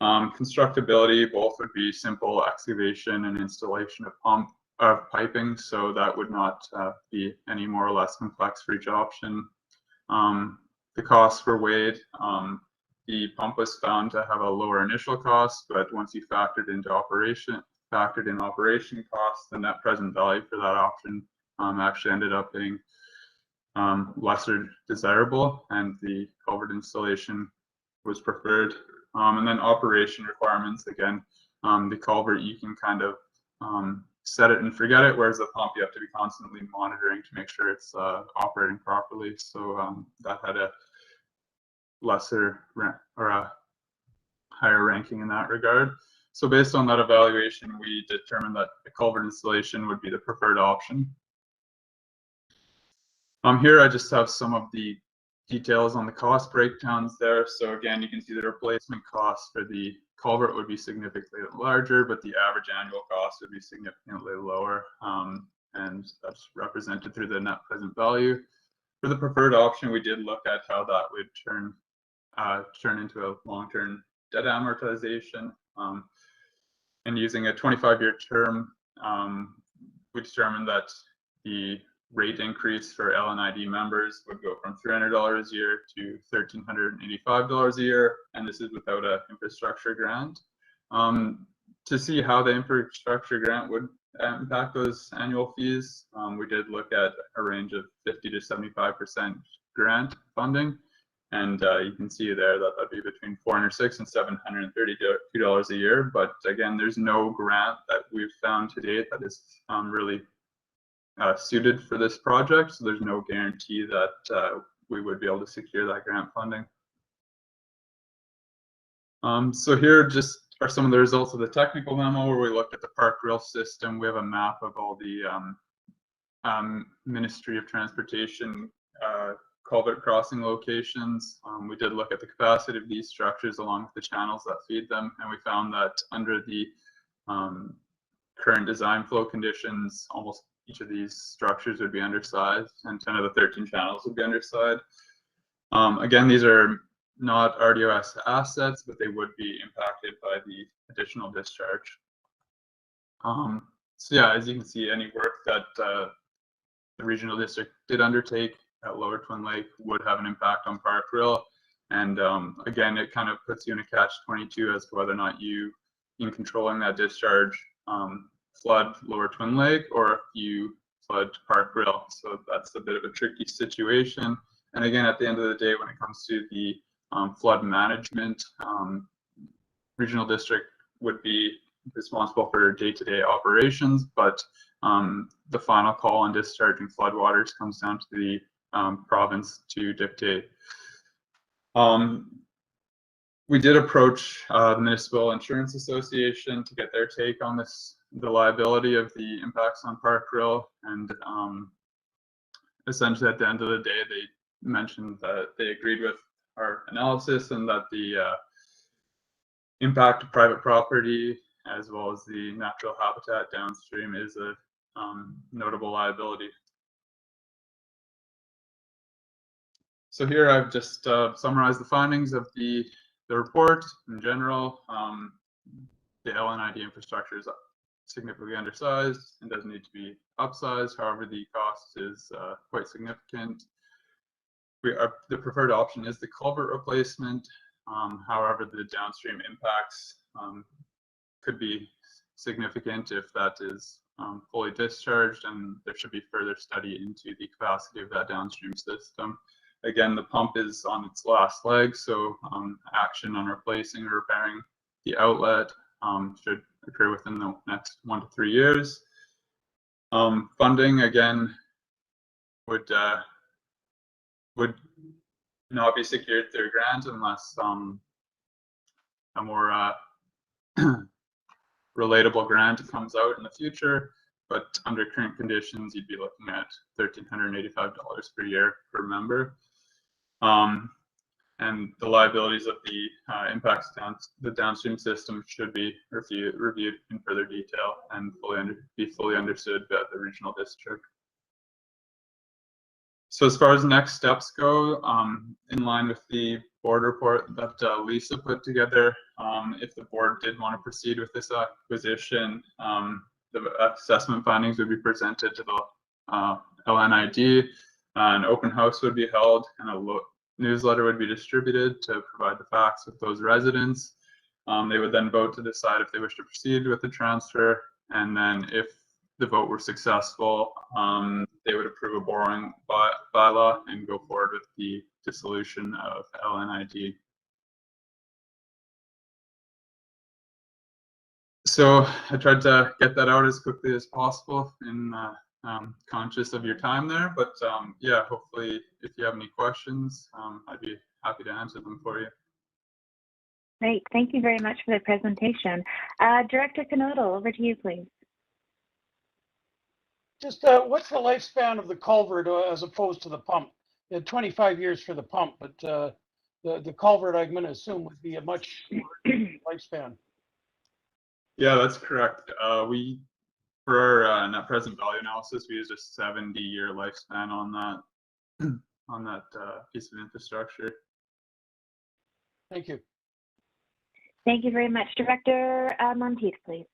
Constructability, both would be simple excavation and installation of piping, so that would not be any more or less complex for each option. The costs were weighed. The pump was found to have a lower initial cost, but once you factored in operation costs, the net present value for that option actually ended up being lesser desirable, and the culvert installation was preferred. And then operation requirements, again, the culvert, you can kind of set it and forget it, whereas the pump, you have to be constantly monitoring to make sure it's operating properly. So that had a lesser or a higher ranking in that regard. So based on that evaluation, we determined that the culvert installation would be the preferred option. Here I just have some of the details on the cost breakdowns there. So again, you can see the replacement cost for the culvert would be significantly larger, but the average annual cost would be significantly lower. And that's represented through the net present value. For the preferred option, we did look at how that would turn into a long-term debt amortization. And using a 25-year term, we determined that the rate increase for LNID members would go from $300 a year to $1,385 a year, and this is without an infrastructure grant. To see how the infrastructure grant would impact those annual fees, we did look at a range of 50 to 75% grant funding, and you can see there that that'd be between $406 and $732 a year. But again, there's no grant that we've found to date that is really suited for this project, so there's no guarantee that we would be able to secure that grant funding. So here just are some of the results of the technical memo where we looked at the park rail system. We have a map of all the Ministry of Transportation culvert crossing locations. We did look at the capacity of these structures along with the channels that feed them, and we found that under the current design flow conditions, almost each of these structures would be undersized, and 10 of the 13 channels would be undersized. Again, these are not RDOS assets, but they would be impacted by the additional discharge. So yeah, as you can see, any work that the regional district did undertake at Lower Twin Lake would have an impact on Park Rail. And again, it kind of puts you in a catch-22 as to whether or not you, in controlling that discharge, flood Lower Twin Lake or if you flood Park Rail. So that's a bit of a tricky situation. And again, at the end of the day, when it comes to the flood management, regional district would be responsible for day-to-day operations, but the final call on discharging floodwaters comes down to the province to dictate. We did approach the Municipal Insurance Association to get their take on this, the liability of the impacts on Park Rail, and essentially at the end of the day, they mentioned that they agreed with our analysis and that the impact of private property as well as the natural habitat downstream is a notable liability. So here I've just summarized the findings of the report in general. The LNID infrastructure is significantly undersized and doesn't need to be upsized. However, the cost is quite significant. The preferred option is the culvert replacement. However, the downstream impacts could be significant if that is fully discharged, and there should be further study into the capacity of that downstream system. Again, the pump is on its last leg, so action on replacing or repairing the outlet should occur within the next 1 to 3 years. Funding, again, would not be secured through a grant unless a more relatable grant comes out in the future. But under current conditions, you'd be looking at $1,385 per year per member. And the liabilities of the impacts down the downstream system should be reviewed in further detail and be fully understood by the regional district. So as far as next steps go, in line with the board report that Lisa put together, if the board did want to proceed with this acquisition, the assessment findings would be presented to the LNID, an open house would be held, and a newsletter would be distributed to provide the facts with those residents. They would then vote to decide if they wish to proceed with the transfer, and then if the vote were successful, they would approve a borrowing bylaw and go forward with the dissolution of LNID. So I tried to get that out as quickly as possible, and conscious of your time there, but yeah, hopefully if you have any questions, I'd be happy to answer them for you. Great, thank you very much for the presentation. Director Knodel, over to you, please. Just what's the lifespan of the culvert as opposed to the pump? 25 years for the pump, but the culvert, I'm going to assume, would be a much shorter lifespan. Yeah, that's correct. For our net present value analysis, we used a 70-year lifespan on that piece of infrastructure. Thank you. Thank you very much. Director Monteith, please.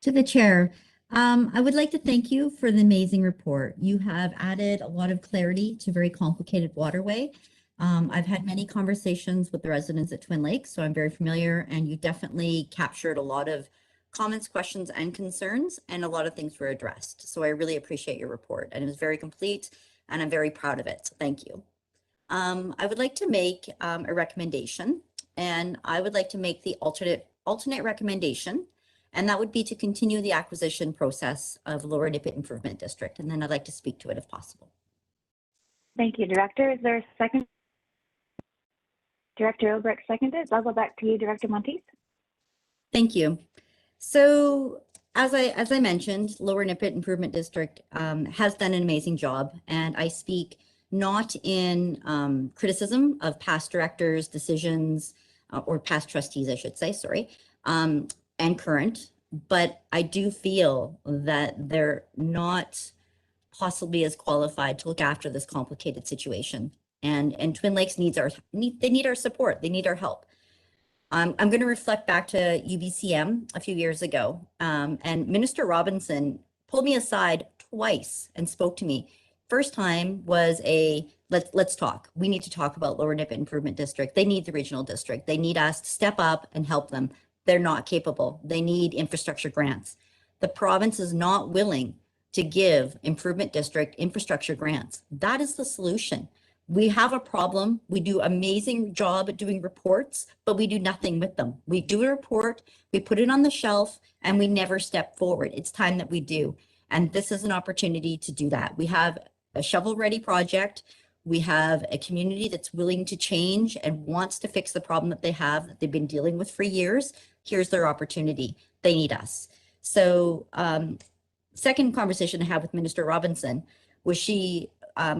To the chair, I would like to thank you for the amazing report. You have added a lot of clarity to a very complicated waterway. I've had many conversations with the residents at Twin Lakes, so I'm very familiar, and you definitely captured a lot of comments, questions, and concerns, and a lot of things were addressed. So I really appreciate your report, and it was very complete, and I'm very proud of it. So thank you. I would like to make a recommendation, and I would like to make the alternate recommendation, and that would be to continue the acquisition process of Lower Nippit Improvement District, and then I'd like to speak to it if possible. Thank you, Director. Is there a second? Director Obrecht seconded. I'll go back to you, Director Monteith. Thank you. So as I mentioned, Lower Nippit Improvement District has done an amazing job, and I speak not in criticism of past directors' decisions or past trustees, I should say, sorry, and current, but I do feel that they're not possibly as qualified to look after this complicated situation. And Twin Lakes needs our support. They need our help. I'm going to reflect back to UBCM a few years ago, and Minister Robinson pulled me aside twice and spoke to me. First time was let's talk. We need to talk about Lower Nippit Improvement District. They need the regional district. They need us to step up and help them. They're not capable. They need infrastructure grants. The province is not willing to give Improvement District infrastructure grants. That is the solution. We have a problem. We do an amazing job at doing reports, but we do nothing with them. We do a report, we put it on the shelf, and we never step forward. It's time that we do. And this is an opportunity to do that. We have a shovel-ready project. We have a community that's willing to change and wants to fix the problem that they have, that they've been dealing with for years. Here's their opportunity. They need us. So second conversation I had with Minister Robinson was she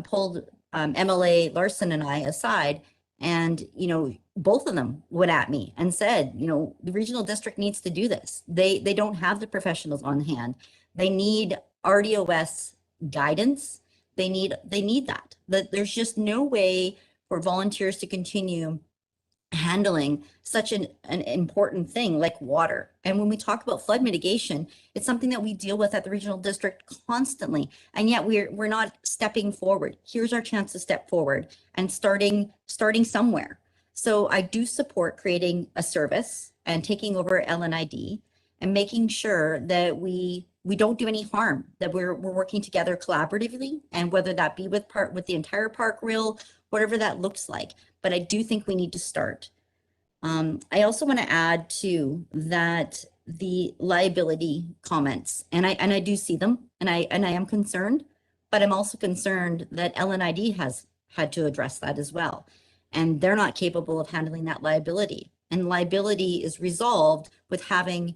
pulled MLA Larson and I aside, and both of them went at me and said, the regional district needs to do this. They don't have the professionals on hand. They need RDOS guidance. They need that. There's just no way for volunteers to continue handling such an important thing like water. And when we talk about flood mitigation, it's something that we deal with at the regional district constantly, and yet we're not stepping forward. Here's our chance to step forward and starting somewhere. So I do support creating a service and taking over LNID and making sure that we don't do any harm, that we're working together collaboratively, and whether that be with the entire park rail, whatever that looks like. But I do think we need to start. I also want to add too that the liability comments, and I do see them, and I am concerned, but I'm also concerned that LNID has had to address that as well, and they're not capable of handling that liability. And liability is resolved with having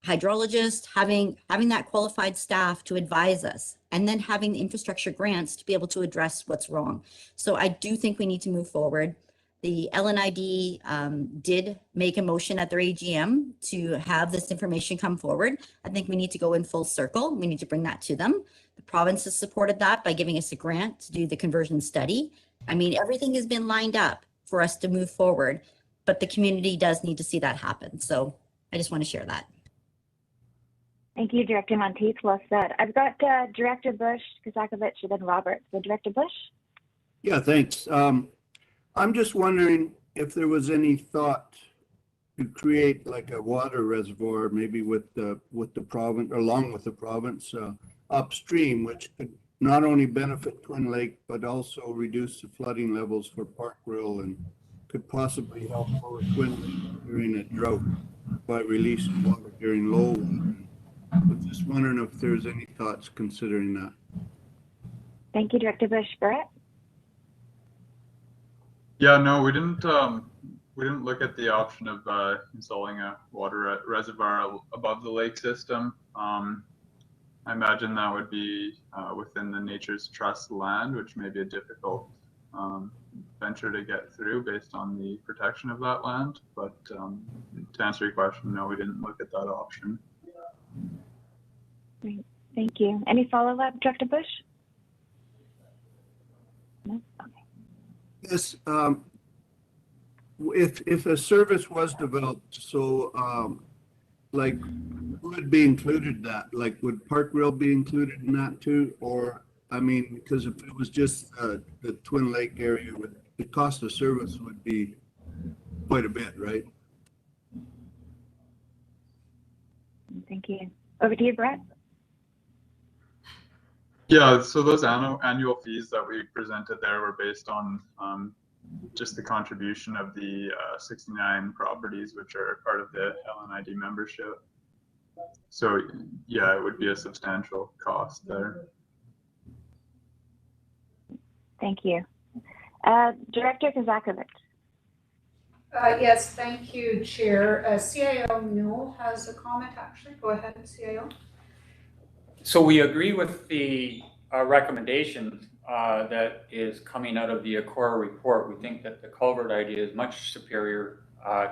hydrologist, having that qualified staff to advise us, and then having the infrastructure grants to be able to address what's wrong. So I do think we need to move forward. The LNID did make a motion at their AGM to have this information come forward. I think we need to go in full circle. We need to bring that to them. The province has supported that by giving us a grant to do the conversion study. I mean, everything has been lined up for us to move forward, but the community does need to see that happen. So I just want to share that. Thank you, Director Monteith. Well said. I've got Director Bush, Kazakovich, and then Roberts. So Director Bush? Yeah, thanks. I'm just wondering if there was any thought to create like a water reservoir, maybe with the province, along with the province, upstream, which could not only benefit Twin Lake, but also reduce the flooding levels for Park Grill and could possibly help lower Twin Lake during a drought by releasing water during low water. I was just wondering if there's any thoughts considering that. Thank you, Director Bush. Brett? Yeah, no, we didn't look at the option of installing a water reservoir above the lake system. I imagine that would be within the Nature's Trust land, which may be a difficult venture to get through based on the protection of that land. But to answer your question, no, we didn't look at that option. Great. Thank you. Any follow-up, Director Bush? No? Okay. Yes, if a service was developed, so like would be included in that? Like would Park Grill be included in that too? Or I mean, because if it was just the Twin Lake area, the cost of service would be quite a bit, right? Thank you. Over to you, Brett. Yeah, so those annual fees that we presented there were based on just the contribution of the 69 properties, which are part of the LNID membership. So yeah, it would be a substantial cost there. Thank you. Director Kazakovich. Yes, thank you, Chair. CIO Newell has a comment, actually. Go ahead, CIO. So we agree with the recommendation that is coming out of the Akora report. We think that the culvert idea is much superior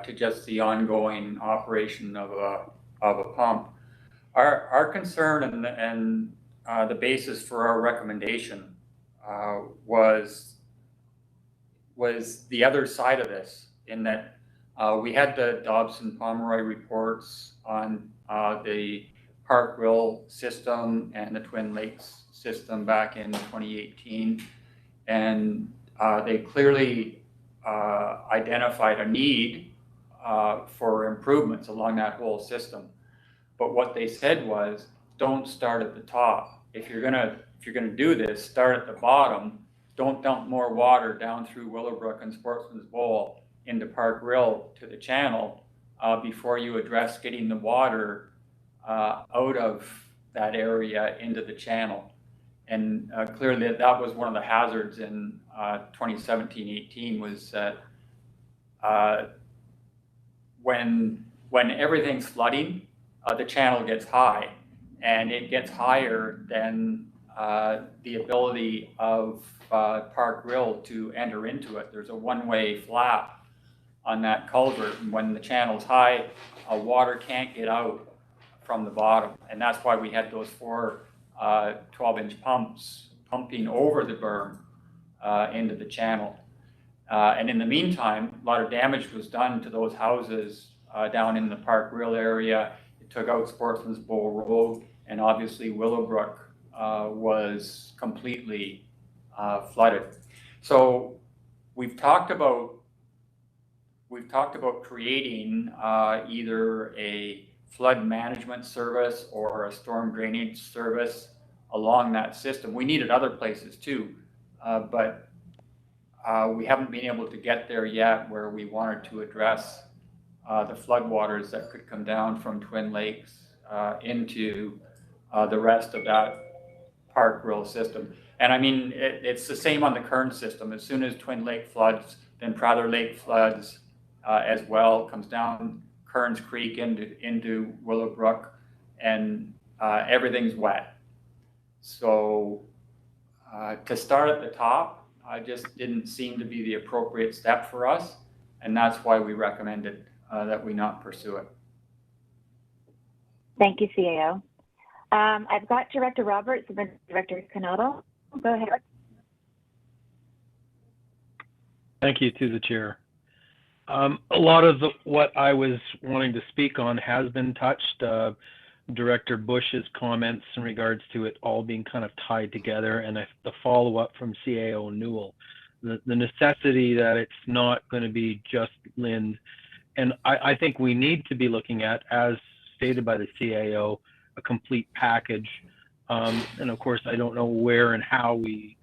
to just the ongoing operation of a pump. Our concern and the basis for our recommendation was the other side of this, in that we had the Dobson-Pomeroy reports on the Park Grill system and the Twin Lakes system back in 2018, and they clearly identified a need for improvements along that whole system. But what they said was, don't start at the top. If you're gonna do this, start at the bottom. Don't dump more water down through Willowbrook and Sportsman's Bowl into Park Grill to the channel before you address getting the water out of that area into the channel. And clearly that was one of the hazards in 2017-18 was that when everything's flooding, the channel gets high, and it gets higher than the ability of Park Grill to enter into it. There's a one-way flap on that culvert, and when the channel's high, water can't get out from the bottom, and that's why we had those 4 12-inch pumps pumping over the berm into the channel. And in the meantime, a lot of damage was done to those houses down in the Park Grill area. It took out Sportsman's Bowl Road, and obviously Willowbrook was completely flooded. So we've talked about creating either a flood management service or a storm drainage service along that system. We need it other places too, but we haven't been able to get there yet where we wanted to address the floodwaters that could come down from Twin Lakes into the rest of that Park Grill system. And I mean, it's the same on the Kern system. As soon as Twin Lake floods, then Prather Lake floods as well, comes down Kearns Creek into Willowbrook, and everything's wet. So to start at the top just didn't seem to be the appropriate step for us, and that's why we recommended that we not pursue it. Thank you, CAO. I've got Director Roberts and then Director Canodal. Go ahead. Thank you to the chair. A lot of what I was wanting to speak on has been touched. Director Bush's comments in regards to it all being kind of tied together, and the follow-up from CAO Newell, the necessity that it's not going to be just Lind. And I think we need to be looking at, as stated by the CAO, a complete package. And of course, I don't know where and how we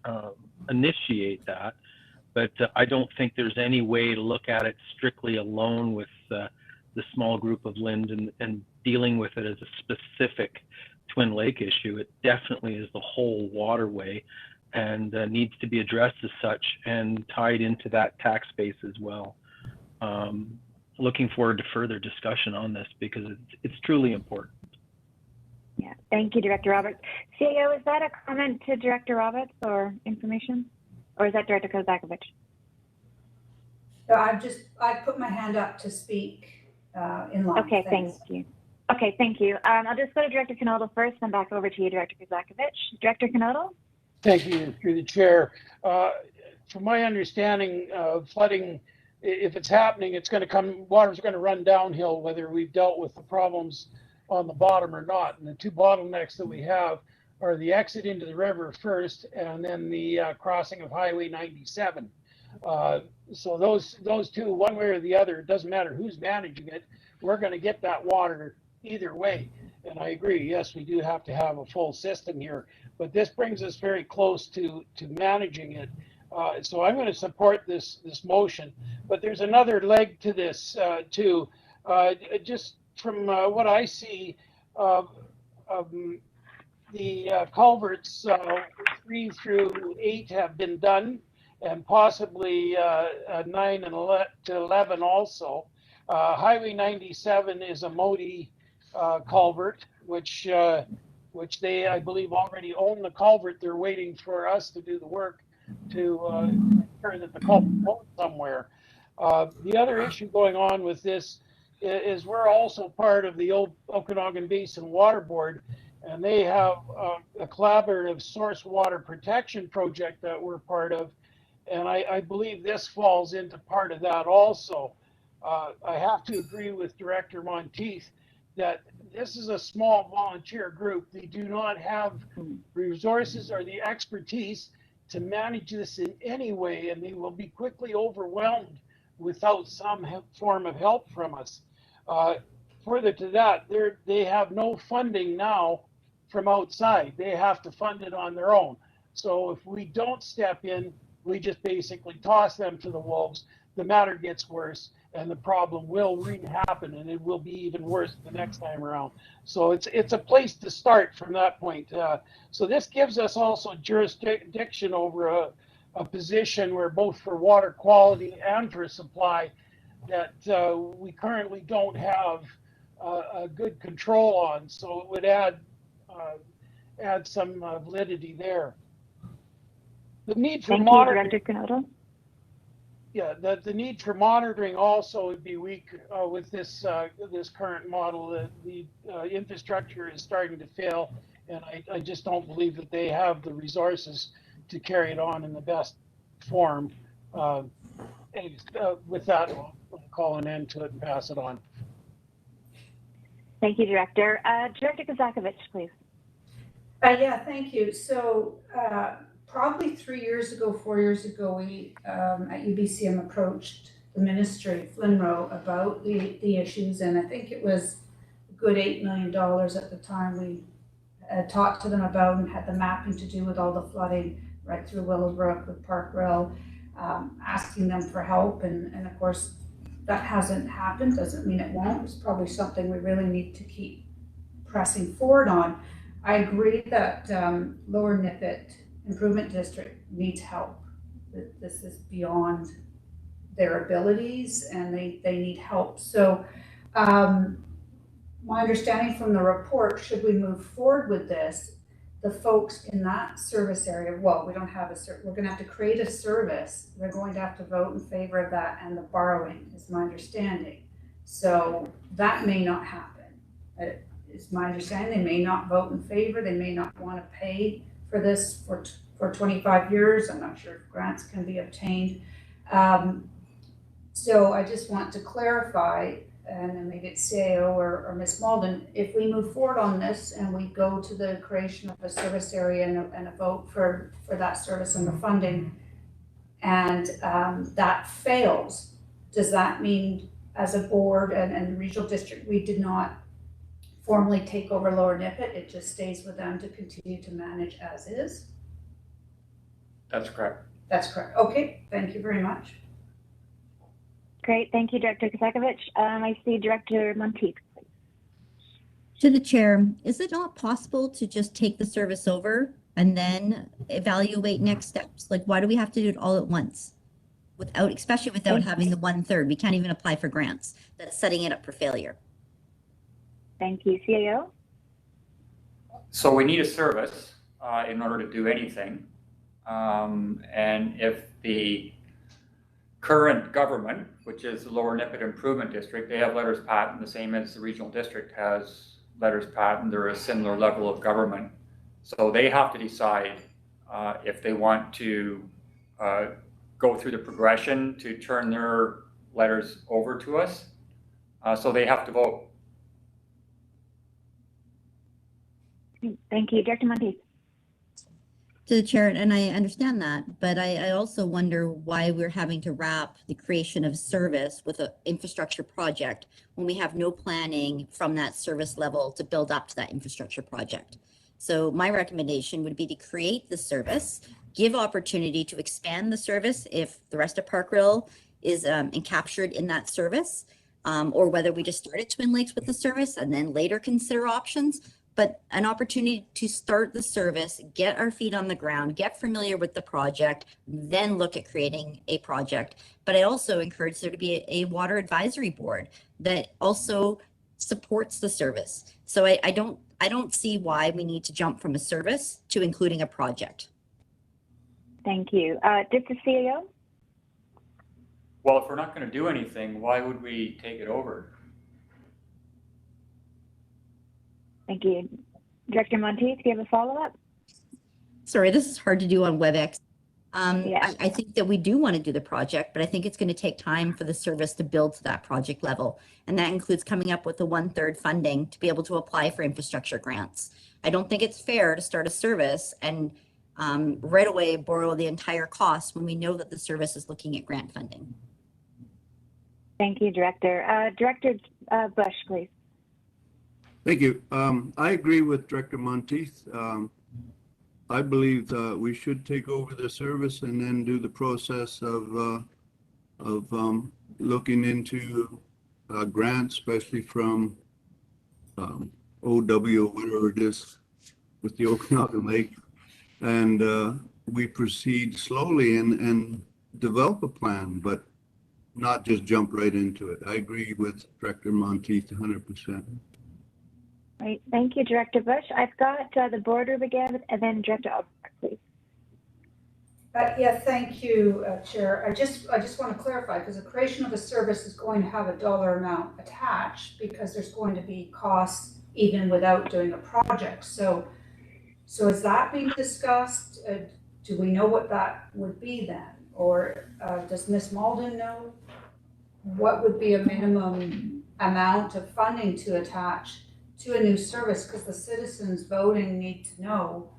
initiate that, but I don't think there's any way to look at it strictly alone with the small group of Lind and dealing with it as a specific Twin Lake issue. It definitely is the whole waterway and needs to be addressed as such and tied into that tax base as well. Looking forward to further discussion on this because it's truly important. Yeah, thank you, Director Roberts. CAO, is that a comment to Director Roberts or information? Or is that Director Kozakovich? No, I put my hand up to speak in line. Okay, Thanks. thank you. Okay, thank you. I'll just go to Director Canodal first, then back over to you, Director Kozakovich. Director Canodal? Thank you, through the chair. From my understanding, flooding, if it's happening, it's going to come, water's going to run downhill, whether we've dealt with the problems on the bottom or not. And the two bottlenecks that we have are the exit into the river first, and then the crossing of Highway 97. So those two, one way or the other, it doesn't matter who's managing it, we're going to get that water either way. And I agree, yes, we do have to have a full system here, but this brings us very close to managing it. So I'm going to support this motion, but there's another leg to this too. Just from what I see, the culverts 3 through 8 have been done, and possibly 9 and 11 also. Highway 97 is a Modi culvert, which they, I believe, already own the culvert. They're waiting for us to do the work to ensure that the culvert goes somewhere. The other issue going on with this is we're also part of the Okanagan Basin Water Board, and they have a collaborative source water protection project that we're part of, and I believe this falls into part of that also. I have to agree with Director Monteith that this is a small volunteer group. They do not have resources or the expertise to manage this in any way, and they will be quickly overwhelmed without some form of help from us. Further to that, they have no funding now from outside. They have to fund it on their own. So if we don't step in, we just basically toss them to the wolves. The matter gets worse, and the problem will re-happen, and it will be even worse the next time around. So it's a place to start from that point. So this gives us also jurisdiction over a position where both for water quality and for supply that we currently don't have a good control on. So it would add some validity there. The need for Thank monitoring. you, Director Canodal. Yeah, the need for monitoring also would be weak with this this current model. The infrastructure is starting to fail, and I just don't believe that they have the resources to carry it on in the best form. With that, I'll call an end to it and pass it on. Thank you, Director. Director Kozakovich, please. Yeah, thank you. So probably 3 years ago, 4 years ago, we at UBCM approached the ministry, Flinro, about the issues, and I think it was a good $8 million at the time. We talked to them about and had the mapping to do with all the flooding right through Willowbrook with Park Rail, asking them for help, and of course that hasn't happened. Doesn't mean it won't. It's probably something we really need to keep pressing forward on. I agree that Lower Nippet Improvement District needs help. This is beyond their abilities, and they need help. So My understanding from the report, should we move forward with this, the folks in that service area, well, we don't have we're gonna have to create a service. They're going to have to vote in favor of that and the borrowing is my understanding. So that may not happen. It's my understanding they may not vote in favor. They may not want to pay for this for 25 years. I'm not sure if grants can be obtained. So I just want to clarify, and then maybe it's CAO or Ms. Malden, if we move forward on this and we go to the creation of a service area and a vote for that service and the funding, and that fails, does that mean as a board and regional district, we did not formally take over Lower Nippet, it just stays with them to continue to manage as is? That's correct. That's correct. Okay, thank you very much. Great, thank you, Director Kozakovich. I see Director Monteith. To the chair, is it not possible to just take the service over and then evaluate next steps? Like, why do we have to do it all at once? Especially without having the 1/3, we can't even apply for grants. That's setting it up for failure. Thank you, CAO. So we need a service in order to do anything. And if the current government, which is the Lower Nippet Improvement District, they have letters patent, the same as the regional district has letters patent. They're a similar level of government. So they have to decide if they want to go through the progression to turn their letters over to us. So they have to vote. Thank you, Director Monteith. To the chair, and I understand that, but I also wonder why we're having to wrap the creation of service with an infrastructure project when we have no planning from that service level to build up to that infrastructure project. So my recommendation would be to create the service, give opportunity to expand the service if the rest of Park Rail is encaptured in that service, or whether we just start at Twin Lakes with the service and then later consider options. But an opportunity to start the service, get our feet on the ground, get familiar with the project, then look at creating a project. But I also encourage there to be a water advisory board that also supports the service. So I don't see why we need to jump from a service to including a project. Thank you. Just the CAO? Well, if we're not going to do anything, why would we take it over? Thank you. Director Monteith, do you have a follow-up? Sorry, this is hard to do on WebEx. Yeah. I think that we do want to do the project, but I think it's going to take time for the service to build to that project level. And that includes coming up with the 1/3 funding to be able to apply for infrastructure grants. I don't think it's fair to start a service and right away borrow the entire cost when we know that the service is looking at grant funding. Thank you, Director. Director Bush, please. Thank you. I agree with Director Monteith. I believe we should take over the service and then do the process of looking into grants, especially from OW, whatever it is, with the Okanagan Lake. And we proceed slowly and develop a plan, but not just jump right into it. I agree with Director Monteith 100%. Right. Thank you, Director Bush. I've got the boardroom again, and then Director Albrecht, please. Yeah, thank you, Chair. I just want to clarify, because the creation of a service is going to have a dollar amount attached because there's going to be costs even without doing a project. So is that being discussed? Do we know what that would be then? Or does Ms. Malden know what would be a minimum amount of funding to attach to a new service? Because the citizens voting need to know,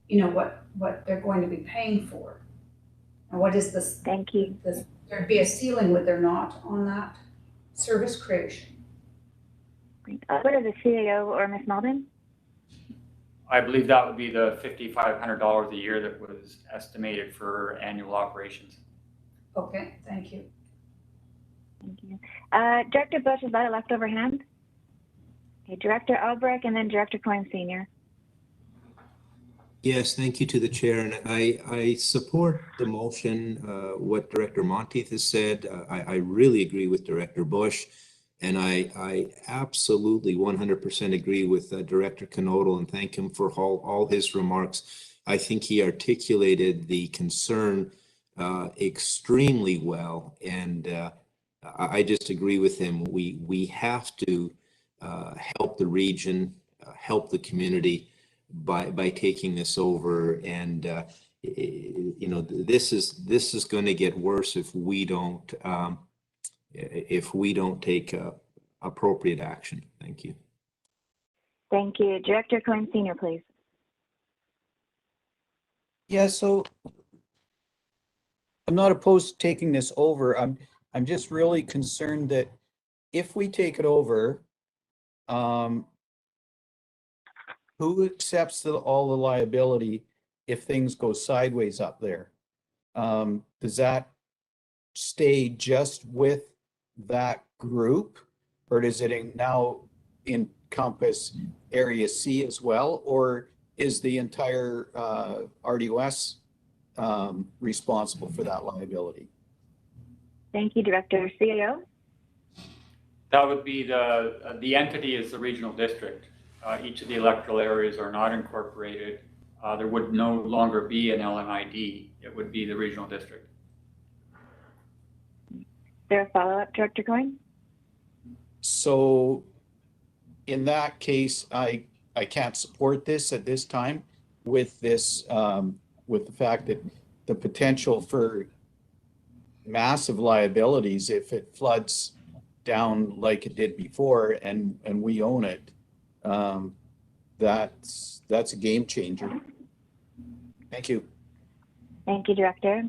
you know, what they're going to be paying for. And what is this? Thank you. There'd be a ceiling, would there not, on that service creation? What is the CAO or Ms. Malden? I believe that would be the $5,500 a year that was estimated for annual operations. Okay, thank you. Thank you. Director Bush, is that a leftover hand? Okay, Director Albrecht and then Director Coyne Sr. Yes, thank you to the chair. And I support the motion, what Director Monteith has said. I really agree with Director Bush. And I absolutely 100% agree with Director Knodel and thank him for all his remarks. I think he articulated the concern extremely well, and I just agree with him. We have to help the region, help the community by taking this over, and you know, this is going to get worse if we don't take appropriate action. Thank you. Thank you. Director Cohen Senior, please. Yeah, so I'm not opposed to taking this over. I'm just really concerned that if we take it over, who accepts all the liability if things go sideways up there? Does that stay just with that group, or does it now encompass Area C as well, or is the entire RDOS responsible for that liability? Thank you, Director. CAO? That would be the entity is the regional district. Each of the electoral areas are not incorporated. There would no longer be an LMID. It would be the regional district. Is there a follow-up, Director Cohen? So in that case, I can't support this at this time with this, with the fact that the potential for massive liabilities if it floods down like it did before and we own it, that's a game changer. Thank you. Thank you, Director.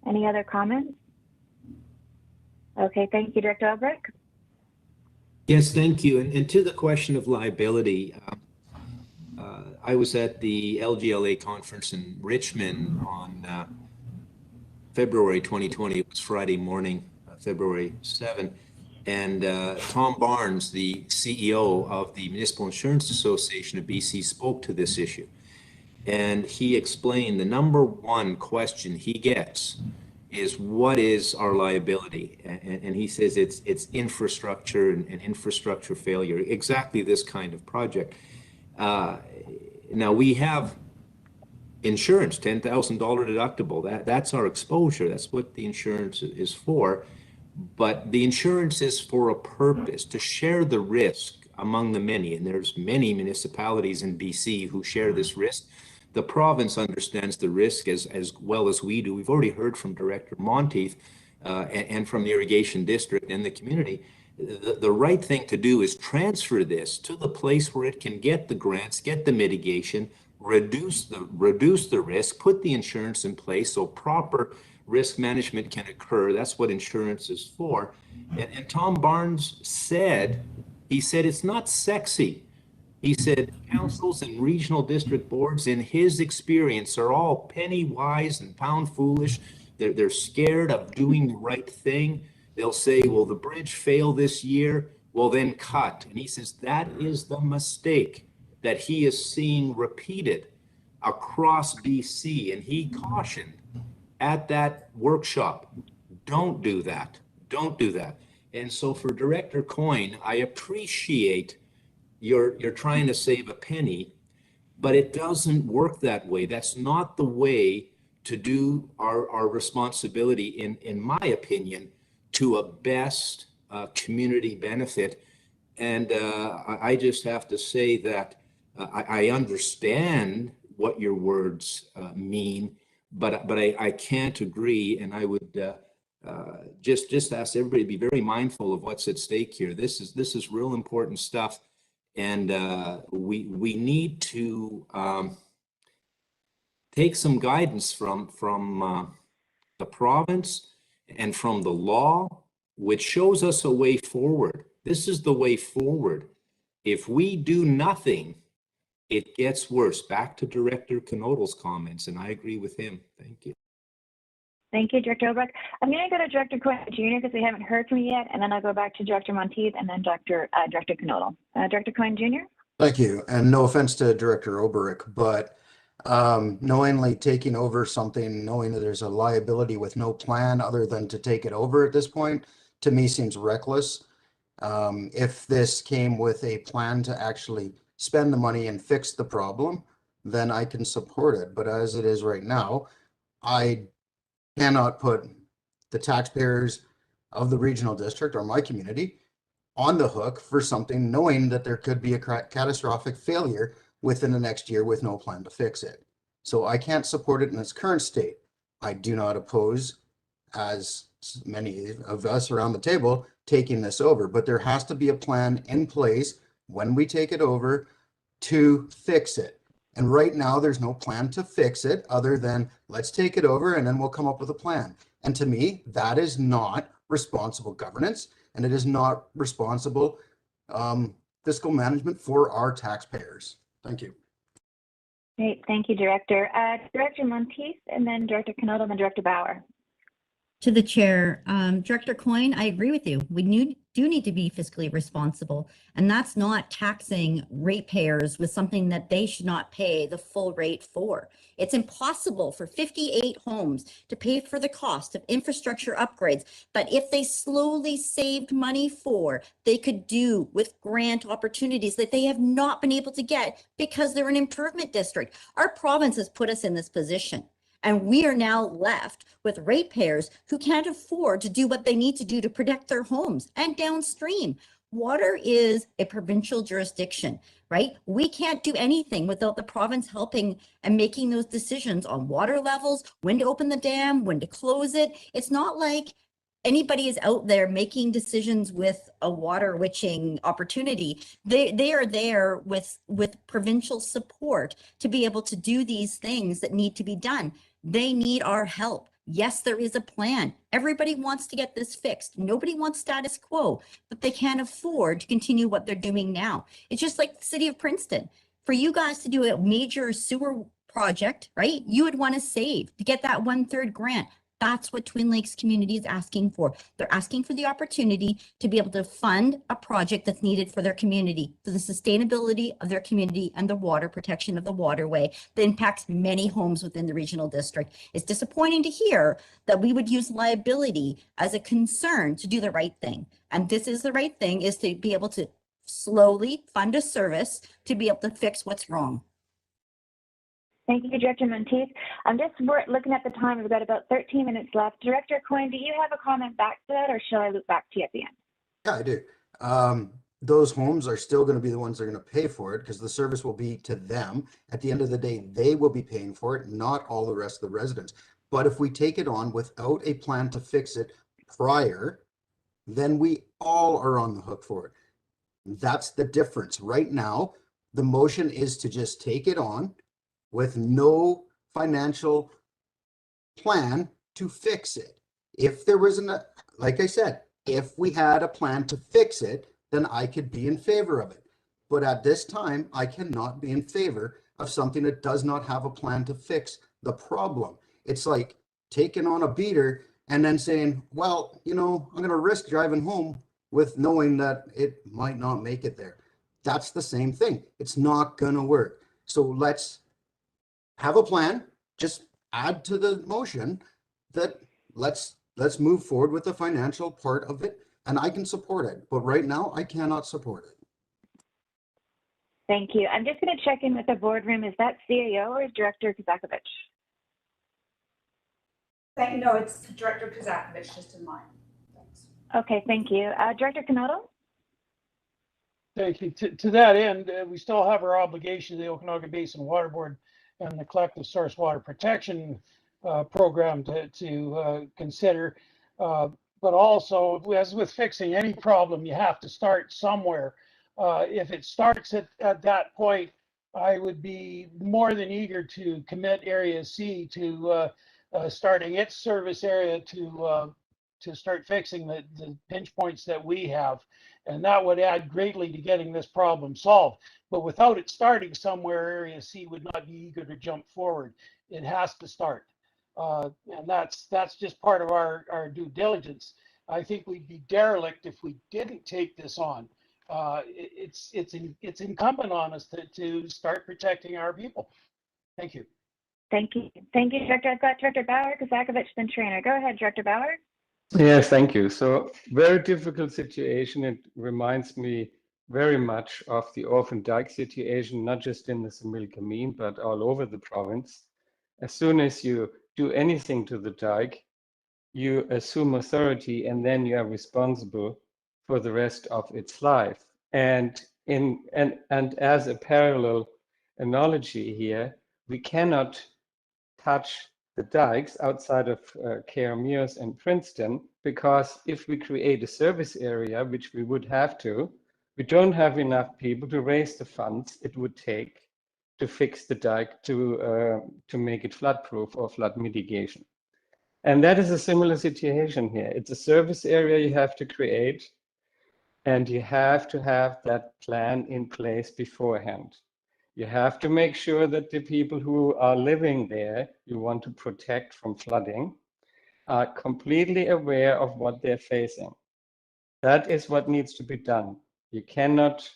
Any other comments? Okay, thank you, Director Albrecht. Yes, thank you. And to the question of liability, I was at the LGLA conference in Richmond on February 2020. It was Friday morning, February 7. And Tom Barnes, the CEO of the Municipal Insurance Association of BC, spoke to this issue. And he explained the number one question he gets is, what is our liability? And he says it's infrastructure and infrastructure failure, exactly this kind of project. Now we have insurance, $10,000 deductible. That's our exposure. That's what the insurance is for. But the insurance is for a purpose, to share the risk among the many. And there's many municipalities in BC who share this risk. The province understands the risk as well as we do. We've already heard from Director Monteith and from the irrigation district and the community. The right thing to do is transfer this to the place where it can get the grants, get the mitigation, reduce the risk, put the insurance in place so proper risk management can occur. That's what insurance is for. And Tom Barnes said, he said, it's not sexy. He said, councils and regional district boards, in his experience, are all penny wise and pound foolish. They're scared of doing the right thing. They'll say, well, the bridge failed this year, well, then cut. And he says, that is the mistake that he is seeing repeated across BC. And he cautioned at that workshop, don't do that. Don't do that. And so for Director Coyne, I appreciate you're trying to save a penny, but it doesn't work that way. That's not the way to do our responsibility, in my opinion, to a best community benefit. And I just have to say that I understand what your words mean, but I can't agree, and I would just ask everybody to be very mindful of what's at stake here. This is real important stuff, and we need to take some guidance from the province and from the law, which shows us a way forward. This is the way forward. If we do nothing, it gets worse. Back to Director Knodel's comments, and I agree with him. Thank you. Thank you, Director Albrecht. I'm going to go to Director Coyne Jr. because we haven't heard from you yet, and then I'll go back to Director Monteith and then Director Knodel. Director Coyne Jr. Thank you. And no offense to Director Oberick, but knowingly taking over something, knowing that there's a liability with no plan other than to take it over at this point, to me seems reckless. If this came with a plan to actually spend the money and fix the problem, then I can support it. But as it is right now, I cannot put the taxpayers of the regional district or my community on the hook for something knowing that there could be a catastrophic failure within the next year with no plan to fix it. So I can't support it in its current state. I do not oppose, as many of us around the table, taking this over, but there has to be a plan in place when we take it over to fix it. And right now there's no plan to fix it other than let's take it over and then we'll come up with a plan. And to me, that is not responsible governance, and it is not responsible fiscal management for our taxpayers. Thank you. Great, thank you, Director. Director Monteith, and then Director Canoto, and then Director Bauer. To the chair, Director Coyne, I agree with you. We do need to be fiscally responsible, and that's not taxing ratepayers with something that they should not pay the full rate for. It's impossible for 58 homes to pay for the cost of infrastructure upgrades that if they slowly saved money for, they could do with grant opportunities that they have not been able to get because they're an improvement district. Our province has put us in this position. And we are now left with ratepayers who can't afford to do what they need to do to protect their homes and downstream. Water is a provincial jurisdiction, right? We can't do anything without the province helping and making those decisions on water levels, when to open the dam, when to close it. It's not like anybody is out there making decisions with a water witching opportunity. They are there with provincial support to be able to do these things that need to be done. They need our help. Yes, there is a plan. Everybody wants to get this fixed. Nobody wants status quo, but they can't afford to continue what they're doing now. It's just like the city of Princeton. For you guys to do a major sewer project, right? You would want to save to get that 1/3 grant. That's what Twin Lakes community is asking for. They're asking for the opportunity to be able to fund a project that's needed for their community, for the sustainability of their community and the water protection of the waterway that impacts many homes within the regional district. It's disappointing to hear that we would use liability as a concern to do the right thing. And this is the right thing, is to be able to slowly fund a service to be able to fix what's wrong. Thank you, Director Monteith. I'm just looking at the time. We've got about 13 minutes left. Director Coyne, do you have a comment back to that, or shall I loop back to you at the end? Yeah, I do. Those homes are still going to be the ones that are going to pay for it because the service will be to them. At the end of the day, they will be paying for it, not all the rest of the residents. But if we take it on without a plan to fix it prior, then we all are on the hook for it. That's the difference. Right now, the motion is to just take it on with no financial plan to fix it. If there was like I said, if we had a plan to fix it, then I could be in favor of it. But at this time, I cannot be in favor of something that does not have a plan to fix the problem. It's like taking on a beater and then saying, well, you know, I'm going to risk driving home with knowing that it might not make it there. That's the same thing. It's not going to work. So let's have a plan, just add to the motion that let's move forward with the financial part of it, and I can support it. But right now, I cannot support it. Thank you. I'm just going to check in with the boardroom. Is that CAO or is Director Kazakovich? No, it's Director Kazakovich, just in mine. Thanks. Okay, thank you. Director Canoto? Thank you. To that end, we still have our obligation to the Okanagan Basin Water Board and the Collective Source Water Protection Program to consider. But also, as with fixing any problem, you have to start somewhere. If it starts at that point, I would be more than eager to commit Area C to starting its service area to start fixing the pinch points that we have. And that would add greatly to getting this problem solved. But without it starting somewhere, Area C would not be eager to jump forward. It has to start. And that's just part of our due diligence. I think we'd be derelict if we didn't take this on. It's incumbent on us to start protecting our people. Thank you. Thank you. Thank you, Director. I've got Director Bauer, Kazakovich, then Trainer. Go ahead, Director Bauer. Yes, thank you. So very difficult situation. It reminds me very much of the orphan dike situation, not just in the Similkameen, but all over the province. As soon as you do anything to the dike, you assume authority and then you are responsible for the rest of its life. And as a parallel analogy here, we cannot touch the dikes outside of Cairmears and Princeton, because if we create a service area, which we would have to, we don't have enough people to raise the funds it would take to fix the dike to make it flood-proof or flood mitigation. And that is a similar situation here. It's a service area you have to create, and you have to have that plan in place beforehand. You have to make sure that the people who are living there, you want to protect from flooding, are completely aware of what they're facing. That is what needs to be done. You cannot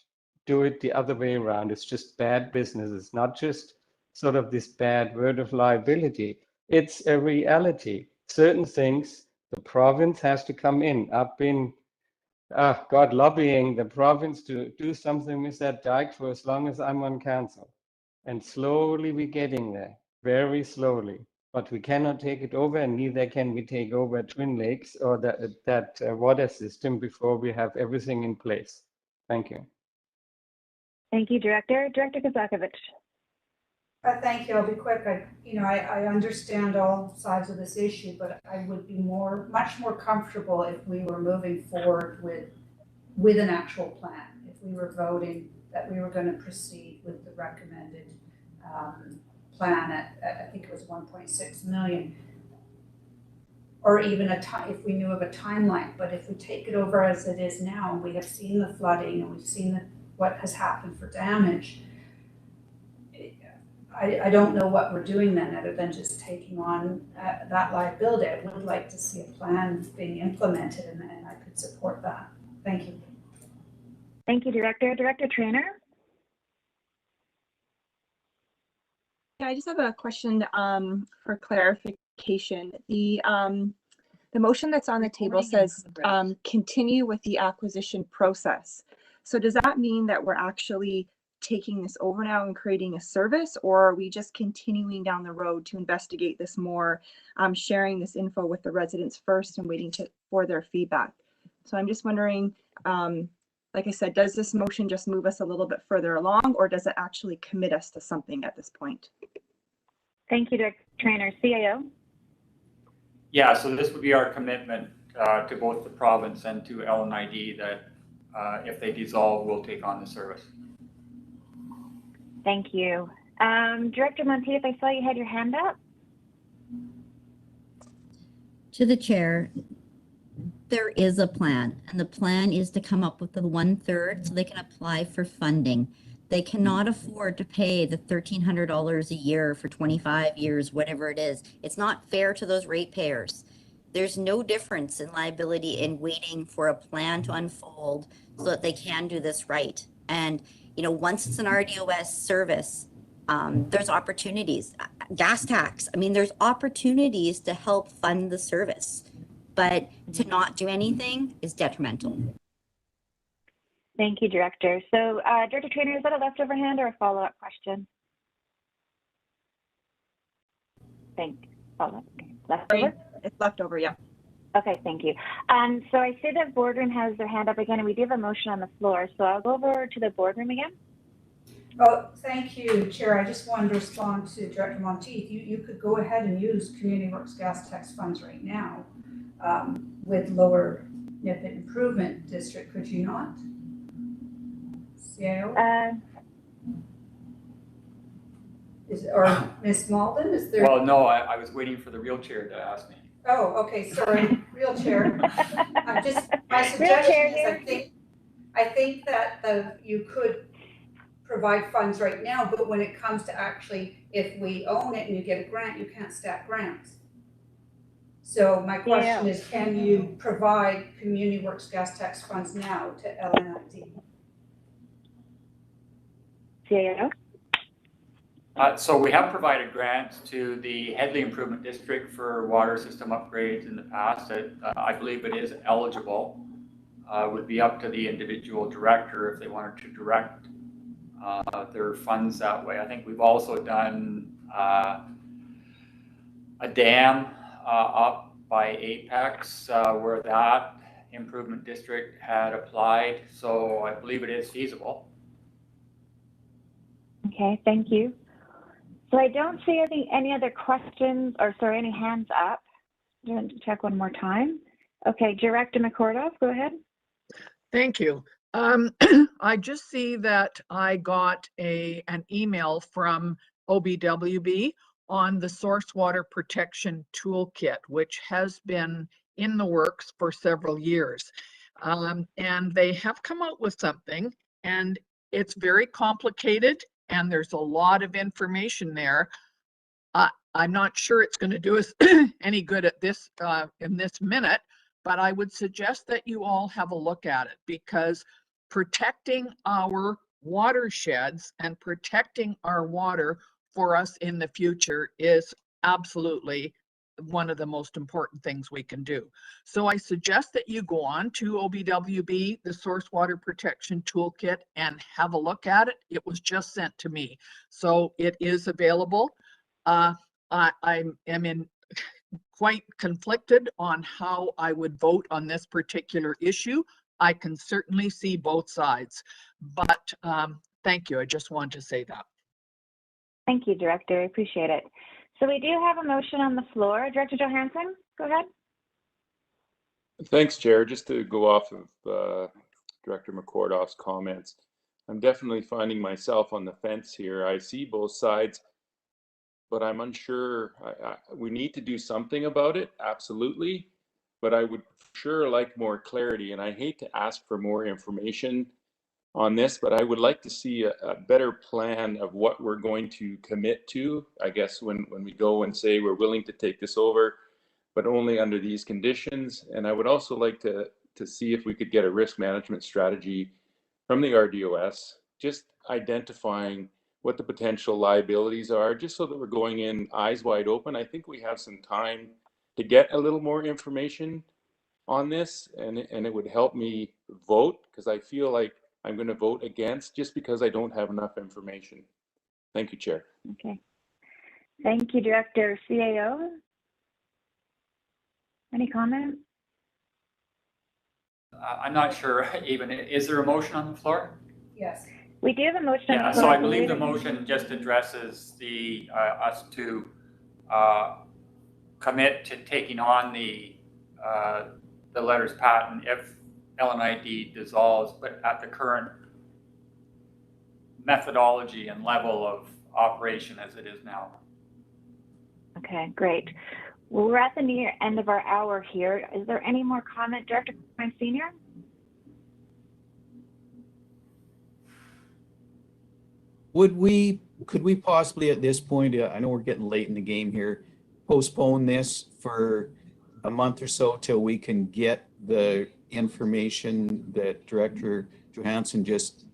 do it the other way around. It's just bad business. It's not just sort of this bad word of liability. It's a reality. Certain things, the province has to come in. I've been lobbying the province to do something with that dike for as long as I'm on council. And slowly we're getting there, very slowly. But we cannot take it over, and neither can we take over Twin Lakes or that water system before we have everything in place. Thank you. Thank you, Director. Director Kozakovich. Thank you. I'll be quick. I understand all sides of this issue, but I would be much more comfortable if we were moving forward with an actual plan. If we were voting that we were going to proceed with the recommended plan at I think it was 1.6 million, or even if we knew of a timeline. But if we take it over as it is now, and we have seen the flooding and we've seen what has happened for damage, I don't know what we're doing then, other than just taking on that liability. I would like to see a plan being implemented, and I could support that. Thank you. Thank you, Director. Director Traynor. Yeah, I just have a question for clarification. The motion that's on the table says continue with the acquisition process. So does that mean that we're actually taking this over now and creating a service, or are we just continuing down the road to investigate this more, sharing this info with the residents first and waiting for their feedback? So I'm just wondering, like I said, does this motion just move us a little bit further along, or does it actually commit us to something at this point? Thank you, Director Traynor. CAO? Yeah, so this would be our commitment to both the province and to LNID that if they dissolve, we'll take on the service. Thank you. Director Monteith, I saw you had your hand up. To the chair, there is a plan, and the plan is to come up with the 1/3 so they can apply for funding. They cannot afford to pay the $1,300 a year for 25 years, whatever it is. It's not fair to those ratepayers. There's no difference in liability in waiting for a plan to unfold so that they can do this right. And once it's an RDOS service, there's opportunities. Gas tax, there's opportunities to help fund the service, but to not do anything is detrimental. Thank you, Director. So Director Traynor, is that a leftover hand or a follow-up question? Follow-up. Okay. Leftover? It's leftover, yeah. Okay, thank you. So I see that boardroom has their hand up again, and we do have a motion on the floor. So I'll go over to the boardroom again. Oh, thank you, Chair. I just wanted to respond to Director Monteith. You could go ahead and use Community Works gas tax funds right now with Lower Nippit Improvement District, could you not? CAO? Or Ms. Malden, is there? Well, no, I was waiting for the real chair to ask me. Oh, okay, sorry, real chair. My suggestion is I think that you could provide funds right now, but when it comes to actually, if we own it and you get a grant, you can't stack grants. So my question is, can you provide Community Works gas tax funds now to LNID? CAO? So we have provided grants to the Headley Improvement District for water system upgrades in the past. I believe it is eligible. Would be up to the individual director if they wanted to direct their funds that way. I think we've also done a dam up by Apex where that improvement district had applied. So I believe it is feasible. Okay, thank you. So I don't see any other questions or sorry, any hands up. I'm going to check one more time. Okay, Director McCordoff, go ahead. Thank you. I just see that I got an email from OBWB on the Source Water Protection Toolkit, which has been in the works for several years. And they have come out with something, and it's very complicated, and there's a lot of information there. I'm not sure it's going to do us any good at this in this minute, but I would suggest that you all have a look at it, because protecting our watersheds and protecting our water for us in the future is absolutely one of the most important things we can do. So I suggest that you go on to OBWB, the Source Water Protection Toolkit, and have a look at it. It was just sent to me, so it is available. I am in quite conflicted on how I would vote on this particular issue. I can certainly see both sides, but thank you. I just wanted to say that. Thank you, Director. I appreciate it. So we do have a motion on the floor. Director Johansson, go ahead. Thanks, Chair. Just to go off of Director McCordoff's comments, I'm definitely finding myself on the fence here. I see both sides, but I'm unsure. We need to do something about it, absolutely, but I would sure like more clarity, and I hate to ask for more information on this, but I would like to see a better plan of what we're going to commit to, I guess, when we go and say we're willing to take this over, but only under these conditions. And I would also like to see if we could get a risk management strategy from the RDOS, just identifying what the potential liabilities are, just so that we're going in eyes wide open. I think we have some time to get a little more information on this, and it would help me vote, because I feel like I'm going to vote against just because I don't have enough information. Thank you, Chair. Okay. Thank you, Director. CAO? Any comments? I'm not sure even, is there a motion on the floor? Yes. We do have a motion on the Yeah, floor. so I believe the motion just addresses the us to commit to taking on the letters patent if LNID dissolves, but at the current methodology and level of operation as it is now. Okay, great. Well, we're at the near end of our hour here. Is there any more comment, Director Coyne Sr.? Could we possibly at this point, I know we're getting late in the game here, postpone this for a month or so till we can get the information that Director Johansson just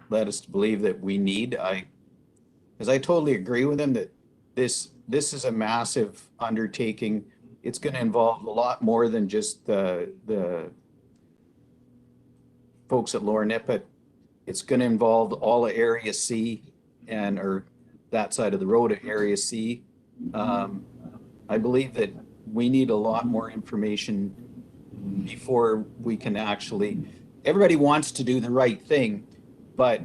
led us to believe that we need? Because I totally agree with him that this is a massive undertaking. It's going to involve a lot more than just the folks at Lower Nippet. It's going to involve all of Area C or that side of the road at Area C. I believe that we need a lot more information before we can actually, everybody wants to do the right thing, but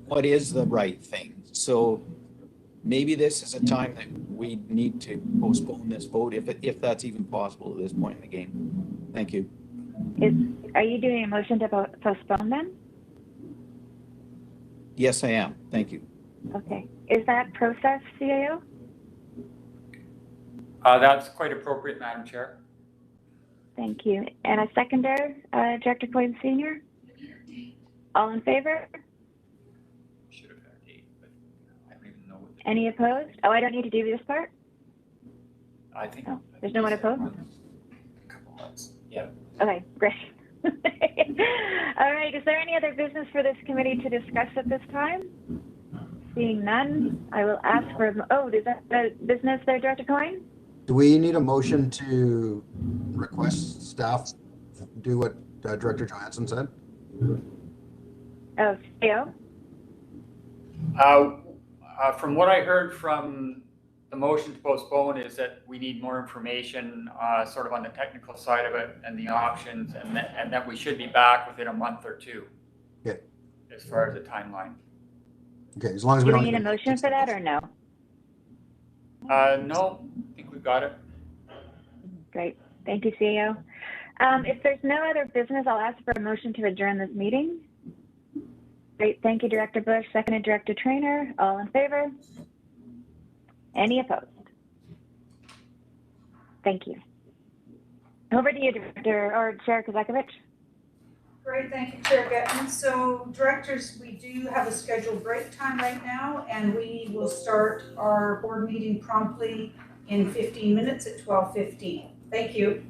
what is the right thing? So maybe this is a time that we need to postpone this vote if that's even possible at this point in the game. Thank you. Are you doing a motion to postpone then? Yes, I am. Thank you. Okay. Is that process, CAO? That's quite appropriate, Madam Chair. Thank you. And a seconder, Director Coyne Sr.? All in favor? Should have had a date, but I don't even know what. Any opposed? Oh, I don't need to do this part? I think. Oh, there's no one opposed? A couple months. Yeah. Okay, great. All right, is there any other business for this committee to discuss at this time? Seeing none, I will ask for, is that the business there, Director Coyne? Do we need a motion to request staff do what Director Johansson said? Oh, CEO? From what I heard from the motion to postpone is that we need more information, sort of on the technical side of it and the options, and that we should be back within a month or two. Okay. As far as the timeline. Okay, as long as we Do don't we need a motion for that or no? No, I think we got it. Great. Thank you, CEO. If there's no other business, I'll ask for a motion to adjourn this meeting. Great. Thank you, Director Bush. Seconded, Director Trainer. All in favor? Any opposed? Thank you. Over to you, Director or Chair Kozakovich. Great, thank you, Chair Getman. So directors, we do have a scheduled break time right now, and we will start our board meeting promptly in 15 minutes at 12:15. Thank you.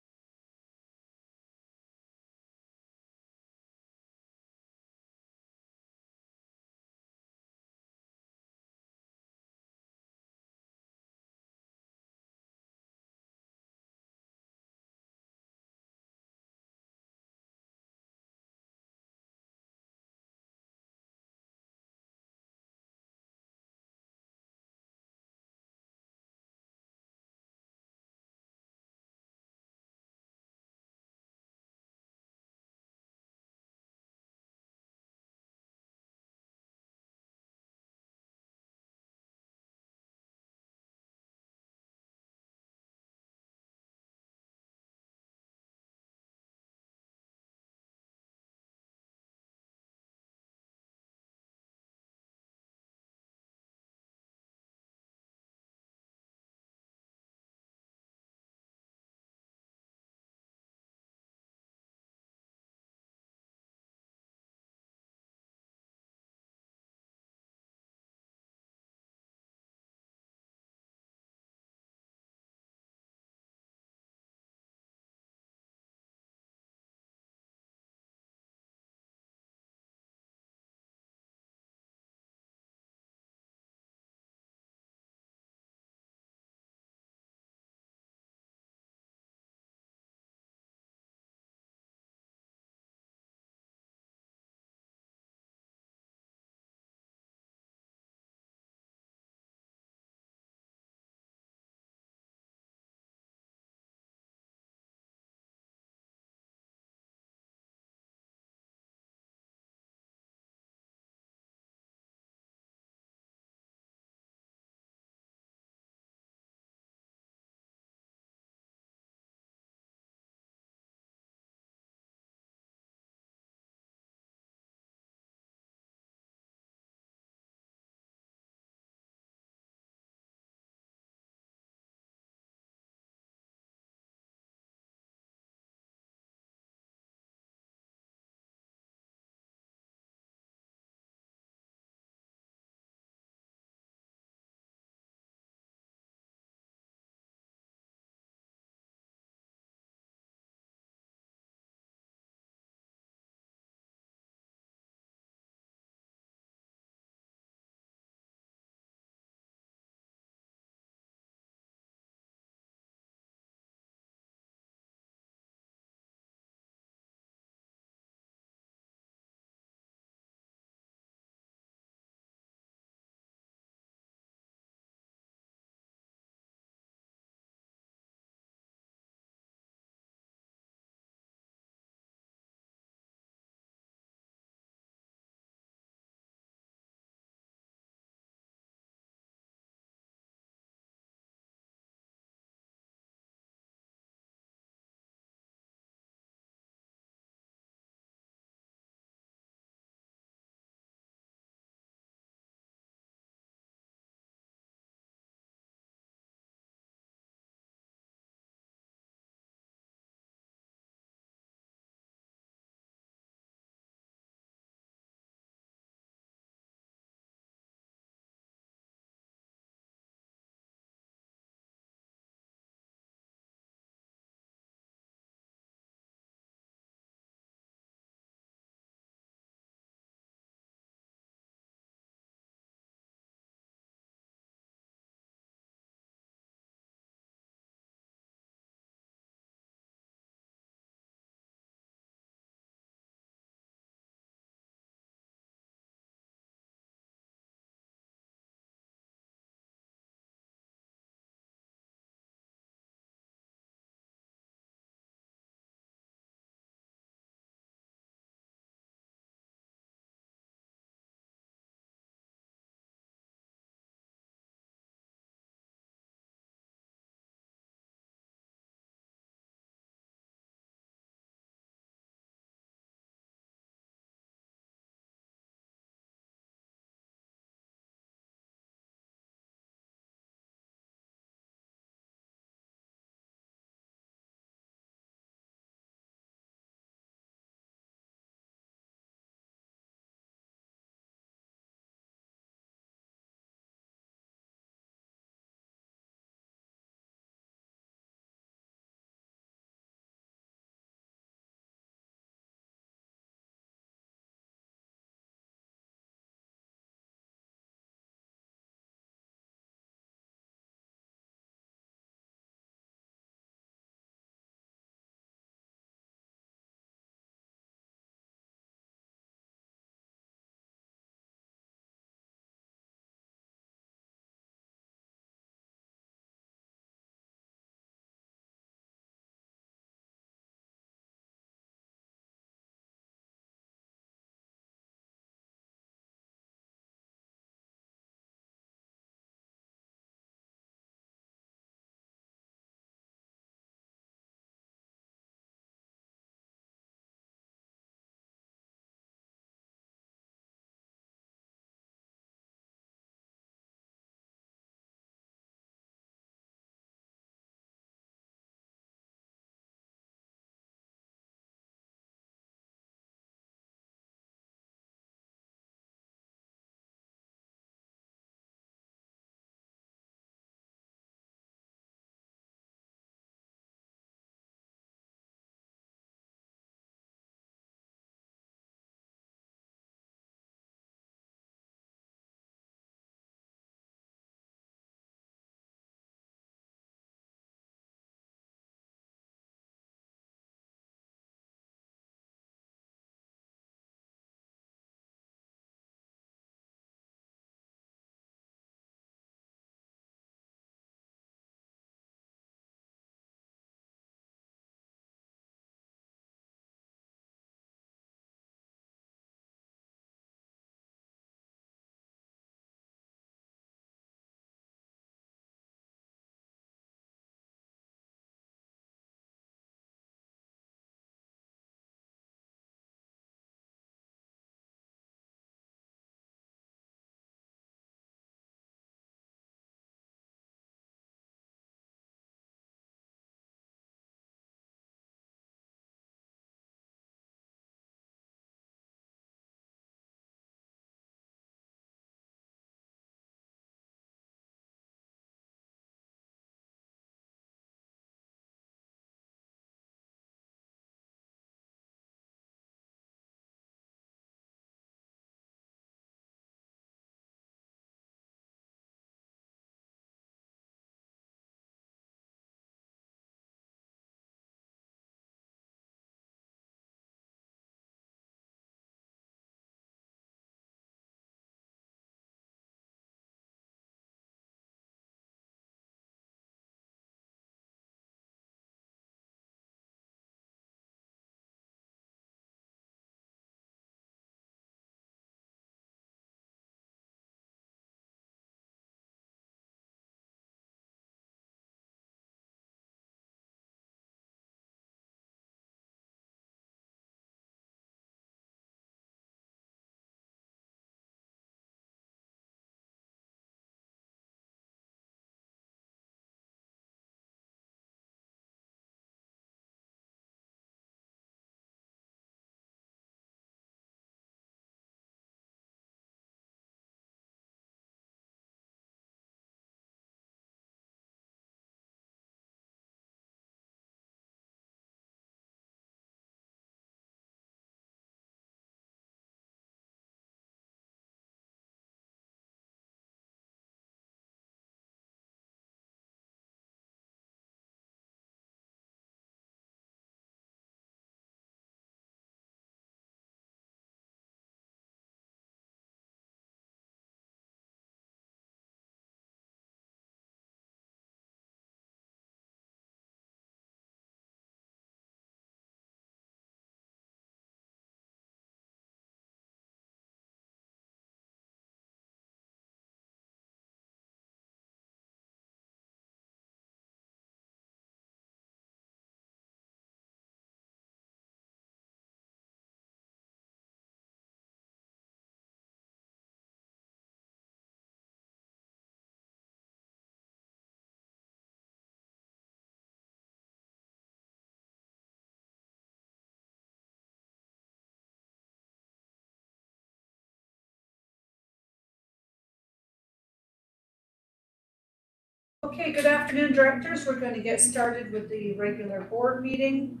Okay, good afternoon, directors. We're going to get started with the regular board meeting.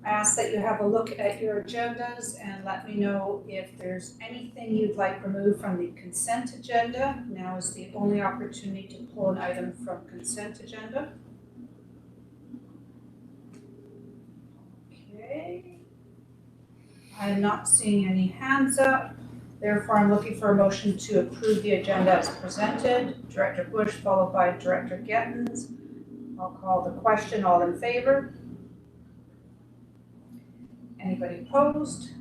I ask that you have a look at your agendas and let me know if there's anything you'd like removed from the consent agenda. Now is the only opportunity to pull an item from consent agenda. Okay. I am not seeing any hands up. Therefore, I'm looking for a motion to approve the agenda as presented. Director Bush, followed by Director Gettens. I'll call the question. All in favor? Anybody opposed?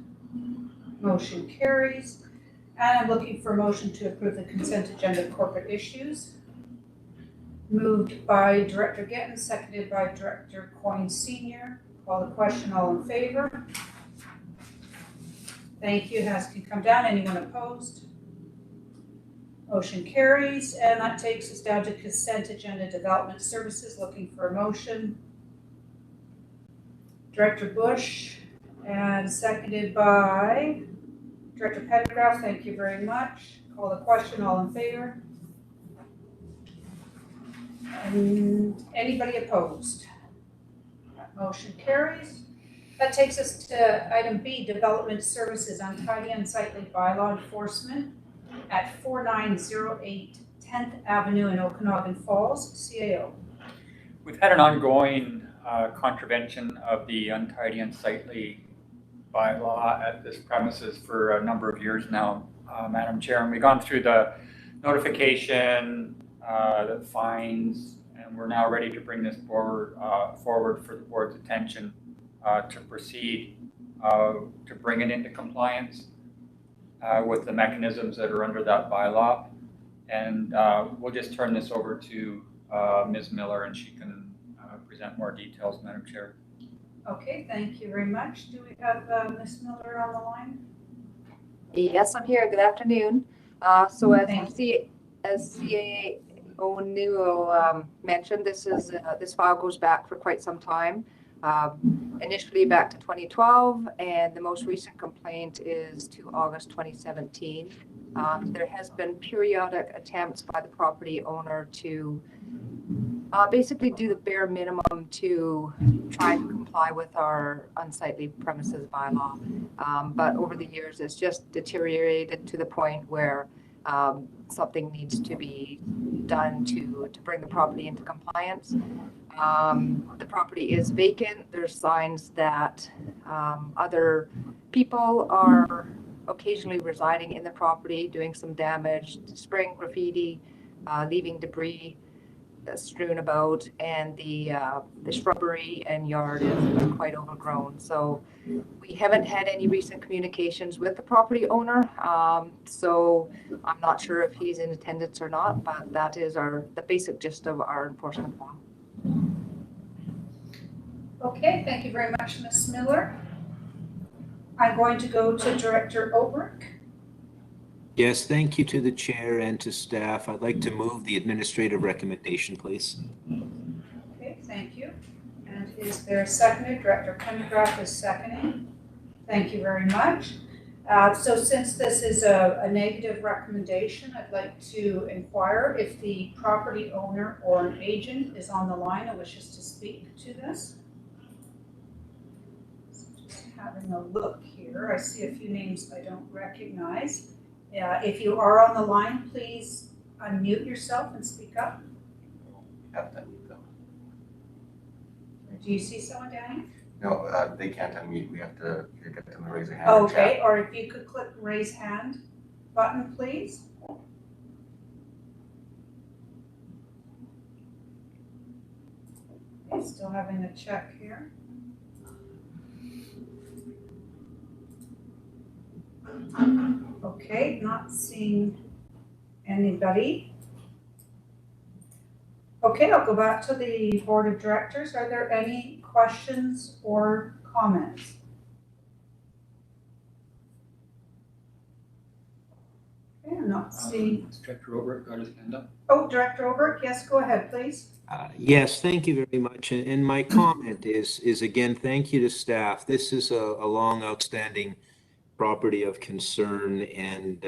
Motion carries. And I'm looking for a motion to approve the consent agenda corporate issues. Moved by Director Gettens, seconded by Director Coyne Sr. Call the question. All in favor? Thank you. Has can come down. Anyone opposed? Motion carries, and that takes us down to consent agenda development services. Looking for a motion. Director Bush, and seconded by Director Pendergraft. Thank you very much. Call the question. All in favor? And anybody opposed? That motion carries. That takes us to item B, development services, untidy unsightly bylaw enforcement at 4908 10th Avenue in Okanagan Falls, CAO. We've had an ongoing contravention of the untidy unsightly bylaw at this premises for a number of years now, Madam Chair. And we've gone through the notification, the fines, and we're now ready to bring this forward for the board's attention to proceed to bring it into compliance with the mechanisms that are under that bylaw. And we'll just turn this over to Ms. Miller, and she can present more details, Madam Chair. Okay, thank you very much. Do we have Ms. Miller on the line? Yes, I'm here. Good afternoon. So as CAO Newell mentioned, this file goes back for quite some time. Initially back to 2012, and the most recent complaint is to August 2017. There has been periodic attempts by the property owner to basically do the bare minimum to try to comply with our unsightly premises bylaw. But over the years, it's just deteriorated to the point where something needs to be done to bring the property into compliance. The property is vacant. There's signs that other people are occasionally residing in the property, doing some damage, spraying graffiti, leaving debris strewn about, and the shrubbery and yard is quite overgrown. So we haven't had any recent communications with the property owner. So I'm not sure if he's in attendance or not, but that is the basic gist of our enforcement plan. Okay, thank you very much, Ms. Miller. I'm going to go to Director Obrick. Yes, thank you to the chair and to staff. I'd like to move the administrative recommendation, please. Okay, thank you. And is there a seconder? Director Pendergraft is seconding. Thank you very much. So since this is a negative recommendation, I'd like to inquire if the property owner or an agent is on the line and wishes to speak to this. So just having a look here, I see a few names I don't recognize. If you are on the line, please unmute yourself and speak up. Do you see someone, Danny? No, they can't unmute. We have to get them to raise a hand. Okay, or if you could click raise hand button, please. Okay, still having a check here. Okay, not seeing anybody. Okay, I'll go back to the board of directors. Are there any questions or comments? Okay, I'm not seeing. Director Obrick got his hand up. Oh, Director Obrick, yes, go ahead, please. Yes, thank you very much. And my comment is again, thank you to staff. This is a long outstanding property of concern, and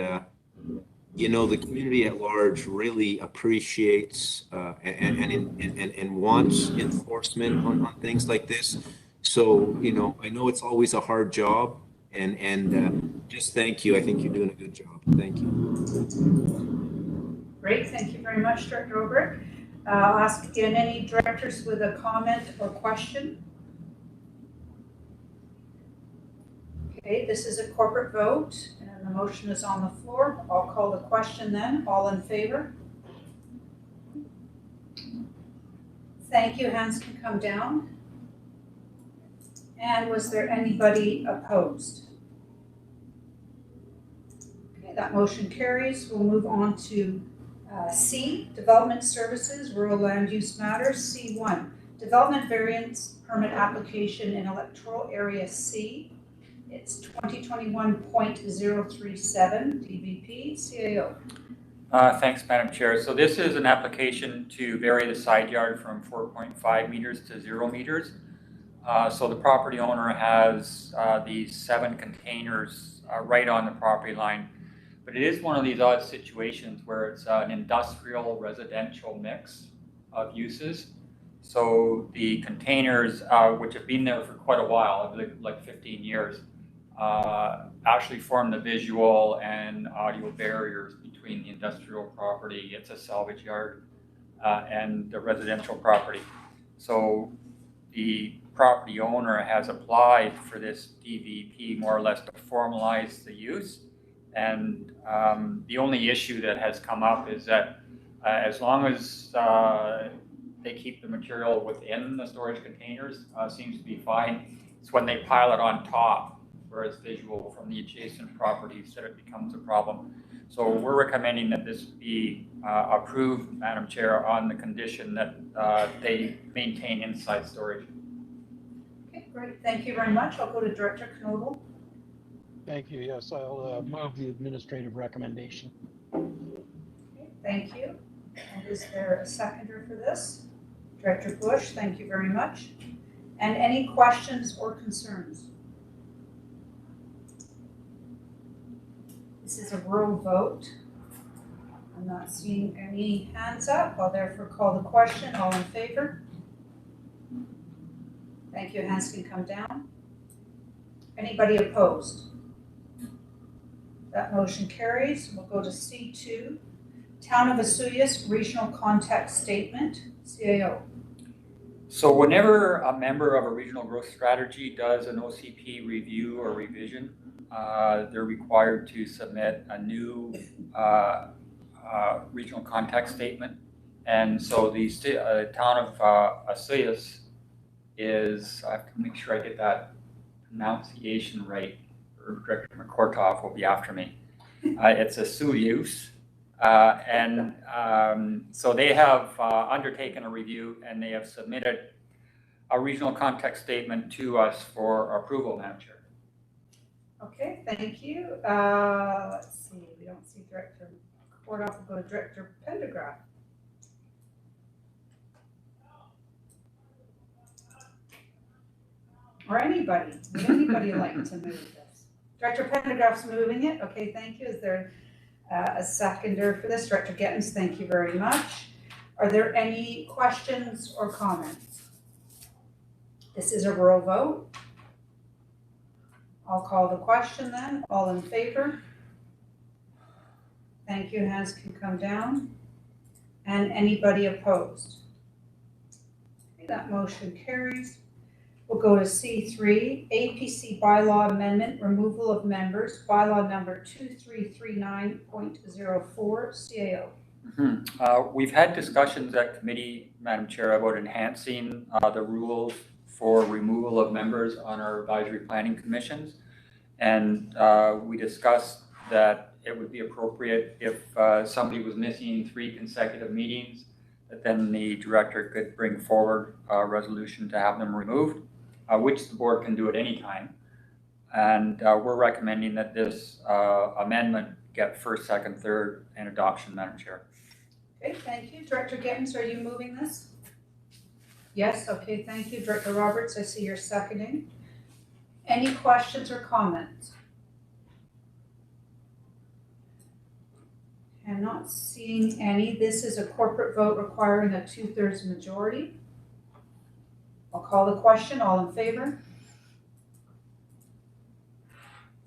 you know, the community at large really appreciates and wants enforcement on things like this. So, you know, I know it's always a hard job, and just thank you. I think you're doing a good job. Thank you. Great, thank you very much, Director Oberg. I'll ask again any directors with a comment or question. Okay, this is a corporate vote, and the motion is on the floor. I'll call the question then. All in favor? Thank you. Hands can come down. And was there anybody opposed? Okay, that motion carries. We'll move on to C, Development Services, Rural Land Use Matters. C1, Development Variance Permit Application in Electoral Area C. It's 2021.037 DVP CAO. Thanks, Madam Chair. So this is an application to vary the side yard from 4.5 meters to 0 meters. So the property owner has these 7 containers right on the property line. But it is one of these odd situations where it's an industrial residential mix of uses. So the containers, which have been there for quite a while, I believe like 15 years, actually form the visual and audio barriers between the industrial property, it's a salvage yard, and the residential property. So the property owner has applied for this DVP more or less to formalize the use. And the only issue that has come up is that as long as they keep the material within the storage containers, seems to be fine. It's when they pile it on top, where it's visual from the adjacent properties, that it becomes a problem. So we're recommending that this be approved, Madam Chair, on the condition that they maintain inside storage. Okay, great. Thank you very much. I'll go to Director Knodel. Thank you. Yes, I'll move the administrative recommendation. Okay, thank you. And is there a seconder for this? Director Bush, thank you very much. And any questions or concerns? This is a rural vote. I'm not seeing any hands up. I'll therefore call the question. All in favor? Thank you. Hands can come down. Anybody opposed? That motion carries. We'll go to C2, Town of Vesuvius Regional Context Statement, CAO. So whenever a member of a regional growth strategy does an OCP review or revision, they're required to submit a new regional context statement. And so the town of Vesuvius is, I have to make sure I get that pronunciation right, or Director McCortoff will be after me. It's a Vesuvius. So they have undertaken a review, and they have submitted a regional context statement to us for approval, Madam Chair. Okay, thank you. Let's see, we don't see Director McCortoff. We'll go to Director Pendergraft. Or anybody, would anybody like to move this? Director Pendergraft's moving it. Okay, thank you. Is there a seconder for this? Director Gittins, thank you very much. Are there any questions or comments? This is a rural vote. I'll call the question then. All in favor? Thank you. Hands can come down. And anybody opposed? Okay, that motion carries. We'll go to C3, APC bylaw amendment, removal of members, bylaw number 2339.04, CAO. We've had discussions at committee, Madam Chair, about enhancing the rules for removal of members on our advisory planning commissions. And we discussed that it would be appropriate if somebody was missing 3 consecutive meetings, that then the director could bring forward a resolution to have them removed. Which the board can do at any time. And we're recommending that this amendment get first, second, third, and adoption, Madam Chair. Okay, thank you. Director Gittins, are you moving this? Yes, okay, thank you. Director Roberts, I see you're seconding. Any questions or comments? I'm not seeing any. This is a corporate vote requiring a 2/3 majority. I'll call the question. All in favor?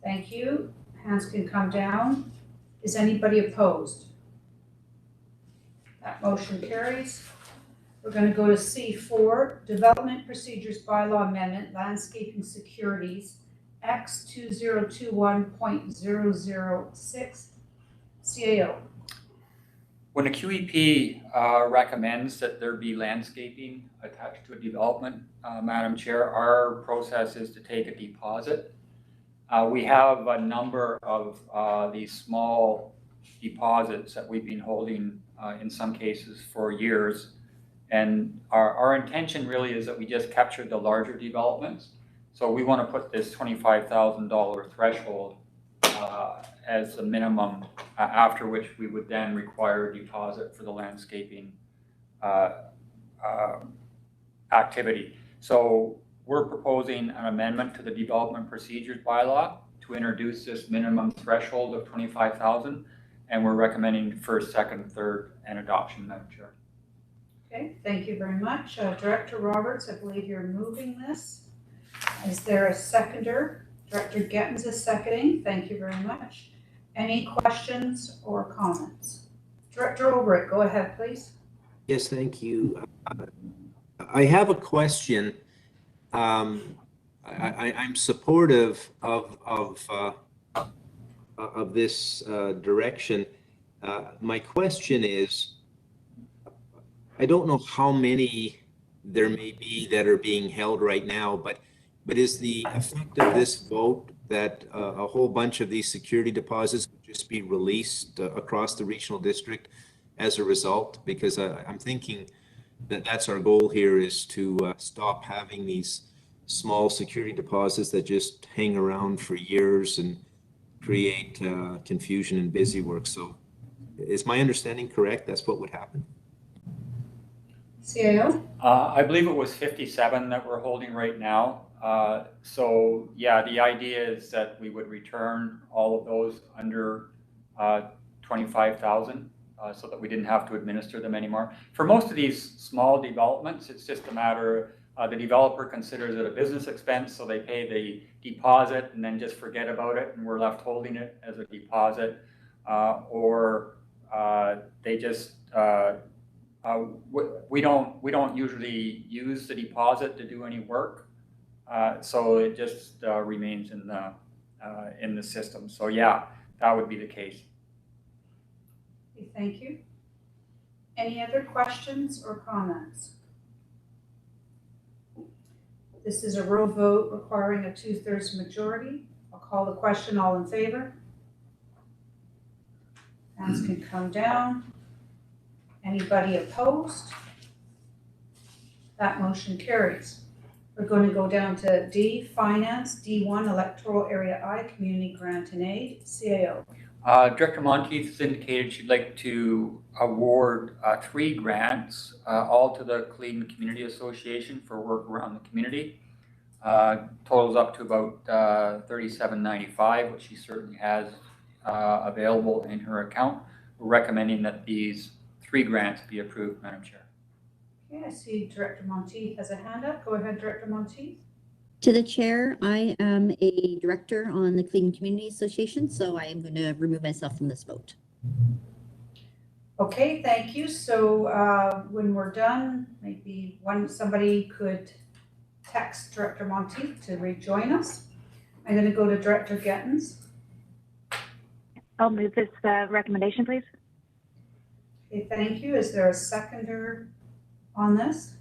Thank you. Hands can come down. Is anybody opposed? That motion carries. We're going to go to C4, Development Procedures Bylaw Amendment, Landscaping Securities, X 2021.006, CAO. When a QEP recommends that there be landscaping attached to a development, Madam Chair, our process is to take a deposit. We have a number of these small deposits that we've been holding in some cases for years. And our intention really is that we just capture the larger developments. So we want to put this $25,000 threshold as the minimum, after which we would then require a deposit for the landscaping activity. So we're proposing an amendment to the development procedures bylaw to introduce this minimum threshold of 25,000, and we're recommending first, second, third, and adoption, Madam Chair. Okay, thank you very much. Director Roberts, I believe you're moving this. Is there a seconder? Director Gettens is seconding. Thank you very much. Any questions or comments? Director Olbrich, go ahead, please. Yes, thank you. I have a question. I'm supportive of this direction. My question is, I don't know how many there may be that are being held right now, but is the effect of this vote that a whole bunch of these security deposits would just be released across the regional district as a result? Because I'm thinking that that's our goal here, is to stop having these small security deposits that just hang around for years and create confusion and busy work. So is my understanding correct? That's what would happen? CAO? I believe it was 57 that we're holding right now. So yeah, the idea is that we would return all of those under 25,000 so that we didn't have to administer them anymore. For most of these small developments, it's just a matter the developer considers it a business expense, so they pay the deposit and then just forget about it, and we're left holding it as a deposit, or they just we don't usually use the deposit to do any work, so it just remains in the system. So yeah, that would be the case. Okay, thank you. Any other questions or comments? This is a roll vote requiring a 2/3 majority. I'll call the question. All in favor? Hands can come down. Anybody opposed? That motion carries. We're going to go down to D, Finance, D1, Electoral Area I, Community Grant and Aid, CAO. Director Monteith has indicated she'd like to award 3 grants, all to the Clean Community Association for work around the community. Totals up to about $37.95, which she certainly has available in her account. We're recommending that these 3 grants be approved, Madam Chair. Okay, I see Director Monteith has a hand up. Go ahead, Director Monteith. To the chair, I am a director on the Clean Community Association, so I am going to remove myself from this vote. Okay, thank you. So when we're done, maybe somebody could text Director Monteith to rejoin us. I'm going to go to Director Gettens. I'll move this recommendation, please. Okay, thank you. Is there a seconder on this?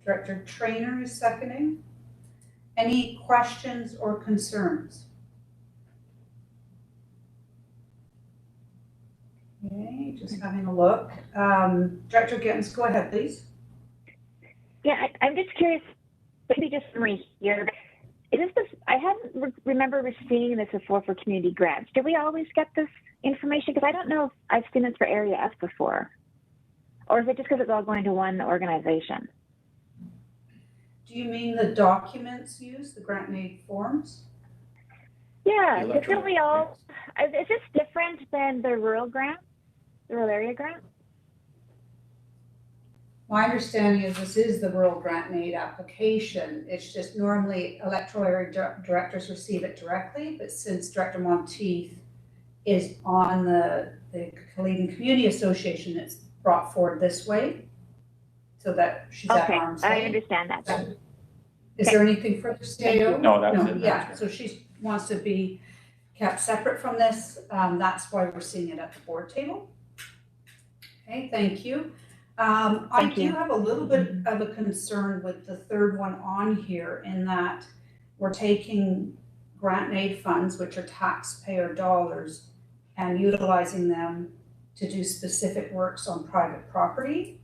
Director Traynor is seconding. Any questions or concerns? Okay, just having a look. Director Gettens, go ahead, please. Yeah, I'm just curious, maybe just summary here. Is this, I hadn't remember receiving this before for community grants. Do we always get this information? Because I don't know if I've seen this for Area F before. Or is it just because it's all going to one organization? Do you mean the documents used, the grant and aid forms? Yeah, don't we all, is this different than the rural grant? the rural area grant? My understanding is this is the rural grant and aid application. It's just normally electoral area directors receive it directly, but since Director Monteith is on the Canadian Community Association, it's brought forward this way so that she's at Okay, arm's I length. understand that. So, is there anything further, CAO? No, that's it. Yeah, so she wants to be kept separate from this. That's why we're seeing it at the board table. Okay, thank you. I do have a little bit of a concern with the third one on here in that we're taking grant and aid funds, which are taxpayer dollars, and utilizing them to do specific works on private property.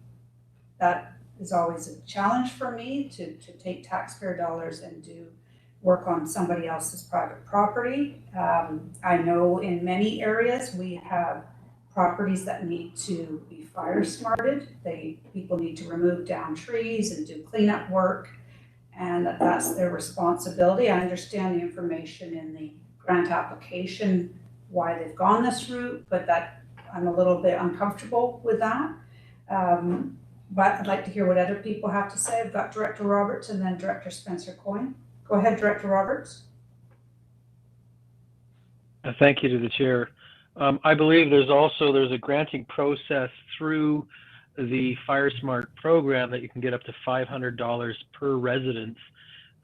That is always a challenge for me to take taxpayer dollars and do work on somebody else's private property. I know in many areas we have properties that need to be fire smarted. People need to remove down trees and do cleanup work, and that's their responsibility. I understand the information in the grant application, why they've gone this route, but that I'm a little bit uncomfortable with that. But I'd like to hear what other people have to say. I've got Director Roberts and then Director Spencer Coyne. Go ahead, Director Roberts. Thank you to the chair. I believe there's a granting process through the Fire Smart program that you can get up to $500 per residence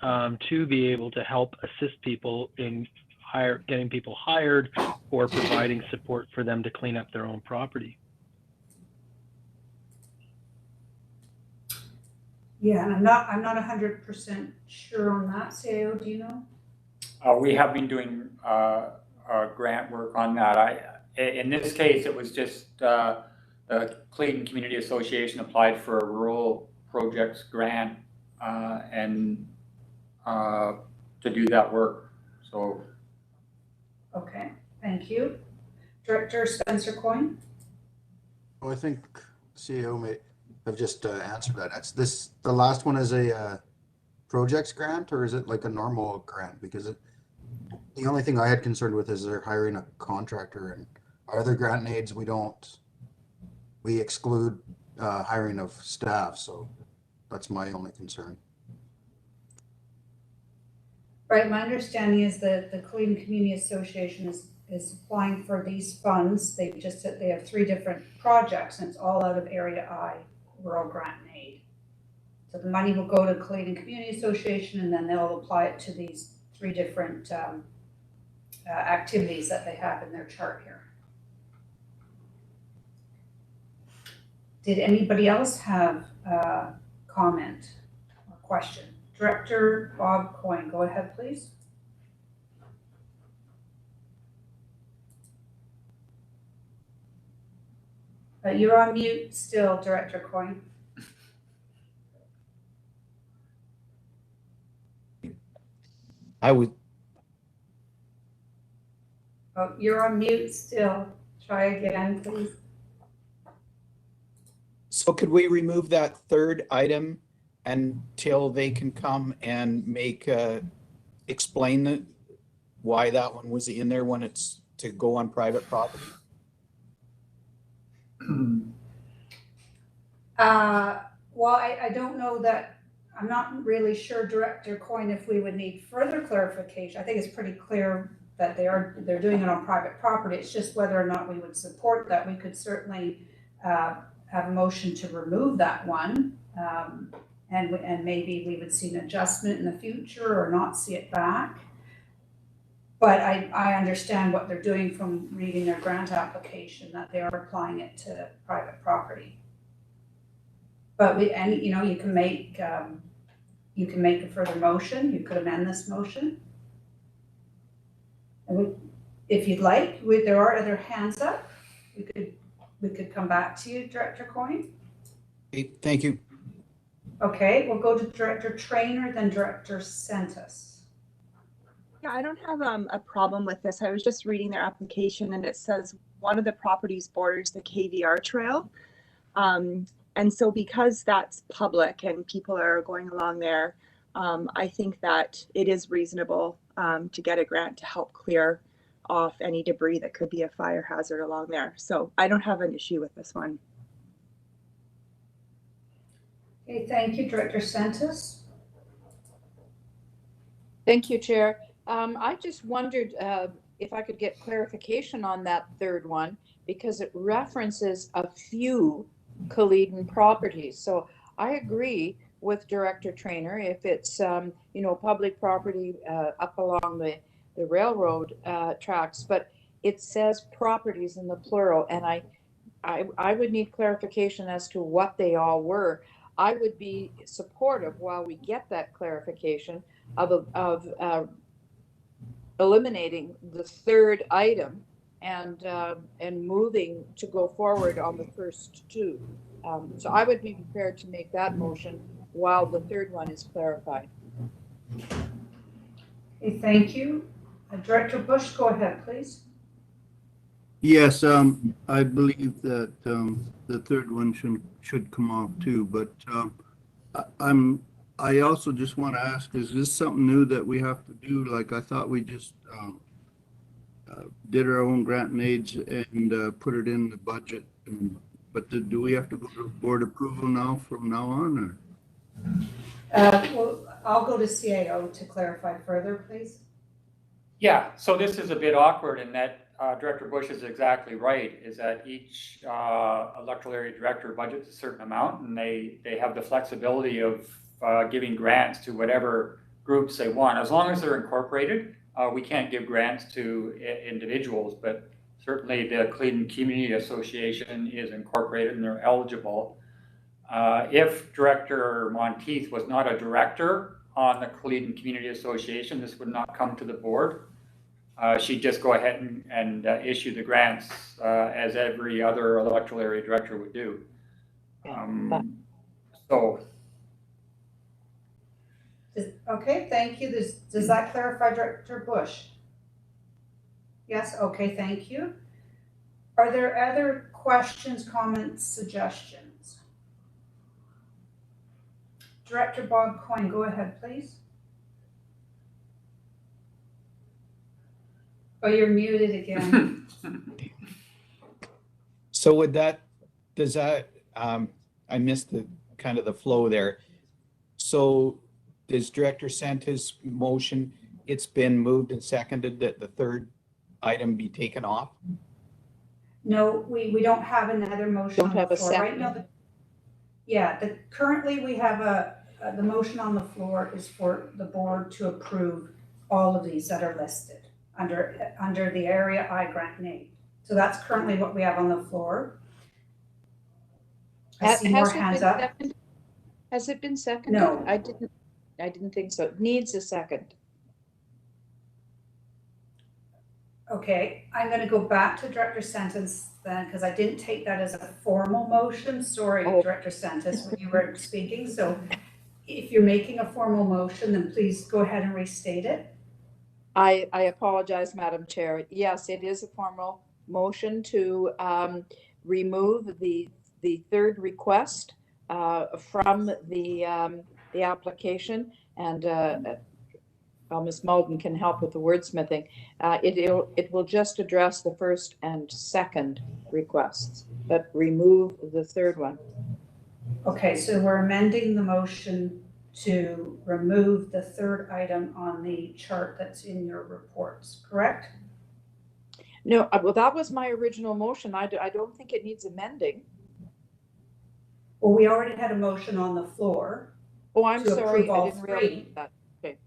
to be able to help assist people in getting people hired or providing support for them to clean up their own property. Yeah, and I'm not 100% sure on that. CAO, do you know? We have been doing grant work on that. In this case, it was just the Clayton Community Association applied for a rural projects grant and to do that work. So. Okay, thank you. Director Spencer Coyne. Well, I think CEO may have just answered that. The last one is a projects grant, or is it like a normal grant? Because the only thing I had concerned with is they're hiring a contractor, and our other grant and aids, we exclude hiring of staff. So that's my only concern. Right, my understanding is that the Cleveland Community Association is applying for these funds. They have 3 different projects, and it's all out of Area I, Rural Grant and Aid. So the money will go to Cleveland Community Association, and then they'll apply it to these 3 different activities that they have in their chart here. Did anybody else have a comment or question? Director Bob Coyne, go ahead, please. You're on mute still, Director Coyne. Oh, you're on mute still. Try again, please. So could we remove that third item until they can come and explain why that one was in there when it's to go on private property? Well, I don't know that, I'm not really sure, Director Coyne, if we would need further clarification. I think it's pretty clear that they're doing it on private property. It's just whether or not we would support that. We could certainly have a motion to remove that one. And maybe we would see an adjustment in the future or not see it back. But I understand what they're doing from reading their grant application, that they are applying it to private property. But you can make a further motion. You could amend this motion. And if you'd like, there are other hands up. We could come back to you, Director Coyne. Okay, thank you. Okay, we'll go to Director Traynor, then Director Sentis. Yeah, I don't have a problem with this. I was just reading their application, and it says one of the properties borders the KVR trail. And so because that's public and people are going along there, I think that it is reasonable to get a grant to help clear off any debris that could be a fire hazard along there. So I don't have an issue with this one. Okay, thank you, Director Santos. Thank you, Chair. I just wondered if I could get clarification on that third one, because it references a few Kaleden properties. So I agree with Director Trainer if it's public property up along the railroad tracks, but it says properties in the plural, and I would need clarification as to what they all were. I would be supportive, while we get that clarification, of eliminating the third item and moving to go forward on the first two. So I would be prepared to make that motion while the third one is clarified. Okay, thank you. Director Bush, go ahead, please. Yes, I believe that the third one should come off too, but I also just want to ask, is this something new that we have to do? Like, I thought we just did our own grant and aids and put it in the budget, but do we have to go to board approval now from now on, or? Well, I'll go to CAO to clarify further, please. Yeah, so this is a bit awkward in that Director Bush is exactly right, is that each electoral area director budgets a certain amount, and they have the flexibility of giving grants to whatever groups they want. As long as they're incorporated, we can't give grants to individuals, but certainly the Kaleden Community Association is incorporated and they're eligible. If Director Monteith was not a director on the Kaleden Community Association, this would not come to the board. She'd just go ahead and issue the grants as every other electoral area director would do. Okay, thank you. Does that clarify, Director Bush? Yes, okay, thank you. Are there other questions, comments, suggestions? Director Bob Coyne, go ahead, please. Oh, you're muted again. So with that, does that, I missed the kind of the flow there. So does Director Santos' motion, it's been moved and seconded that the third item be taken off? No, we don't have another motion on the floor right now. Currently we have the motion on the floor is for the board to approve all of these that are listed under the area I grant name. So that's currently what we have on the floor. I see more hands up. Seconded? Has it been seconded? No. I didn't think so. It needs a second. Okay, I'm going to go back to Director Santos then, because I didn't take that as a formal motion. Sorry, Director Santos, when you were speaking. So if you're making a formal motion, then please go ahead and restate it. I apologize, Madam Chair. Yes, it is a formal motion to remove the third request from the application, and Ms. Malden can help with the wordsmithing. It will just address the first and second requests, but remove the third one. Okay, so we're amending the motion to remove the third item on the chart that's in your reports, correct? No, well, that was my original motion. I don't think it needs amending. Well, we already had a motion on the floor. Oh, I'm sorry, all I didn't realize three. that. Okay.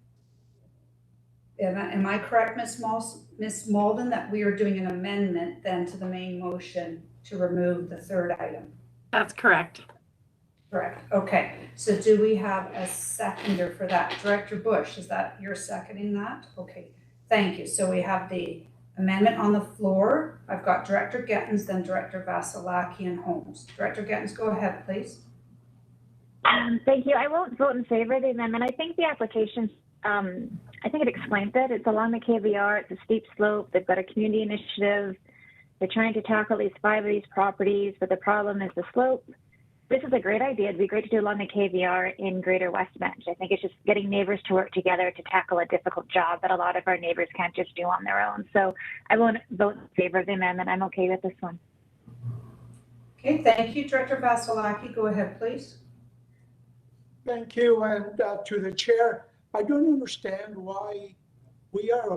Am I correct, Ms. Malden, that we are doing an amendment then to the main motion to remove the third item? That's correct. Correct. Okay. So do we have a seconder for that? Director Bush, is that you're seconding that? Okay. Thank you. So we have the amendment on the floor. I've got Director Gettins, then Director Vasilaki and Holmes. Director Gettins, go ahead, please. Thank you. I won't vote in favor of the amendment. I think the application, I think it explains it. It's along the KVR. It's a steep slope. They've got a community initiative. They're trying to tackle these 5 of these properties, but the problem is the slope. This is a great idea. It'd be great to do along the KVR in Greater Westmount. I think it's just getting neighbors to work together to tackle a difficult job that a lot of our neighbors can't just do on their own. So I won't vote in favor of the amendment. I'm okay with this one. Okay, thank you. Director Vasilaki, go ahead, please. Thank you, and to the chair, I don't understand why we are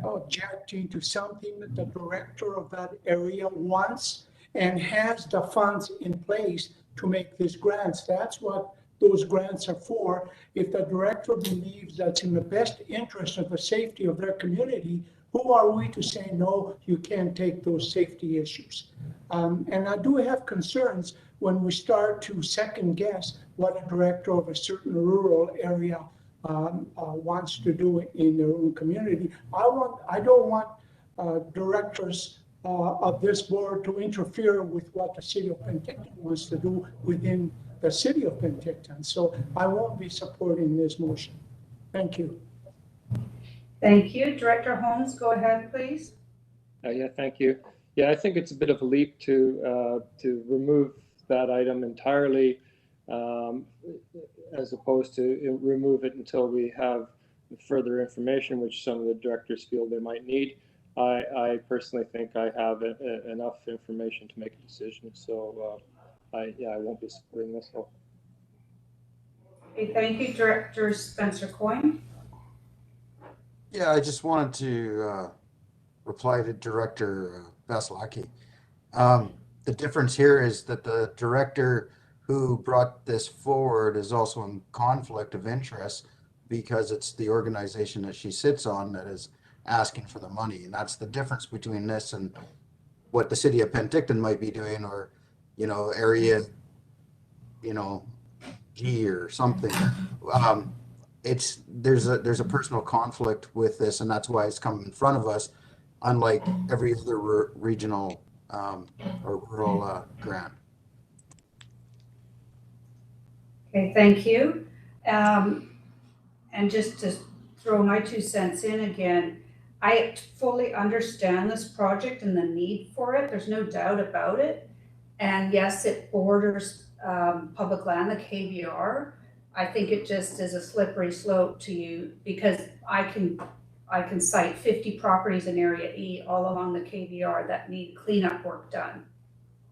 objecting to something that the director of that area wants and has the funds in place to make these grants. That's what those grants are for. If the director believes that's in the best interest of the safety of their community, who are we to say, no, you can't take those safety issues? And I do have concerns when we start to second guess what a director of a certain rural area wants to do in their own community. I don't want directors of this board to interfere with what the city of Penticton wants to do within the city of Penticton. So I won't be supporting this motion. Thank you. Thank you. Director Holmes, go ahead, please. Yeah, thank you. Yeah, I think it's a bit of a leap to remove that item entirely, as opposed to remove it until we have further information, which some of the directors feel they might need. I personally think I have enough information to make a decision, so I won't be supporting this. So. Okay, thank you, Director Spencer Coyne. Yeah, I just wanted to reply to Director Vasilaki. The difference here is that the director who brought this forward is also in conflict of interest because it's the organization that she sits on that is asking for the money. And that's the difference between this and what the city of Penticton might be doing, or, you know, area, you know, G or something. There's a personal conflict with this, and that's why it's come in front of us, unlike every other regional or rural grant. Okay, thank you. And just to throw my 2 cents in again, I fully understand this project and the need for it. There's no doubt about it. And yes, it borders public land, the KVR. I think it just is a slippery slope to you, because I can cite 50 properties in Area E all along the KVR that need cleanup work done.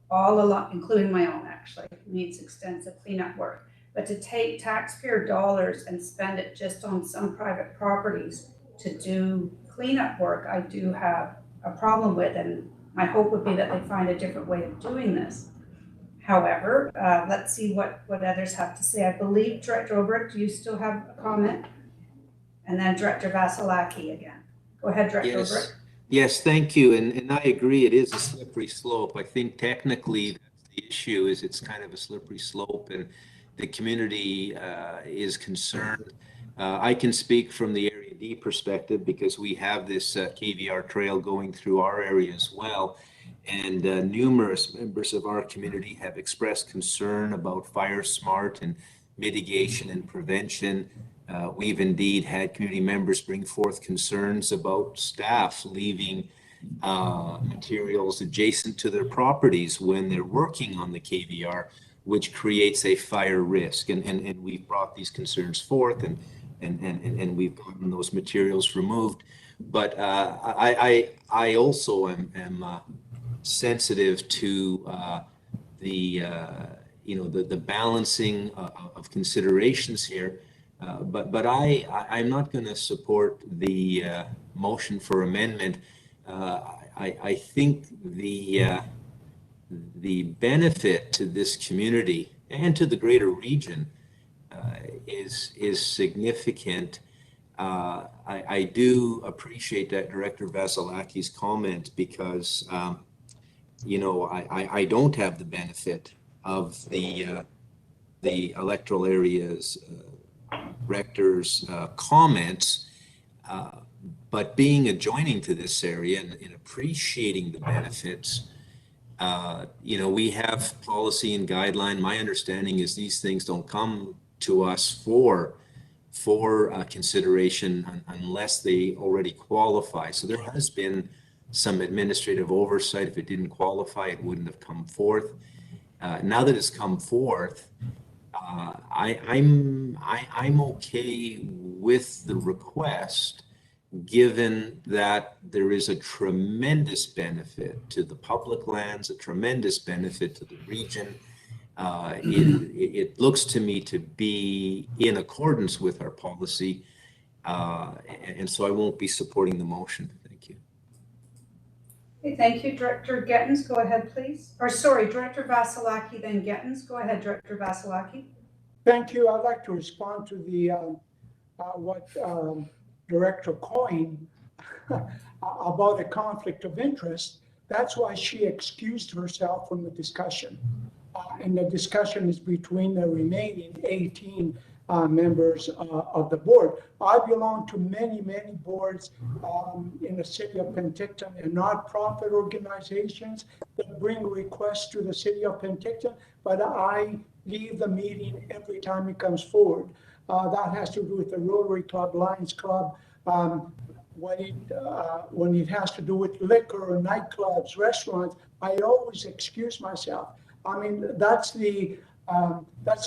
All along, including my own actually, needs extensive cleanup work. But to take taxpayer dollars and spend it just on some private properties to do cleanup work, I do have a problem with, and my hope would be that they find a different way of doing this. However, let's see what others have to say. I believe Director Obrecht, do you still have a comment? And then Director Vasilaki again. Go ahead, Director Obrecht. Yes, thank you. And I agree, it is a slippery slope. I think technically that's the issue, is it's kind of a slippery slope, and the community is concerned. I can speak from the Area D perspective because we have this KVR trail going through our area as well. And numerous members of our community have expressed concern about fire smart and mitigation and prevention. We've indeed had community members bring forth concerns about staff leaving materials adjacent to their properties when they're working on the KVR, which creates a fire risk. And we've brought these concerns forth, and we've gotten those materials removed. But I also am sensitive to the balancing of considerations here. But I'm not going to support the motion for amendment. I think the benefit to this community and to the greater region is significant. I do appreciate that Director Vasilaki's comment, because I don't have the benefit of the electoral areas director's comments, but being adjoining to this area and appreciating the benefits, we have policy and guideline. My understanding is these things don't come to us for consideration unless they already qualify. So there has been some administrative oversight. If it didn't qualify, it wouldn't have come forth. now that it's come forth, I'm okay with the request, given that there is a tremendous benefit to the public lands, a tremendous benefit to the region. It looks to me to be in accordance with our policy, and so I won't be supporting the motion. Thank you. Okay, thank you. Director Gettens, go ahead, please. Or sorry, Director Vasilaki, then Gettens. Go ahead, Director Vasilaki. Thank you. I'd like to respond to the what Director Coyne about a conflict of interest. That's why she excused herself from the discussion. And the discussion is between the remaining 18 members of the board. I belong to many, many boards in the city of Penticton and nonprofit organizations that bring requests to the city of Penticton, but I leave the meeting every time it comes forward. That has to do with the Rotary Club, Lions Club, when it has to do with liquor or nightclubs, restaurants, I always excuse myself. I mean, that's the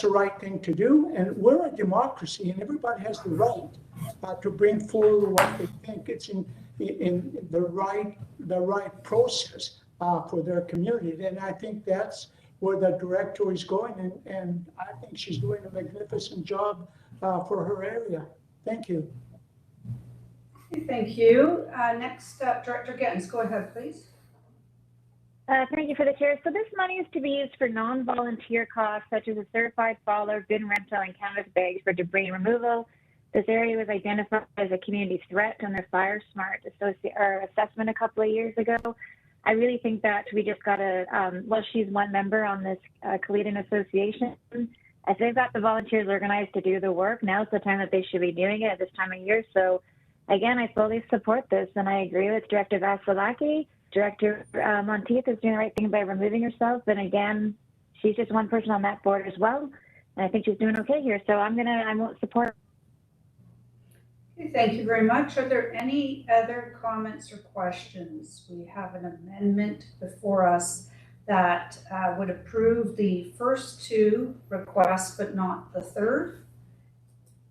right thing to do, and we're a democracy, and everybody has the right to bring forward what they think it's in the right process for their community, and I think that's where the director is going, and I think she's doing a magnificent job for her area. Thank you. Thank you. Next up, Director Gettens, go ahead, please. Thank you for the chair. So this money is to be used for non-volunteer costs such as a certified faller, bin rental, and canvas bags for debris removal. This area was identified as a community threat on their Fire Smart assessment a couple of years ago. I really think that we just got to, well, she's one member on this Caledon Association. If they've got the volunteers organized to do the work, now's the time that they should be doing it at this time of year. So again, I fully support this, and I agree with Director Vasilaki. Director Monteith is doing the right thing by removing herself, and again, she's just one person on that board as well, and I think she's doing okay here. So I won't support. Okay, thank you very much. Are there any other comments or questions? We have an amendment before us that would approve the first two requests, but not the third.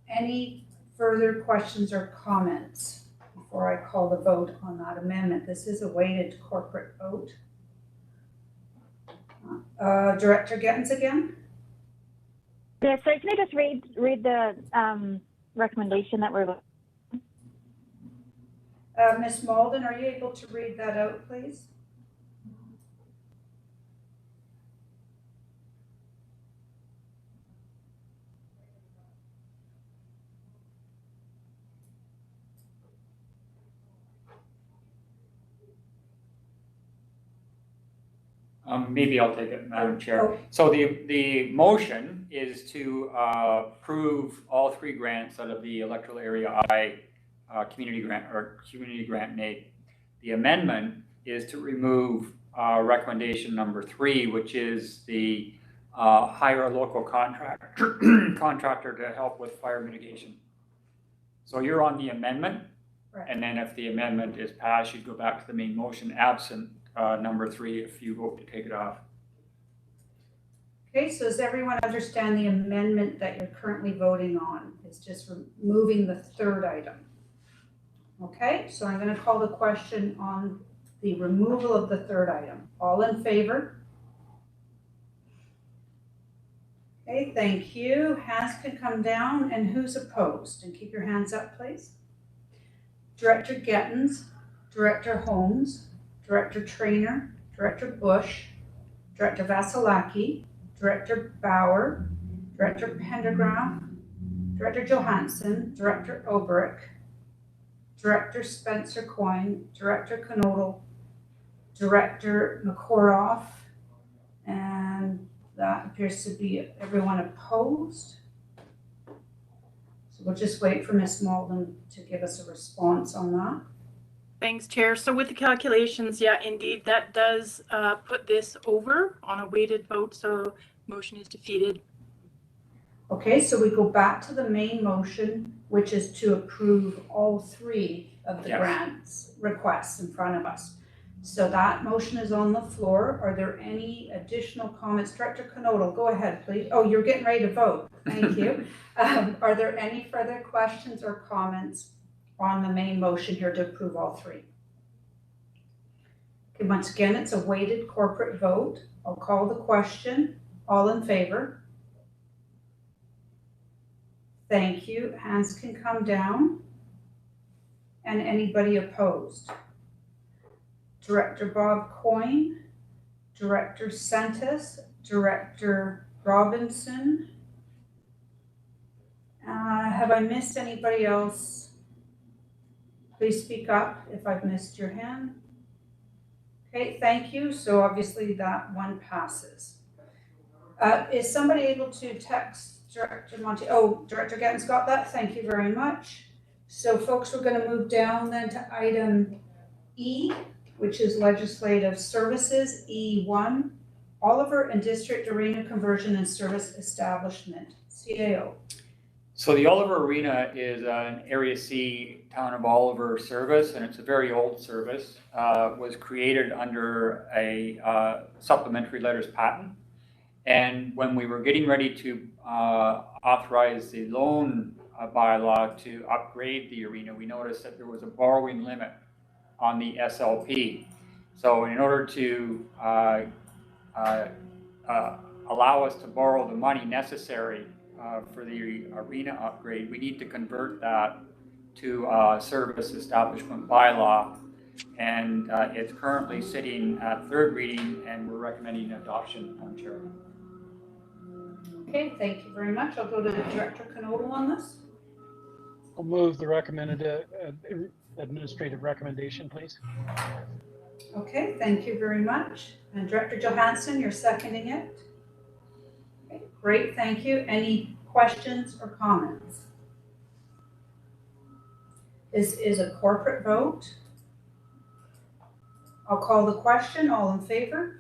Any further questions or comments before I call the vote on that amendment? This is a weighted corporate vote. Director Gettens again? Yeah, so can I just read the recommendation that we're voting? Ms. Malden, are you able to read that out, please? Maybe I'll take it, Madam Chair. So the motion is to approve all three grants out of the electoral area I community grant made. The amendment is to remove recommendation number 3, which is the hire a local contractor to help with fire mitigation. So you're on the amendment, right. And then if the amendment is passed, you'd go back to the main motion absent number 3 if you vote to take it off. Okay, so does everyone understand the amendment that you're currently voting on? It's just removing the third item. Okay, so I'm going to call the question on the removal of the third item. All in favor? Okay, thank you. Hands can come down, and who's opposed? And keep your hands up, please. Director Gettens, Director Holmes, Director Traynor, Director Bush, Director Vasilaki, Director Bauer, Director Pendergraft, Director Johansson, Director Obrick, Director Spencer Coyne, Director Knodel, Director McCoroff, and that appears to be everyone opposed. So we'll just wait for Ms. Malden to give us a response on that. Thanks, Chair. So with the calculations, yeah, indeed, that does put this over on a weighted vote, so motion is defeated. Okay, so we go back to the main motion, which is to approve all 3 of the grants requests in front of us. So that motion is on the floor. Are there any additional comments? Director Knodel, go ahead, please. Oh, you're getting ready to vote. Thank you. Are there any further questions or comments on the main motion here to approve all three? Okay, once again, it's a weighted corporate vote. I'll call the question. All in favor? Thank you. Hands can come down. And anybody opposed? Director Bob Coyne, Director Sentis, Director Robinson. Have I missed anybody else? Please speak up if I've missed your hand. Okay, thank you. So obviously that one passes. Is somebody able to text Director Monty? Oh, Director Gettin's got that. Thank you very much. So folks, we're going to move down then to item E, which is legislative services, E1, Oliver and District Arena Conversion and Service Establishment, CAO. So the Oliver Arena is an Area C Town of Oliver service, and it's a very old service. Was created under a supplementary letters patent. And when we were getting ready to authorize the loan bylaw to upgrade the arena, we noticed that there was a borrowing limit on the SLP. So in order to allow us to borrow the money necessary for the arena upgrade, we need to convert that to a service establishment bylaw. And it's currently sitting at third reading, and we're recommending adoption, Madam Chair. Okay, thank you very much. I'll go to Director Knodel on this. I'll move the recommended administrative recommendation, please. Okay, thank you very much. And Director Johansson, you're seconding it? Okay, great, thank you. Any questions or comments? This is a corporate vote. I'll call the question. All in favor?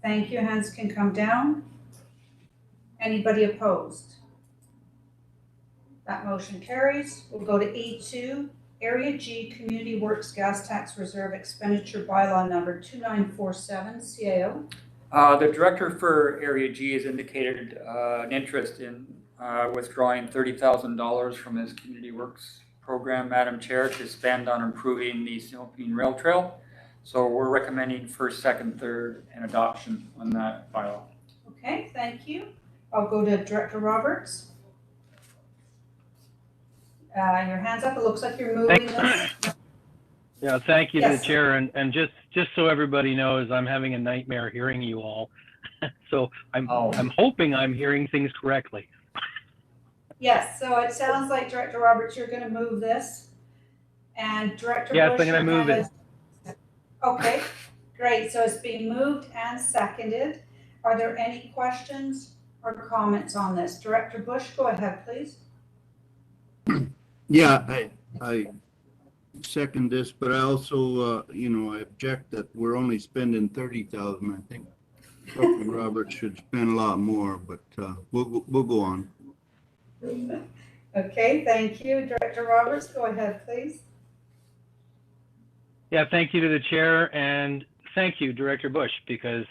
Thank you. Hands can come down. Anybody opposed? That motion carries. We'll go to E2, Area G Community Works Gas Tax Reserve Expenditure Bylaw number 2947, CAO. The director for Area G has indicated an interest in withdrawing $30,000 from his Community Works program, Madam Chair, to spend on improving the Similkameen Rail Trail. So we're recommending first, second, third, and adoption on that bylaw. Okay, thank you. I'll go to Director Roberts. Your hand's up. It looks like you're moving this. Yeah, thank you to Yes. the chair. And just so everybody knows, I'm having a nightmare hearing you all. So I'm hoping I'm hearing things correctly. Yes, so it sounds like Director Roberts, you're going to move this. And Director Yes, Bush, I'm going to move it. Okay, great. So it's being moved and seconded. Are there any questions or comments on this? Director Bush, go ahead, please. Yeah, I second this, but I also, I object that we're only spending 30,000. I think Dr. Roberts should spend a lot more, but we'll go on. Okay, thank you. Director Roberts, go ahead, please. Yeah, thank you to the chair, and thank you, Director Bush, because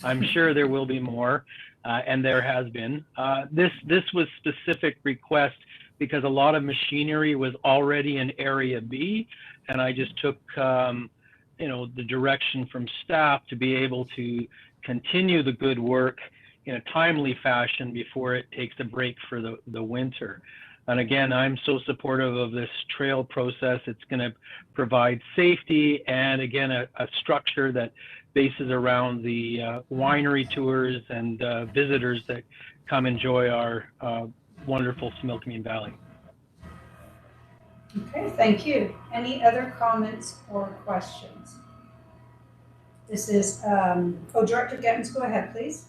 I'm sure there will be more, and there has been. This was specific request because a lot of machinery was already in Area B, and I just took the direction from staff to be able to continue the good work in a timely fashion before it takes a break for the winter. And again, I'm so supportive of this trail process. It's going to provide safety and, again, a structure that bases around the winery tours and visitors that come enjoy our wonderful Similkameen Valley. Okay, thank you. Any other comments or questions? This is, Director Gettins, go ahead, please.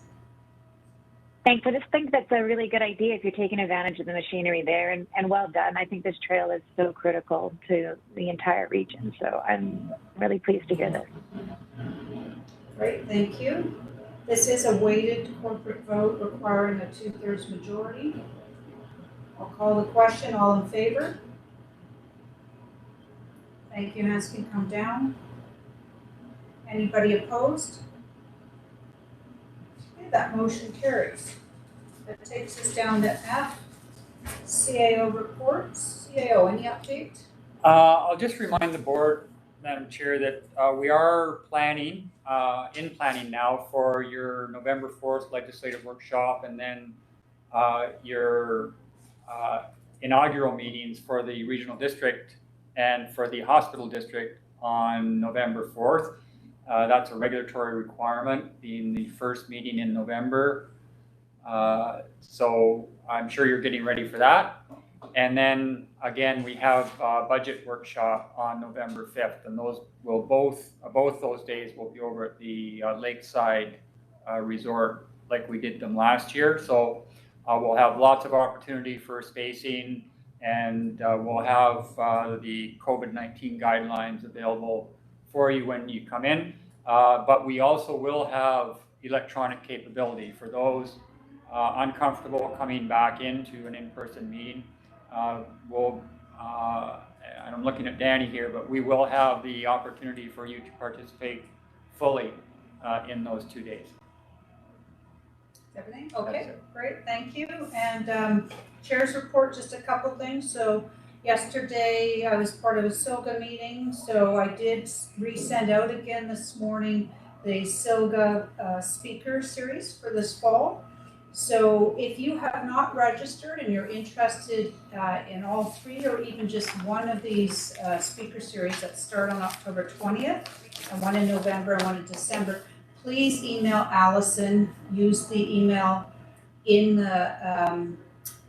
Thanks. I just think that's a really good idea if you're taking advantage of the machinery there, and well done. I think this trail is so critical to the entire region, so I'm really pleased to hear this. Great, thank you. This is a weighted corporate vote requiring a 2/3 majority. I'll call the question. All in favor? Thank you, hands can come down. Anybody opposed? Okay, that motion carries. That takes us down to F, CAO reports. CAO, any update? I'll just remind the board, Madam Chair, that we are planning, in planning now for your November 4th legislative workshop and then your inaugural meetings for the regional district and for the hospital district on November 4th. That's a regulatory requirement, being the first meeting in November. So I'm sure you're getting ready for that. And then again, we have a budget workshop on November 5th, and those will both those days will be over at the Lakeside Resort like we did them last year. So we'll have lots of opportunity for spacing, and we'll have the COVID-19 guidelines available for you when you come in. But we also will have electronic capability for those uncomfortable coming back into an in-person meeting. And I'm looking at Danny here, but we will have the opportunity for you to participate fully in those 2 days. Everything? Okay, great, thank you. And chair's report, just a couple things. So yesterday I was part of a SILGA meeting, so I did resend out again this morning the SILGA speaker series for this fall. So if you have not registered and you're interested in all three or even just one of these speaker series that start on October 20th, and one in November and one in December, please email Allison. Use the email in the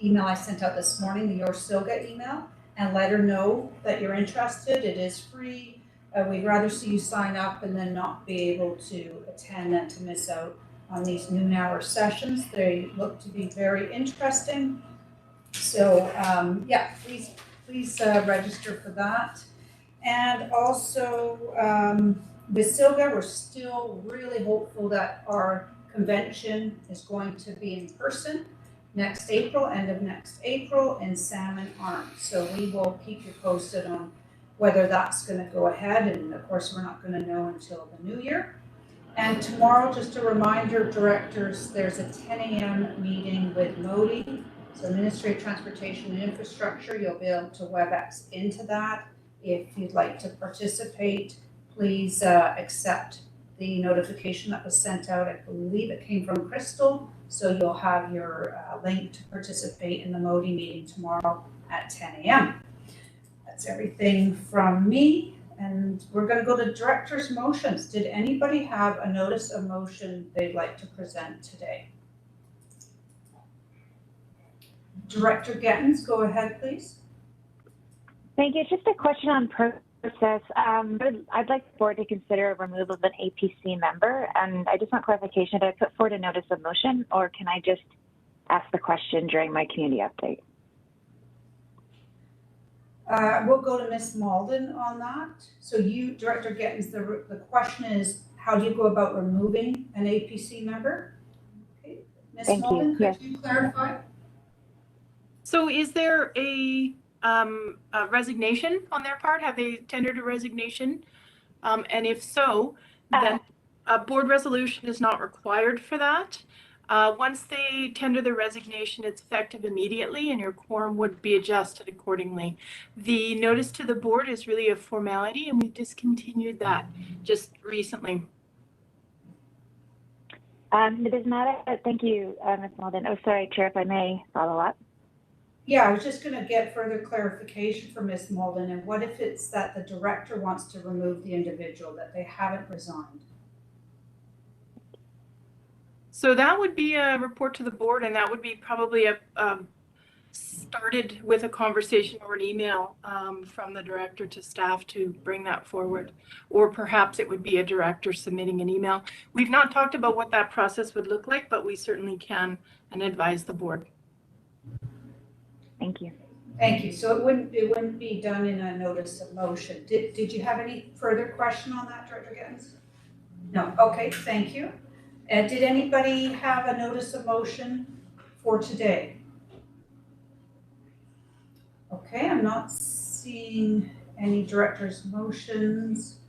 email I sent out this morning, the Your SILGA email, and let her know that you're interested. It is free. We'd rather see you sign up and then not be able to attend than to miss out on these noon hour sessions. They look to be very interesting. So yeah, please register for that. And also with SILGA, we're still really hopeful that our convention is going to be in person next April, end of next April in Salmon Arm. So we will keep you posted on whether that's going to go ahead. And of course, we're not going to know until the new year. And tomorrow, just a reminder, directors, there's a 10 a.m. meeting with MODI, so Ministry of Transportation and Infrastructure. You'll be able to WebEx into that. If you'd like to participate, please accept the notification that was sent out. I believe it came from Crystal, so you'll have your link to participate in the MODI meeting tomorrow at 10 a.m. That's everything from me. And we're going to go to director's motions. Did anybody have a notice of motion they'd like to present today? Director Gettens, go ahead, please. Thank you. Just a question on process. I'd like the board to consider removal of an APC member, and I just want clarification. Did I put forward a notice of motion, or can I just ask the question during my community update? We'll go to Ms. Malden on that. So you, Director Gettens, the question is, how do you go about removing an APC member? Okay. Ms. Malden, could you clarify? So is there a resignation on their part? Have they tendered a resignation? And if so, then a board resolution is not required for that. Once they tender the resignation, it's effective immediately and your quorum would be adjusted accordingly. The notice to the board is really a formality and we discontinued that just recently. It is not thank you, Ms. Malden. Oh, sorry, Chair, if I may follow up. Yeah, I was just going to get further clarification from Ms. Malden. And what if it's that the director wants to remove the individual, that they haven't resigned? So that would be a report to the board, and that would be probably started with a conversation or an email from the director to staff to bring that forward. Or perhaps it would be a director submitting an email. We've not talked about what that process would look like, but we certainly can and advise the board. Thank you. Thank you. So it wouldn't be done in a notice of motion. Did you have any further question on that, Director Gettens? No. Okay, thank you. Did anybody have a notice of motion for today? Okay, I'm not seeing Any director's motions?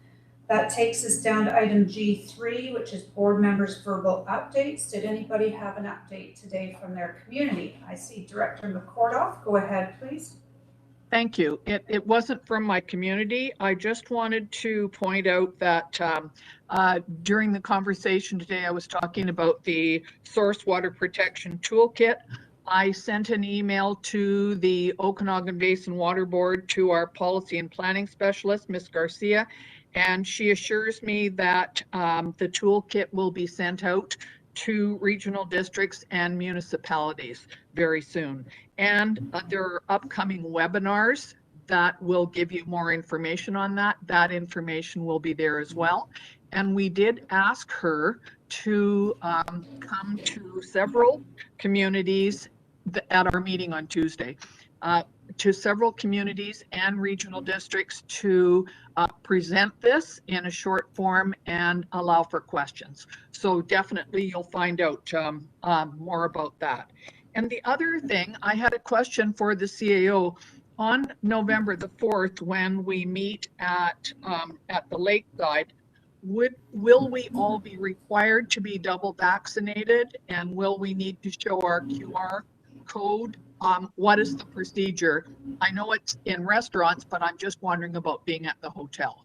That takes us down to item G3, which is board members' verbal updates. Did anybody have an update today from their community? I see Director McCordoff. Go ahead, please. Thank you. It wasn't from my community. I just wanted to point out that during the conversation today, I was talking about the Source Water Protection Toolkit. I sent an email to the Okanagan Basin Water Board, to our policy and planning specialist, Ms. Garcia, and she assures me that the toolkit will be sent out to regional districts and municipalities very soon. And there are upcoming webinars that will give you more information on that. That information will be there as well. And we did ask her to come to several communities at our meeting on Tuesday, to several communities and regional districts to present this in a short form and allow for questions. So definitely you'll find out more about that. And the other thing, I had a question for the CAO. On November the 4th, when we meet at the lakeside, will we all be required to be double vaccinated, and will we need to show our QR code? What is the procedure? I know it's in restaurants, but I'm just wondering about being at the hotel.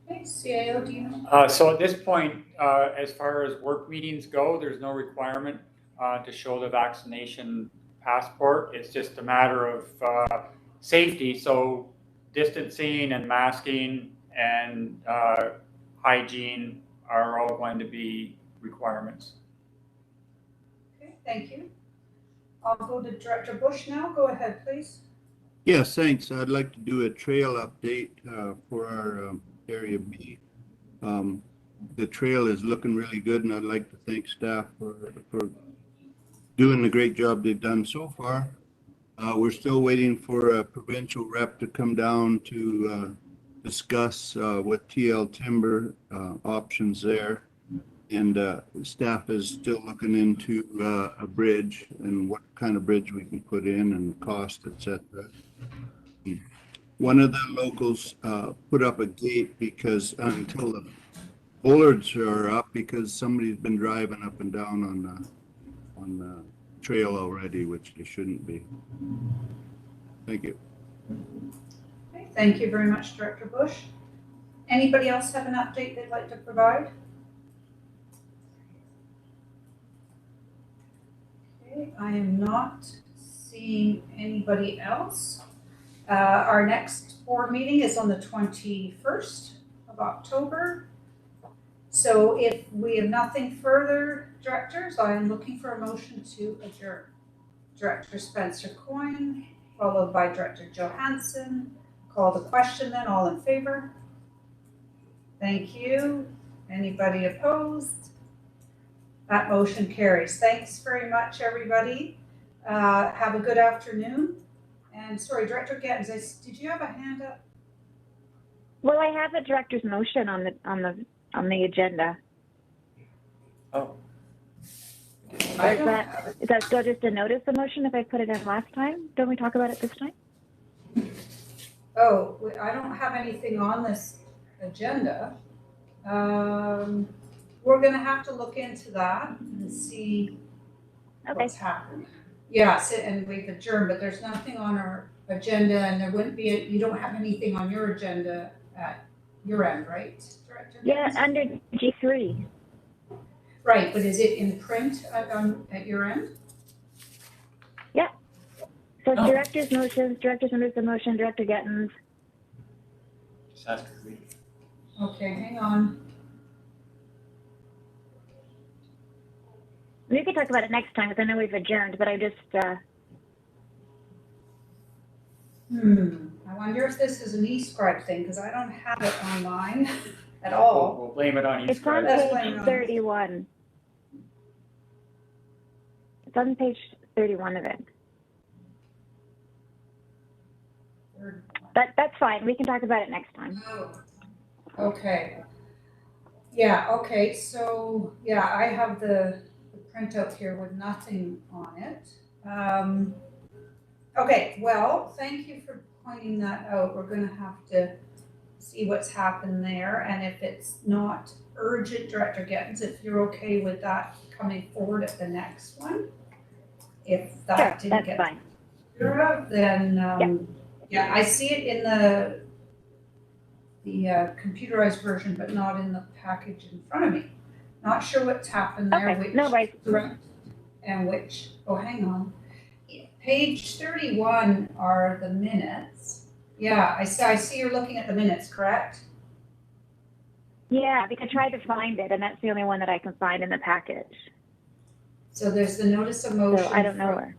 Okay, CAO, do you know? So at this point, as far as work meetings go, there's no requirement to show the vaccination passport. It's just a matter of safety. So distancing and masking and hygiene are all going to be requirements. Okay, thank you. I'll go to Director Bush now. Go ahead, please. Yes, thanks. I'd like to do a trail update for our Area B. The trail is looking really good, and I'd like to thank staff for doing the great job they've done so far. We're still waiting for a provincial rep to come down to discuss with TL Timber options there. And staff is still looking into a bridge and what kind of bridge we can put in and cost, etc. One of the locals put up a gate because until the bollards are up, because somebody's been driving up and down on the trail already, which they shouldn't be. Thank you. Okay, thank you very much, Director Bush. Anybody else have an update they'd like to provide? Okay, I am not seeing anybody else. Our next board meeting is on the 21st of October. So if we have nothing further, directors, I am looking for a motion to adjourn. Director Spencer Coyne, followed by Director Johansson. Call the question then, all in favor? Thank you. Anybody opposed? That motion carries. Thanks very much, everybody. Have a good afternoon. And sorry, Director Gettens, did you have a hand up? Well, I have a director's motion on the agenda. Oh. Is that still just a notice of motion if I put it in last time? Don't we talk about it this time? Oh, I don't have anything on this agenda. We're gonna have to look into that and see what's happened. Yes, and we've adjourned, but there's nothing on our agenda, and there wouldn't be, you don't have anything on your agenda at your end, right, Director? Yeah, under G3. Right, but is it in print at your end? Yeah. So No. director's motions, director's members of motion, Director Gettens. Just ask her to read. Okay, hang on. We can talk about it next time because I know we've adjourned, but I just. I wonder if this is an e-scribe thing, because I don't have it online at all. We'll blame it on you. It's on page 31. It's on page 31 of it. That's fine. We can talk about it next time. Oh, okay. Yeah, okay, so, yeah, I have the printout here with nothing on it. Okay, well, thank you for pointing that out. We're gonna have to see what's happened there, and if it's not urgent, Director Gettens, if you're okay with that coming forward at the next one. If that Sure, didn't that's get fine. taken care of, then, yeah, I see it in the computerized version, but not in the package in front of me. Not sure what's happened there, Okay, which no worries. direct and which, oh, hang on. Page 31 are the minutes. Yeah, I see you're looking at the minutes, correct? Yeah, because I tried to find it, and that's the only one that I can find in the package. So there's the notice of motion. So I don't know where.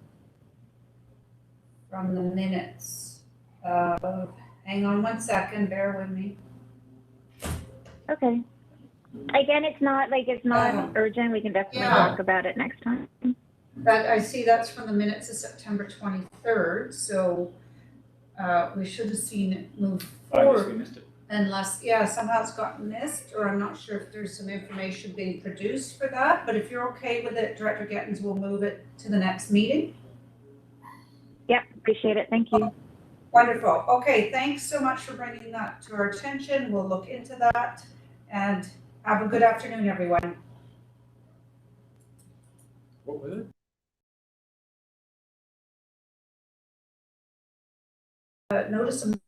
From the minutes. Hang on one second, bear with me. Okay. Again, it's not urgent. We can definitely talk about it next time. That, I see that's from the minutes of September 23rd, so we should have seen it move I guess we forward. missed it. Unless, yeah, somehow it's gotten missed, or I'm not sure if there's some information being produced for that, but if you're okay with it, Director Gettens will move it to the next meeting. Yeah, appreciate it. Thank you. Wonderful. Okay, thanks so much for bringing that to our attention. We'll look into that, and have a good afternoon, everyone. What was it? Notice of